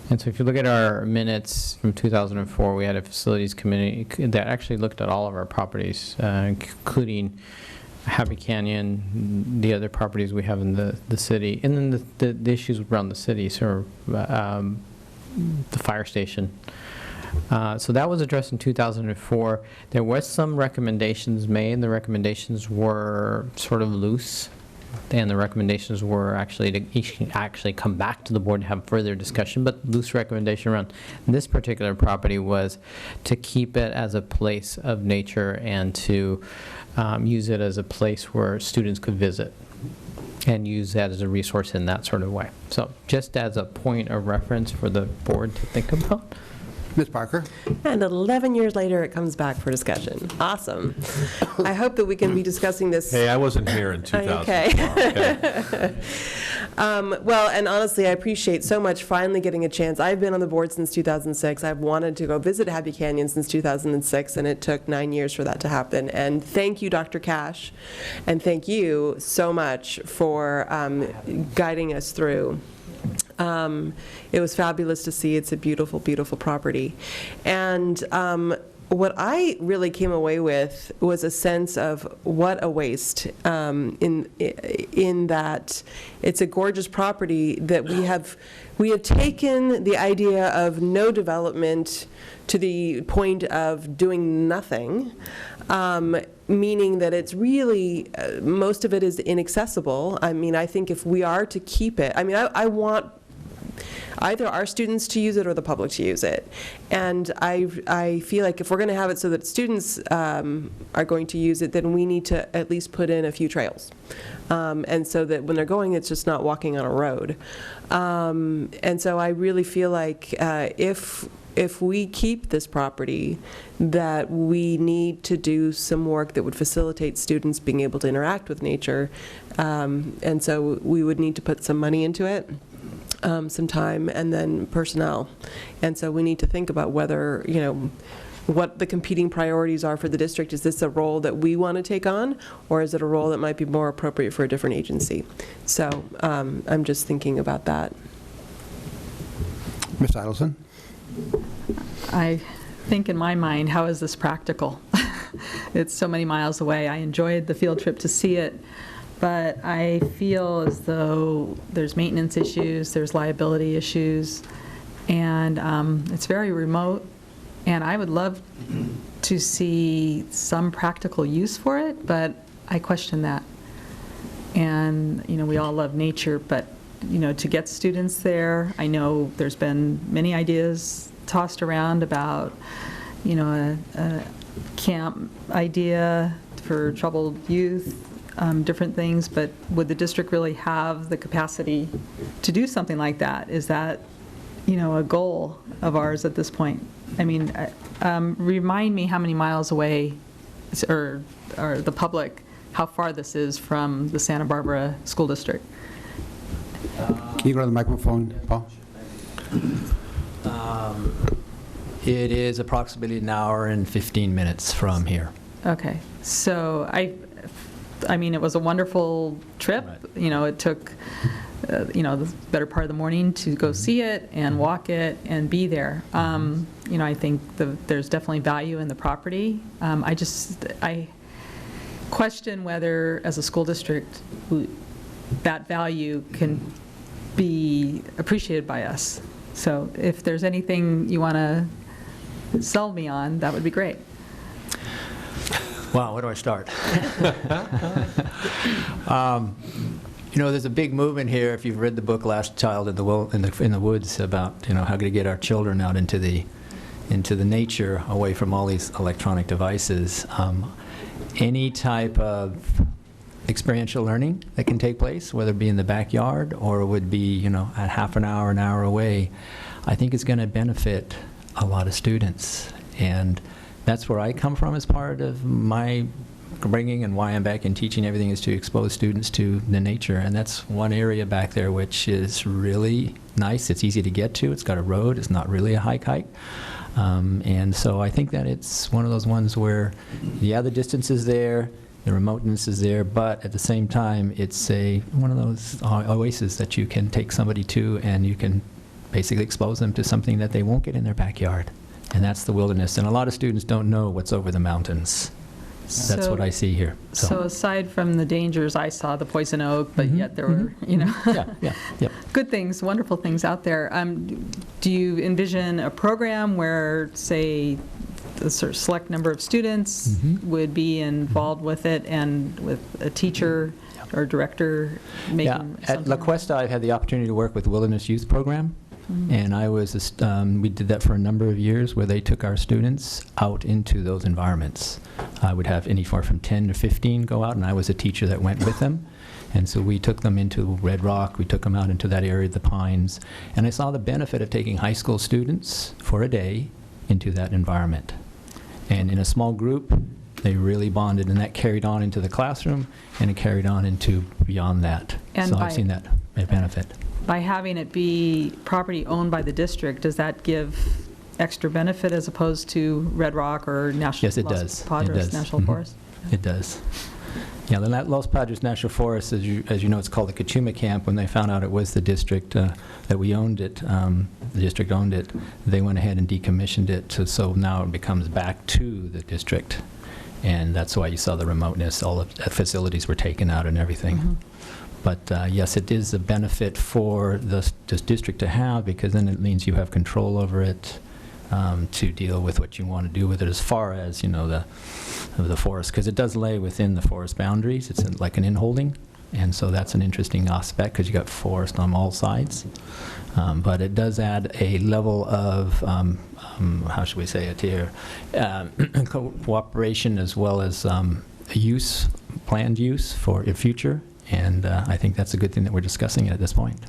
And so if you look at our minutes from 2004, we had a facilities committee that actually looked at all of our properties, including Happy Canyon, the other properties we have in the city, and then the issues around the city, so the fire station. So that was addressed in 2004. There was some recommendations made. The recommendations were sort of loose, and the recommendations were actually to come back to the board and have further discussion, but loose recommendation around this particular property was to keep it as a place of nature and to use it as a place where students could visit and use that as a resource in that sort of way. So just as a point of reference for the board to think about. Ms. Parker? And 11 years later, it comes back for discussion. Awesome. I hope that we can be discussing this. Hey, I wasn't here in 2004. Okay. Well, and honestly, I appreciate so much finally getting a chance. I've been on the board since 2006. I've wanted to go visit Happy Canyon since 2006, and it took 9 years for that to happen. And thank you, Dr. Cash, and thank you so much for guiding us through. It was fabulous to see. It's a beautiful, beautiful property. And what I really came away with was a sense of what a waste in that it's a gorgeous property that we have taken the idea of no development to the point of doing nothing, meaning that it's really, most of it is inaccessible. I mean, I think if we are to keep it, I mean, I want either our students to use it or the public to use it. And I feel like if we're going to have it so that students are going to use it, then we need to at least put in a few trails. And so that when they're going, it's just not walking on a road. And so I really feel like if we keep this property, that we need to do some work that would facilitate students being able to interact with nature. And so we would need to put some money into it, some time, and then personnel. And so we need to think about whether, what the competing priorities are for the district. Is this a role that we want to take on, or is it a role that might be more appropriate for a different agency? So I'm just thinking about that. Ms. Idelson? I think in my mind, how is this practical? It's so many miles away. I enjoyed the field trip to see it, but I feel as though there's maintenance issues, there's liability issues, and it's very remote, and I would love to see some practical use for it, but I question that. And, we all love nature, but to get students there, I know there's been many ideas tossed around about, a camp idea for troubled youth, different things, but would the district really have the capacity to do something like that? Is that, a goal of ours at this point? I mean, remind me how many miles away, or the public, how far this is from the Santa Barbara School District. Can you go to the microphone, Paul? It is approximately an hour and 15 minutes from here. Okay, so I mean, it was a wonderful trip. Right. It took, the better part of the morning to go see it and walk it and be there. I think there's definitely value in the property. I question whether, as a school district, that value can be appreciated by us. So if there's anything you want to sell me on, that would be great. Wow, where do I start? There's a big movement here, if you've read the book Last Child in the Woods, about how to get our children out into the nature, away from all these electronic devices. Any type of experiential learning that can take place, whether it be in the backyard or it would be, at half an hour away, I think is going to benefit a lot of students. And that's where I come from as part of my bringing and why I'm back in teaching everything, is to expose students to the nature. And that's one area back there which is really nice. It's easy to get to. It's got a road. It's not really a hike. And so I think that it's one of those ones where, the distance is there, the remoteness is there, but at the same time, it's one of those oases that you can take somebody to, and you can basically expose them to something that they won't get in their backyard. And that's the wilderness. And a lot of students don't know what's over the mountains. That's what I see here. So aside from the dangers, I saw the poison oak, but yet there were, good things, wonderful things out there. Do you envision a program where, say, a sort of select number of students would be involved with it, and with a teacher or director making something? At La Cuesta, I've had the opportunity to work with the Wilderness Youth Program. And I was, we did that for a number of years, where they took our students out into those environments. I would have anywhere from 10 to 15 go out, and I was a teacher that went with them. And so we took them into Red Rock, we took them out into that area of the Pines, and I saw the benefit of taking high school students for a day into that environment. And in a small group, they really bonded, and that carried on into the classroom, and it carried on into beyond that. And so I've seen that benefit. By having it be property owned by the district, does that give extra benefit as opposed to Red Rock or National Yes, it Los does. Padres National Forest? It does. Yeah, the Los Padres National Forest, as you know, it's called the Kachuma Camp. When they found out it was the district that we owned it, the district owned it, they went ahead and decommissioned it. So now it becomes back to the district. And that's why you saw the remoteness. All the facilities were taken out and everything. But yes, it is a benefit for this district to have, because then it means you have control over it, to deal with what you want to do with it, as far as, the forest, because it does lay within the forest boundaries. It's like an inholding, And so that's an interesting aspect because you got forest on all sides. But it does add a level of, how should we say it here, cooperation as well as use, planned use for your future. And I think that's a good thing that we're discussing at this point.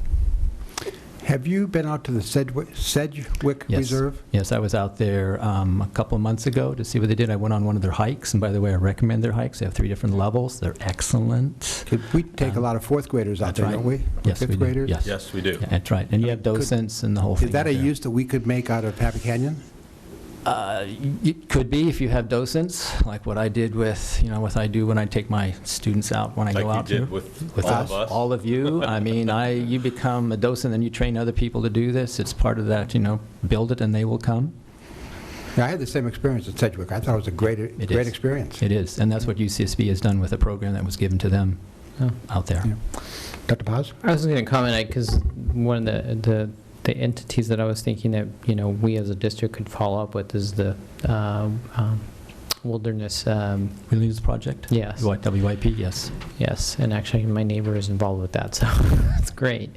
Have you been out to the Sedgwick Yes. Reserve? Yes, I was out there a couple of months ago to see what they did. I went on one of their hikes, and by the way, I recommend their hikes. They have 3 different levels. They're excellent. We take a lot of 4th graders out there, right. don't we? Yes, Fifth we do. graders? Yes. Yes, we do. Yeah, that's right. And you have docents and the whole thing. Is that out a there. use that we could make out of Happy Canyon? It could be if you have docents, like what I did with, what I do when I take my students out, when I Like go you out did here. with all of us? All of you. I mean, you become a docent and you train other people to do this. It's part of that, build it and they will come. Yeah, I had the same experience at Sedgwick. I thought it was a great is. experience. It is, and that's what UCSB has done with a program that was given to them out there. Yeah. Dr. Paz? I was going to comment, because one of the entities that I was thinking that, we as a district could follow up with is the Wilderness. Wilderness Project? Yes. WIP, yes. Yes, and actually my neighbor is involved with that, so that's great.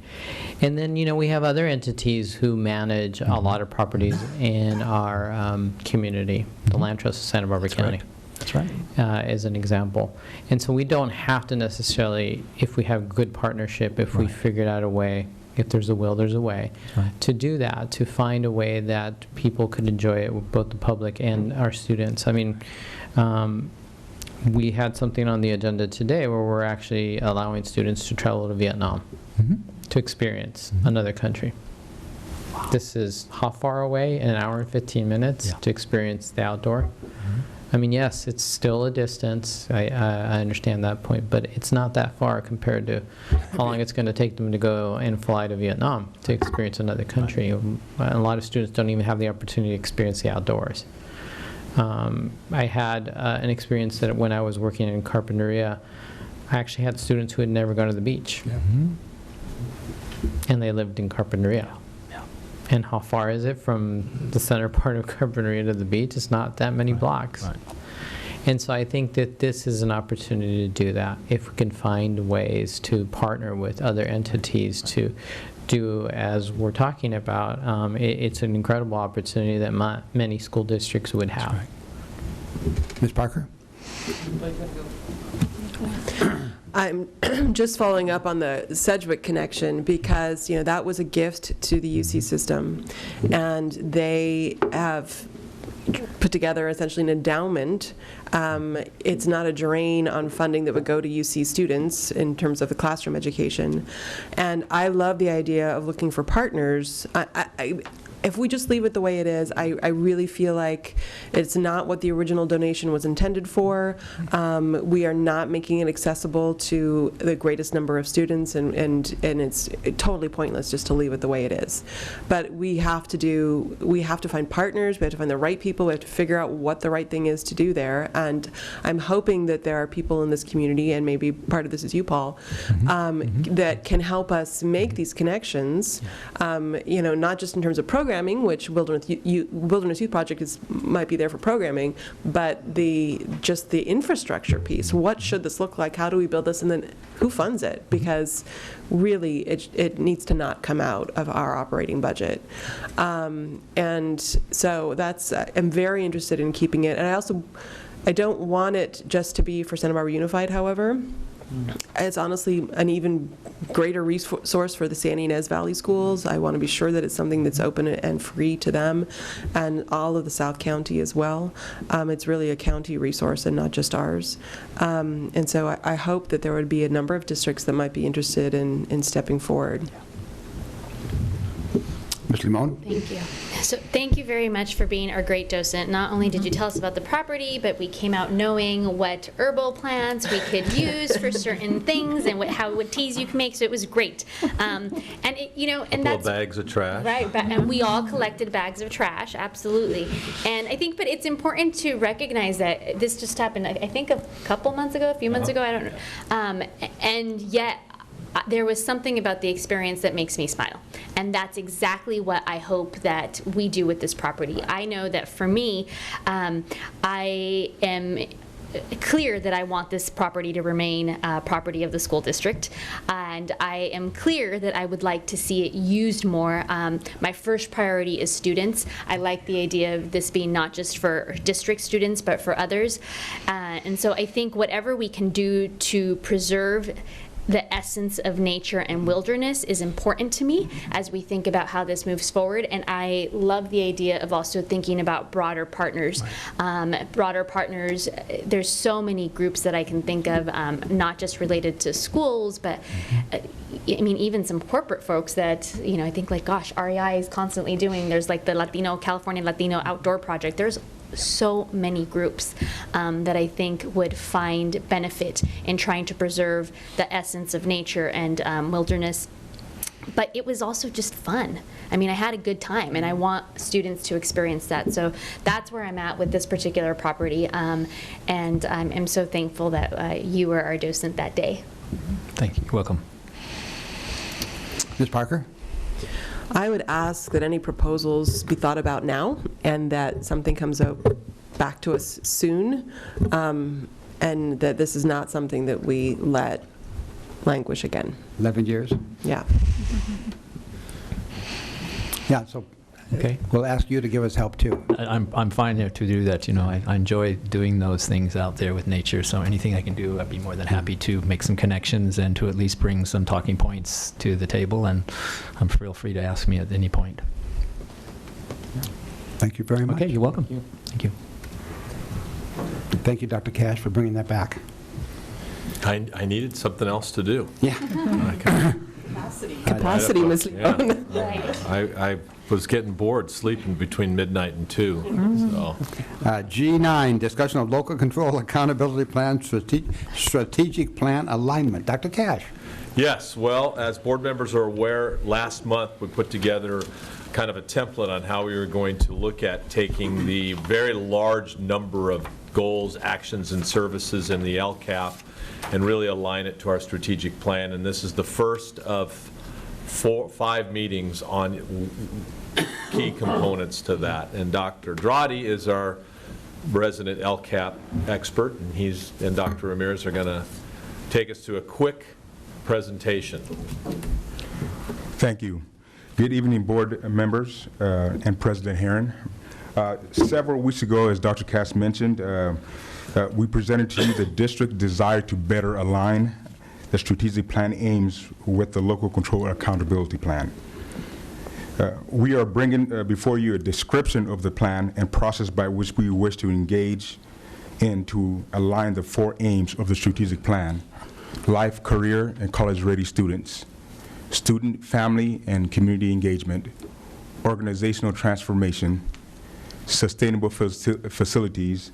And then, we have other entities who manage a lot of properties in our community, the Land Trust of Santa Barbara County. That's right. As an example. And so we don't have to necessarily, if we have good partnership, if we figured out a way, if there's a will, there's a way, to do that, to find a way that people could enjoy it, both the public and our students. I mean, we had something on the agenda today where we're actually allowing students to travel to Vietnam to experience another country. This is how far away? An hour and 15 minutes to experience the outdoor. I mean, yes, it's still a distance. I understand that point, but it's not that far compared to how long it's going to take them to go and fly to Vietnam to experience another country. A lot of students don't even have the opportunity to experience the outdoors. I had an experience that when I was working in Carpinteria, I actually had students who had never gone to the beach. And they lived in Carpinteria. And how far is it from the center part of Carpinteria to the beach? It's not that many blocks. Right. And so I think that this is an opportunity to do that. If we can find ways to partner with other entities to do as we're talking about, it's an incredible opportunity that many school districts would have. Right. Ms. Parker? I'm just following up on the Sedgwick connection because, that was a gift to the UC system, and they have put together essentially an endowment. It's not a drain on funding that would go to UC students in terms of the classroom education. And I love the idea of looking for partners. If we just leave it the way it is, I really feel like it's not what the original donation was intended for. We are not making it accessible to the greatest number of students, and it's totally pointless just to leave it the way it is. But we have to find partners, we have to find the right people, we have to figure out what the right thing is to do there. And I'm hoping that there are people in this community, and maybe part of this is you, Paul, that can help us make these connections, not just in terms of programming, which Wilderness Youth Project might be there for programming, but just the infrastructure piece. What should this look like? How do we build this? And then who funds it? Because really, it needs to not come out of our operating budget. And so I'm very interested in keeping it. And I don't want it just to be for Santa Barbara Unified, however. It's honestly an even greater resource for the San Ynez Valley schools. I want to be sure that it's something that's open and free to them, and all of the South County as well. It's really a county resource and not just ours. And so I hope that there would be a number of districts that might be interested in stepping forward. Ms. Limon? Thank you. So thank you very much for being our great docent. Not only did you tell us about the property, but we came out knowing what herbal plants we could use for certain things and what teas you can make. So it was great. And that's bags of trash. right. And we all collected bags of trash, absolutely. And I think, but it's important to recognize that this just happened. I think a couple months ago, a few months ago. I don't know. And yet, there was something about the experience that makes me smile. And that's exactly what I hope that we do with this property. I know that for me, I am clear that I want this property to remain property of the school district, and I am clear that I would like to see it used more. My first priority is students. I like the idea of this being not just for district students, but for others. And so I think whatever we can do to preserve the essence of nature and wilderness is important to me as we think about how this moves forward. And I love the idea of also thinking about broader partners. Broader partners, there's so many groups that I can think of, not just related to schools, but I mean, even some corporate folks that, you know, I think like, gosh, REI is constantly doing, there's like the California Latino Outdoor Project. There's so many groups that I think would find benefit in trying to preserve the essence of nature and wilderness. But it was also just fun. I mean, I had a good time, and I want students to experience that. So that's where I'm at with this particular property, and I'm so thankful that you were our docent that day. Thank you. Welcome. Ms. Parker? I would ask that any proposals be thought about now, and that something comes out back to us soon, and that this is not something that we let languish again. 11 years? Yeah. Yeah, so Okay. we'll ask you to give us help, too. I'm fine there to do that. You know, I enjoy doing those things out there with nature, so anything I can do, I'd be more than happy to make some connections and to at least bring some talking points to the table, and feel free to ask me at any point. Thank you very much. Okay, you're welcome. Thank you. Thank you, Dr. Cash, for bringing that back. I needed something else to do. Yeah. Capacity, Ms. Leone. I was getting bored sleeping between midnight and 2. So. G9, discussion of local control accountability plan, strategic plan alignment. Dr. Cash. Yes, well, as board members are aware, last month we put together kind of a template on how we were going to look at taking the very large number of goals, actions, and services in the LCAP and really align it to our strategic plan. And this is the first of 5 meetings on key components to that. And Dr. Dradi is our resident LCAP expert, and Dr. Ramirez are going to take us through a quick presentation. Thank you. Good evening, board members and President Herron. Several weeks ago, as Dr. Cass mentioned, we presented to you the district's desire to better align the strategic plan aims with the local control accountability plan. We are bringing before you a description of the plan and process by which we wish to engage in to align the 4 aims of the strategic plan: life, career, and college-ready students, student, family, and community engagement, organizational transformation, sustainable facilities,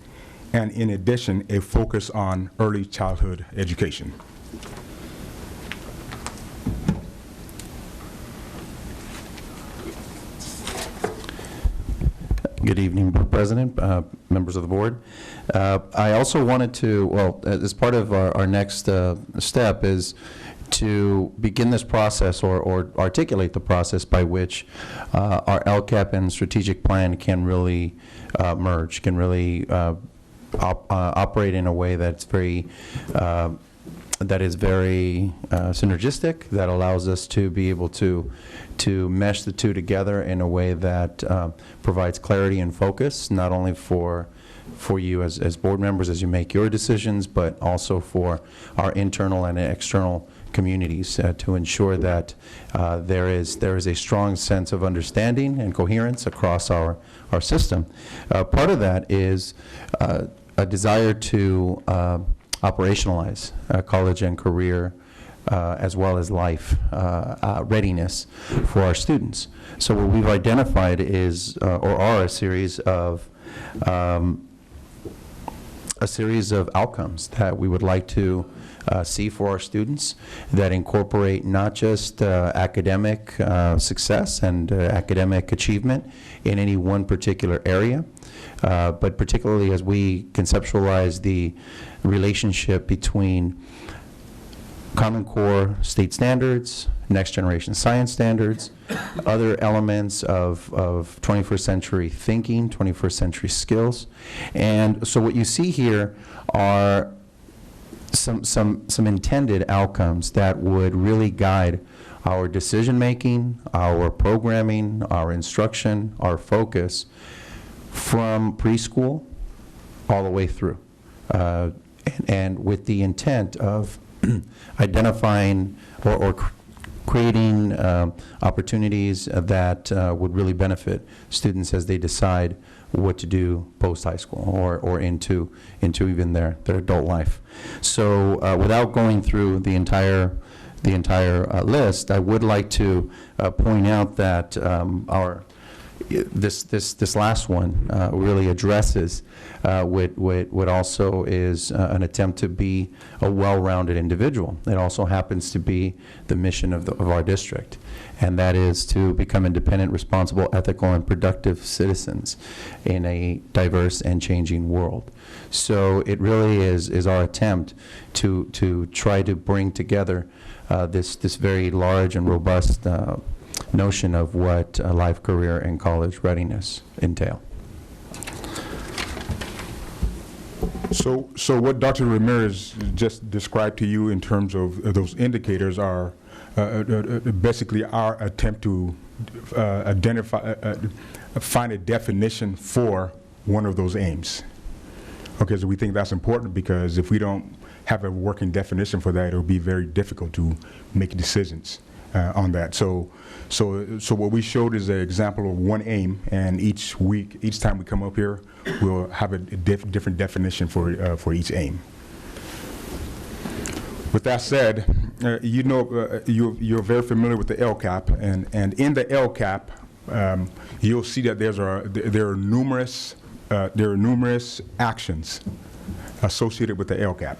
and in addition, a focus on early childhood education. Good evening, Board President, members of the board. I also wanted to, well, as part of our next step is to begin this process or articulate the process by which our LCAP and strategic plan can really merge, can really operate in a way that's very synergistic, that allows us to be able to mesh the two together in a way that provides clarity and focus, not only for you as board members as you make your decisions, but also for our internal and external communities to ensure that there is a strong sense of understanding and coherence across our system. Part of that is a desire to operationalize college and career as well as life readiness for our students. So what we've identified is, or are a series of outcomes that we would like to see for our students that incorporate not just academic success and academic achievement in any one particular area, but particularly as we conceptualize the relationship between Common Core state standards, next generation science standards, other elements of 21st century thinking, 21st century skills. And so what you see here are some intended outcomes that would really guide our decision-making, our programming, our instruction, our focus from preschool all the way through. And with the intent of identifying or creating opportunities that would really benefit students as they decide what to do post-high school or into even their adult life. So without going through the entire list, I would like to point out that this last one really addresses what also is an attempt to be a well-rounded individual. It also happens to be the mission of our district, and that is to become independent, responsible, ethical, and productive citizens in a diverse and changing world. So it really is our attempt to try to bring together this very large and robust notion of what a life, career, and college readiness entail. So what Dr. Ramirez just described to you in terms of those indicators are basically our attempt to find a definition for one of those aims. Okay, so we think that's important because if we don't have a working definition for that, it'll be very difficult to make decisions on that. So what we showed is an example of one aim, and each week, each time we come up here, we'll have a different definition for each aim. With that said, you're very familiar with the LCAP, and in the LCAP, you'll see that there are numerous actions associated with the LCAP,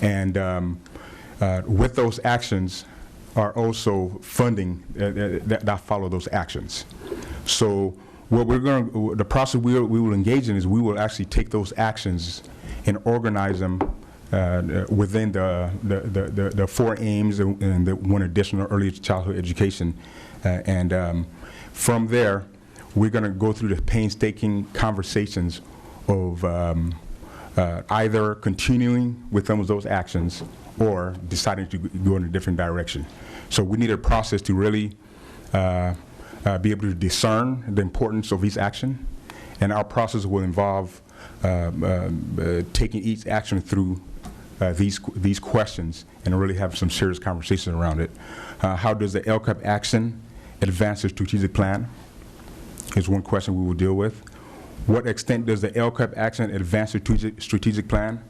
and with those actions are also funding that follow those actions. So what the process we will engage in is we will actually take those actions and organize them within the 4 aims and the 1 additional early childhood education. And from there, we're going to go through the painstaking conversations of either continuing with some of those actions or deciding to go in a different direction. So we need a process to really be able to discern the importance of each action, and our process will involve taking each action through these questions and really have some serious conversation around it. How does the LCAP action advance the strategic plan is one question we will deal with. What extent does the LCAP action advance the strategic plan?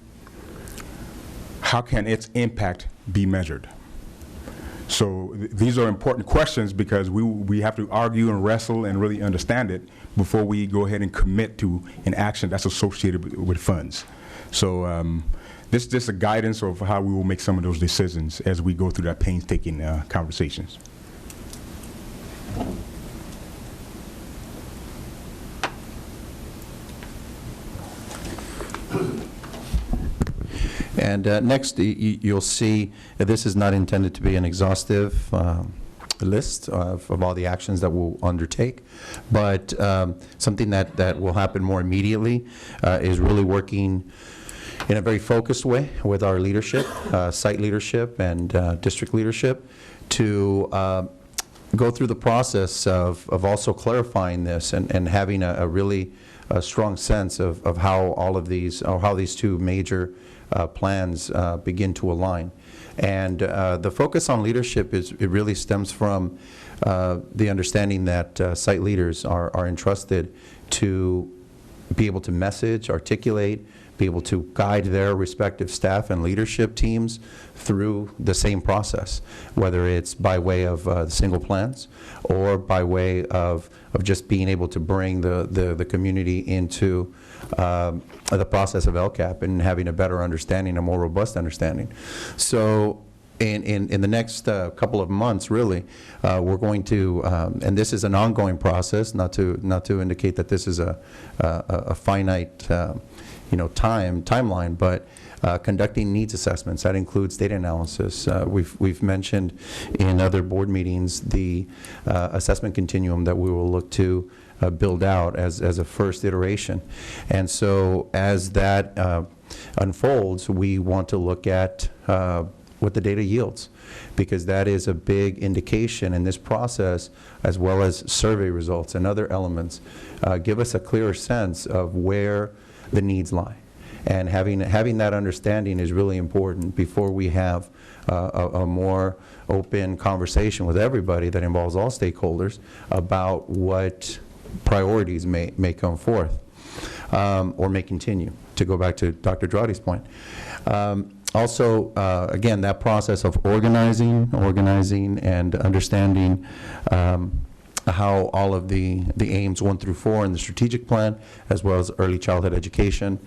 How can its impact be measured? So these are important questions because we have to argue and wrestle and really understand it before we go ahead and commit to an action that's associated with funds. So this is just a guidance of how we will make some of those decisions as we go through that painstaking conversations. And next, you'll see that this is not intended to be an exhaustive list of all the actions that we'll undertake, but something that will happen more immediately is really working in a very focused way with our leadership, site leadership and district leadership, to go through the process of also clarifying this and having a really strong sense of how all of these, or how these 2 major plans begin to align. And the focus on leadership it really stems from the understanding that site leaders are entrusted to be able to message, articulate, be able to guide their respective staff and leadership teams through the same process, whether it's by way of single plans or by way of just being able to bring the community into the process of LCAP and having a better understanding, a more robust understanding. So in the next couple of months, really, we're going to, and this is an ongoing process, not to indicate that this is a finite timeline, but conducting needs assessments. That includes data analysis. We've mentioned in other board meetings the assessment continuum that we will look to build out as a first iteration. And so as that unfolds, we want to look at what the data yields, because that is a big indication in this process, as well as survey results and other elements, give us a clearer sense of where the needs lie. And having that understanding is really important before we have a more open conversation with everybody that involves all stakeholders about what priorities may come forth or may continue, to go back to Dr. Dradi's point. Also, again, that process of organizing and understanding how all of the aims 1 through 4 in the strategic plan, as well as early childhood education,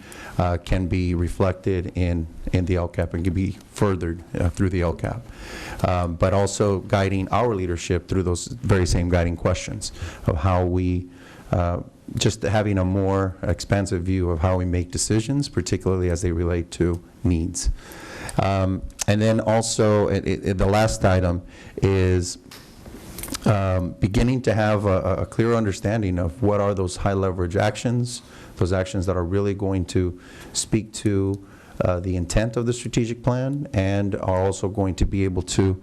can be reflected in the LCAP and can be furthered through the LCAP. But also guiding our leadership through those very same guiding questions of how we, just having a more expansive view of how we make decisions, particularly as they relate to needs. And then also, the last item is beginning to have a clear understanding of what are those high leverage actions, those actions that are really going to speak to the intent of the strategic plan, and are also going to be able to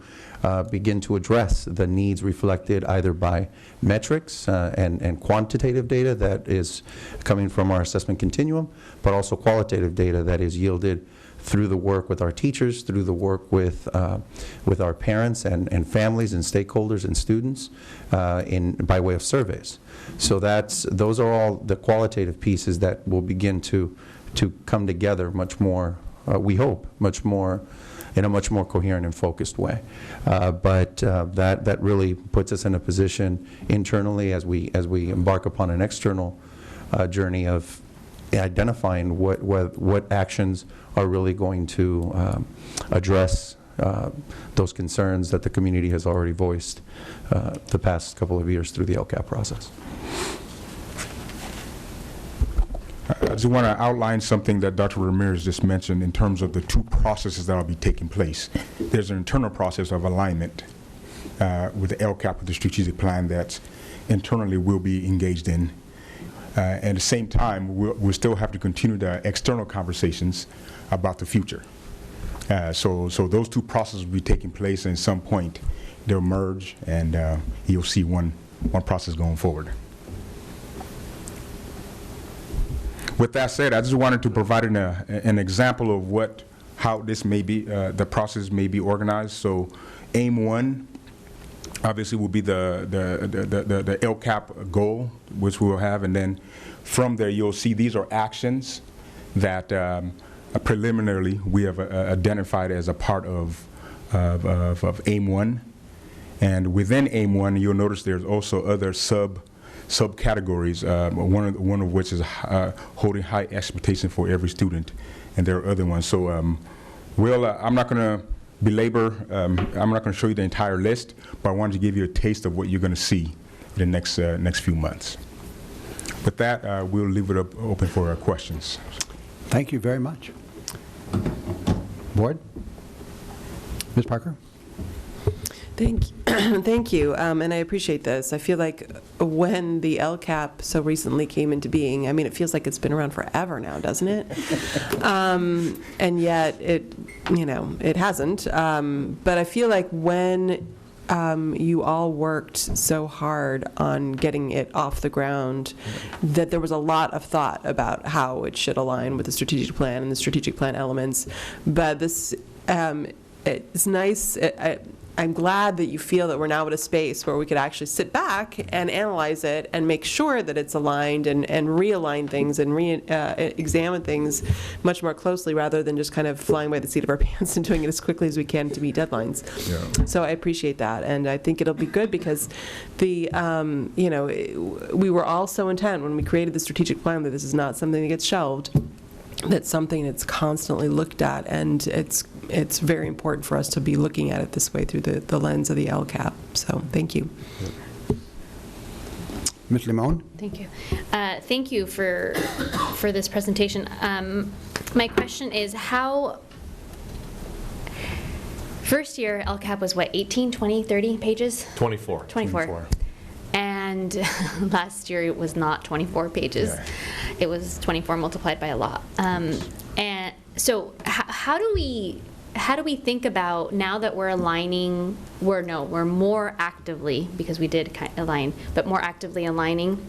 begin to address the needs reflected either by metrics and quantitative data that is coming from our assessment continuum, but also qualitative data that is yielded through the work with our teachers, through the work with our parents and families and stakeholders and students by way of surveys. So those are all the qualitative pieces that will begin to come together much more, we hope, in a much more coherent and focused way. But that really puts us in a position internally as we embark upon an external journey of identifying what actions are really going to address those concerns that the community has already voiced the past couple of years through the LCAP process. I just want to outline something that Dr. Ramirez just mentioned in terms of the two processes that will be taking place. There's an internal process of alignment with the LCAP, with the strategic plan that internally we'll be engaged in. At the same time, we'll still have to continue the external conversations about the future. So those two processes will be taking place, and at some point they'll merge, and you'll see one process going forward. With that said, I just wanted to provide an example of how this may be, the process may be organized. So aim 1 obviously will be the LCAP goal, which we will have, and then from there you'll see these are actions that preliminarily we have identified as a part of aim 1. And within aim 1, you'll notice there's also other subcategories, one of which is holding high expectation for every student, and there are other ones. So I'm not going to belabor, I'm not going to show you the entire list, but I wanted to give you a taste of what you're going to see in the next few months. With that, we'll leave it open for questions. Thank you very much. Board? Ms. Parker? Thank you, and I appreciate this. I feel like when the LCAP so recently came into being, I mean, it feels like it's been around forever now, doesn't it? And yet it hasn't. But I feel like when you all worked so hard on getting it off the ground, that there was a lot of thought about how it should align with the strategic plan and the strategic plan elements. But this, it's nice. I'm glad that you feel that we're now at a space where we could actually sit back and analyze it and make sure that it's aligned and realign things and examine things much more closely, rather than just kind of flying by the seat of our pants and doing it as quickly as we can to meet deadlines. Yeah. So I appreciate that, and I think it'll be good because we were all so intent when we created the strategic plan that this is not something that gets shelved. That's something that's constantly looked at, and it's very important for us to be looking at it this way through the lens of the LCAP. So thank you. Ms. Limon? Thank you. Thank you for this presentation. My question is first year LCAP was what, 18, 20, 30 pages? 24. 24. And last year it was not 24 pages. Yeah. It was 24 multiplied by a lot. And so how do we think about, now that we're aligning, we're more actively, because we did align, but more actively aligning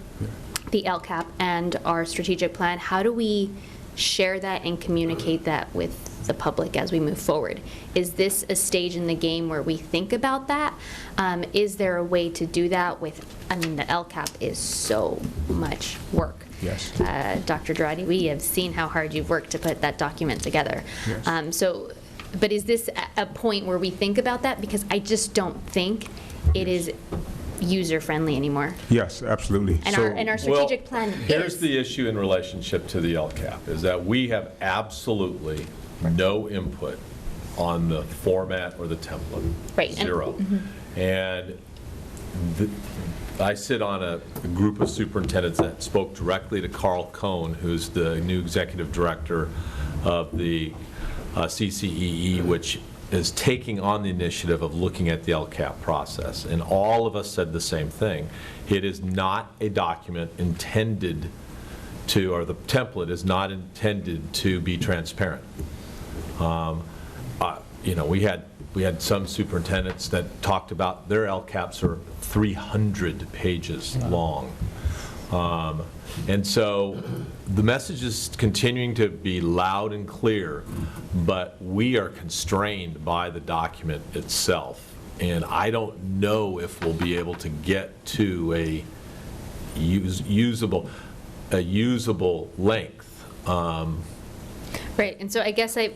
the LCAP and our strategic plan, how do we share that and communicate that with the public as we move forward? Is this a stage in the game where we think about that? Is there a way to do that with, I mean, the LCAP is so much work. Yes. Dr. Girardi, we have seen how hard you've worked to put that document together. Yes. But is this a point where we think about that? Because I just don't think it is user-friendly anymore. Yes, absolutely. And our strategic plan Here's is. the issue in relationship to the LCAP, is that we have absolutely no input on the format or the template. Right. Zero. And I sit on a group of superintendents that spoke directly to Carl Cohn, who's the new executive director of the CCEE, which is taking on the initiative of looking at the LCAP process. And all of us said the same thing. It is not a document intended to, or the template is not intended to be transparent. You know, we had some superintendents that talked about their LCAPs are 300 pages long. And so the message is continuing to be loud and clear, but we are constrained by the document itself. And I don't know if we'll be able to get to a usable length. Right, and so I guess I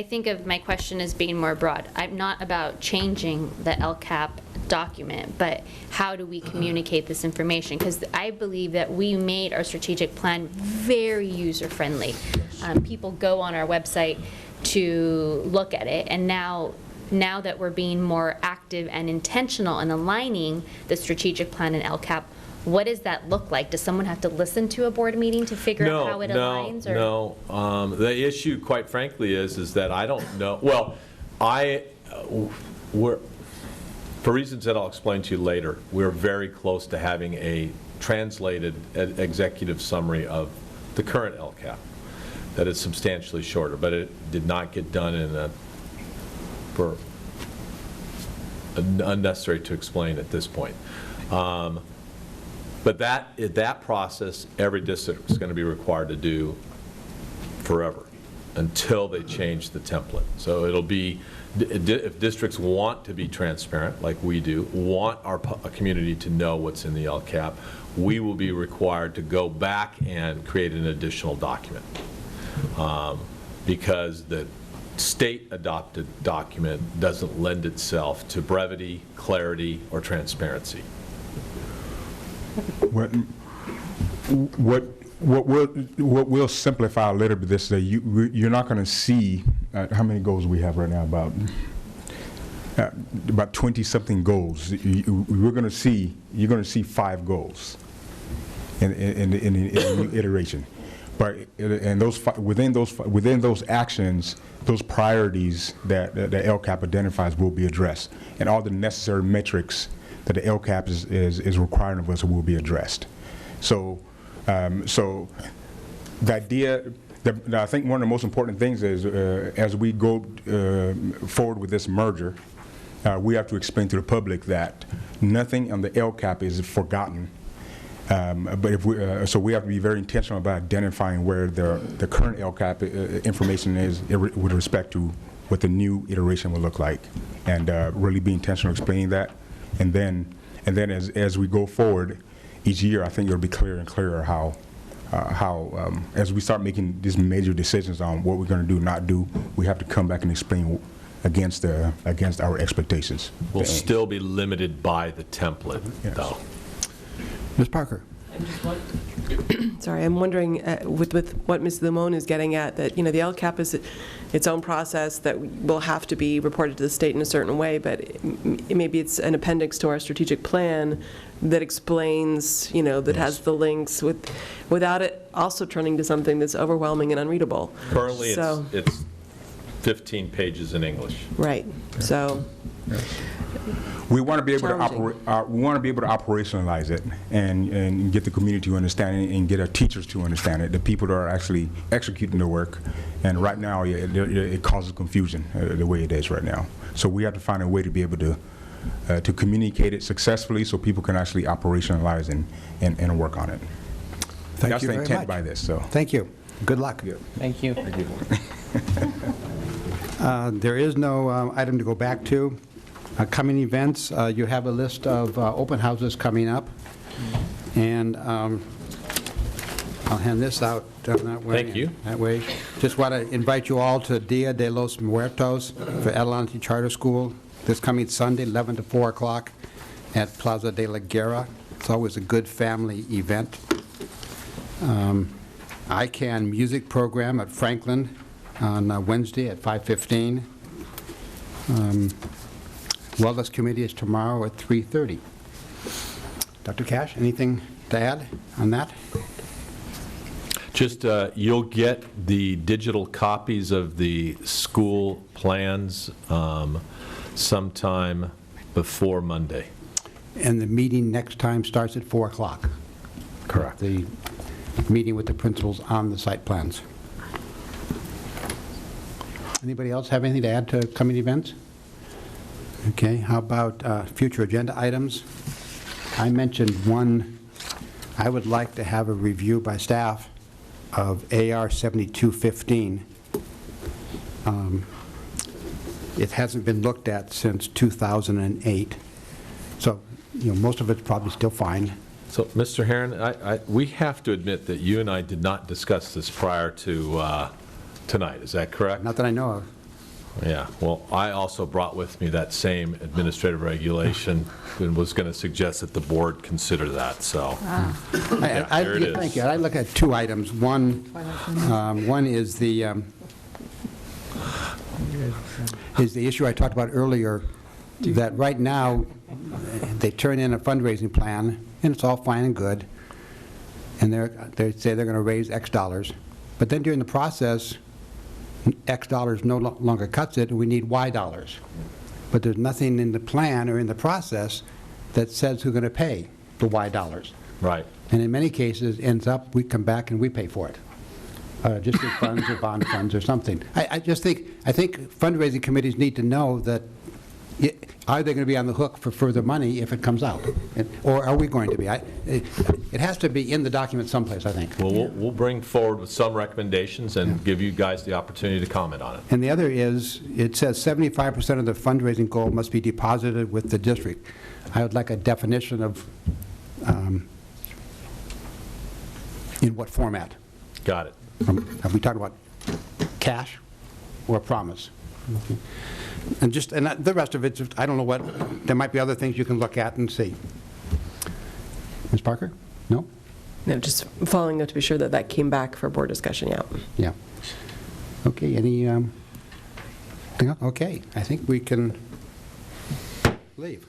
think of my question as being more broad. I'm not about changing the LCAP document, but how do we communicate this information? Because I believe that we made our strategic plan very user-friendly. People go on our website to look at it, and now that we're being more active and intentional in aligning the strategic plan and LCAP, what does that look like? Does someone have to listen to a board meeting to figure out how it aligns? No. The issue, quite frankly, is that I don't know. Well, for reasons that I'll explain to you later, we're very close to having a translated executive summary of the current LCAP that is substantially shorter, but it did not get done for unnecessary to explain at this point. But that process, every district is going to be required to do forever until they change the template. So it'll be, if districts want to be transparent, like we do, want our community to know what's in the LCAP, we will be required to go back and create an additional document. Because the state-adopted document doesn't lend itself to brevity, clarity, or transparency. What we'll simplify a little bit this, that you're not going to see how many goals we have right now, about 20-something goals. You're going to see 5 goals in the new iteration. But and within those actions, those priorities that the LCAP identifies will be addressed, and all the necessary metrics that the LCAP is requiring of us will be addressed. So, so the idea, I think one of the most important things is as we go forward with this merger, we have to explain to the public that nothing on the LCAP is forgotten. But if so we have to be very intentional about identifying where the current LCAP information is with respect to what the new iteration will look like, and really be intentional explaining that. And then as we go forward each year, I think it'll be clearer and clearer how as we start making these major decisions on what we're going to do, not do, we have to come back and explain against our expectations. We'll still be limited by the template, though. Ms. Parker. Sorry, I'm wondering, with what Ms. Limon is getting at, that, the LCAP is its own process that will have to be reported to the state in a certain way, but maybe it's an appendix to our strategic plan that explains, that has the links without it also turning to something that's overwhelming and unreadable. Currently, So- it's 15 pages in English. Right, so. We want to be able to Challenging. we want to be able to operationalize it and get the community to understand it and get our teachers to understand it, the people that are actually executing the work. And right now, it causes confusion the way it is right now. So we have to find a way to be able to communicate it successfully so people can actually operationalize and work on it. Thank That's you the very intent much. by this. So Thank you. Good luck. Thank you. There is no item to go back to. Coming events, you have a list of open houses coming up, and I'll hand this out that way. Thank you. That way. Just want to invite you all to Dia de los Muertos for Adelante Charter School this coming Sunday, 11 to 4 o'clock at Plaza de la Guerra. It's always a good family event. ICANN music program at Franklin on Wednesday at 5:15. Wellness Committee is tomorrow at 3:30. Dr. Cash, anything to add on that? Just, you'll get the digital copies of the school plans sometime before Monday. And the meeting next time starts at 4 o'clock. Correct. The meeting with the principals on the site plans. Anybody else have anything to add to coming events? Okay, how about future agenda items? I mentioned one, I would like to have a review by staff of AR 7215. It hasn't been looked at since 2008, so most of it's probably still fine. So, Mr. Herron, we have to admit that you and I did not discuss this prior to tonight. Is that correct? Not that I know of. Yeah, well, I also brought with me that same administrative regulation and was going to suggest that the board consider that, so. Yeah, there it is. Thank you. I look at two items. One is the issue I talked about earlier, that right now, they turn in a fundraising plan, and it's all fine and good, and they say they're going to raise X dollars, but then during the process, X dollars no longer cuts it, and we need Y dollars. But there's nothing in the plan or in the process that says who's going to pay the Y dollars. Right. And in many cases, ends up, we come back and we pay for it. District funds or bond funds or something. I think fundraising committees need to know that, are they going to be on the hook for further money if it comes out? Or are we going to be? It has to be in the document someplace, I think. Well, we'll bring forward with some recommendations and give you guys the opportunity to comment on it. And the other is, it says 75% of the fundraising goal must be deposited with the district. I would like a definition of in what format. Got it. Have we talked about cash or promise? Okay. And the rest of it, I don't know what, there might be other things you can look at and see. Ms. Parker? No? No, just following up to be sure that that came back for board discussion, yeah. Yeah. Okay, any, okay, I think we can leave.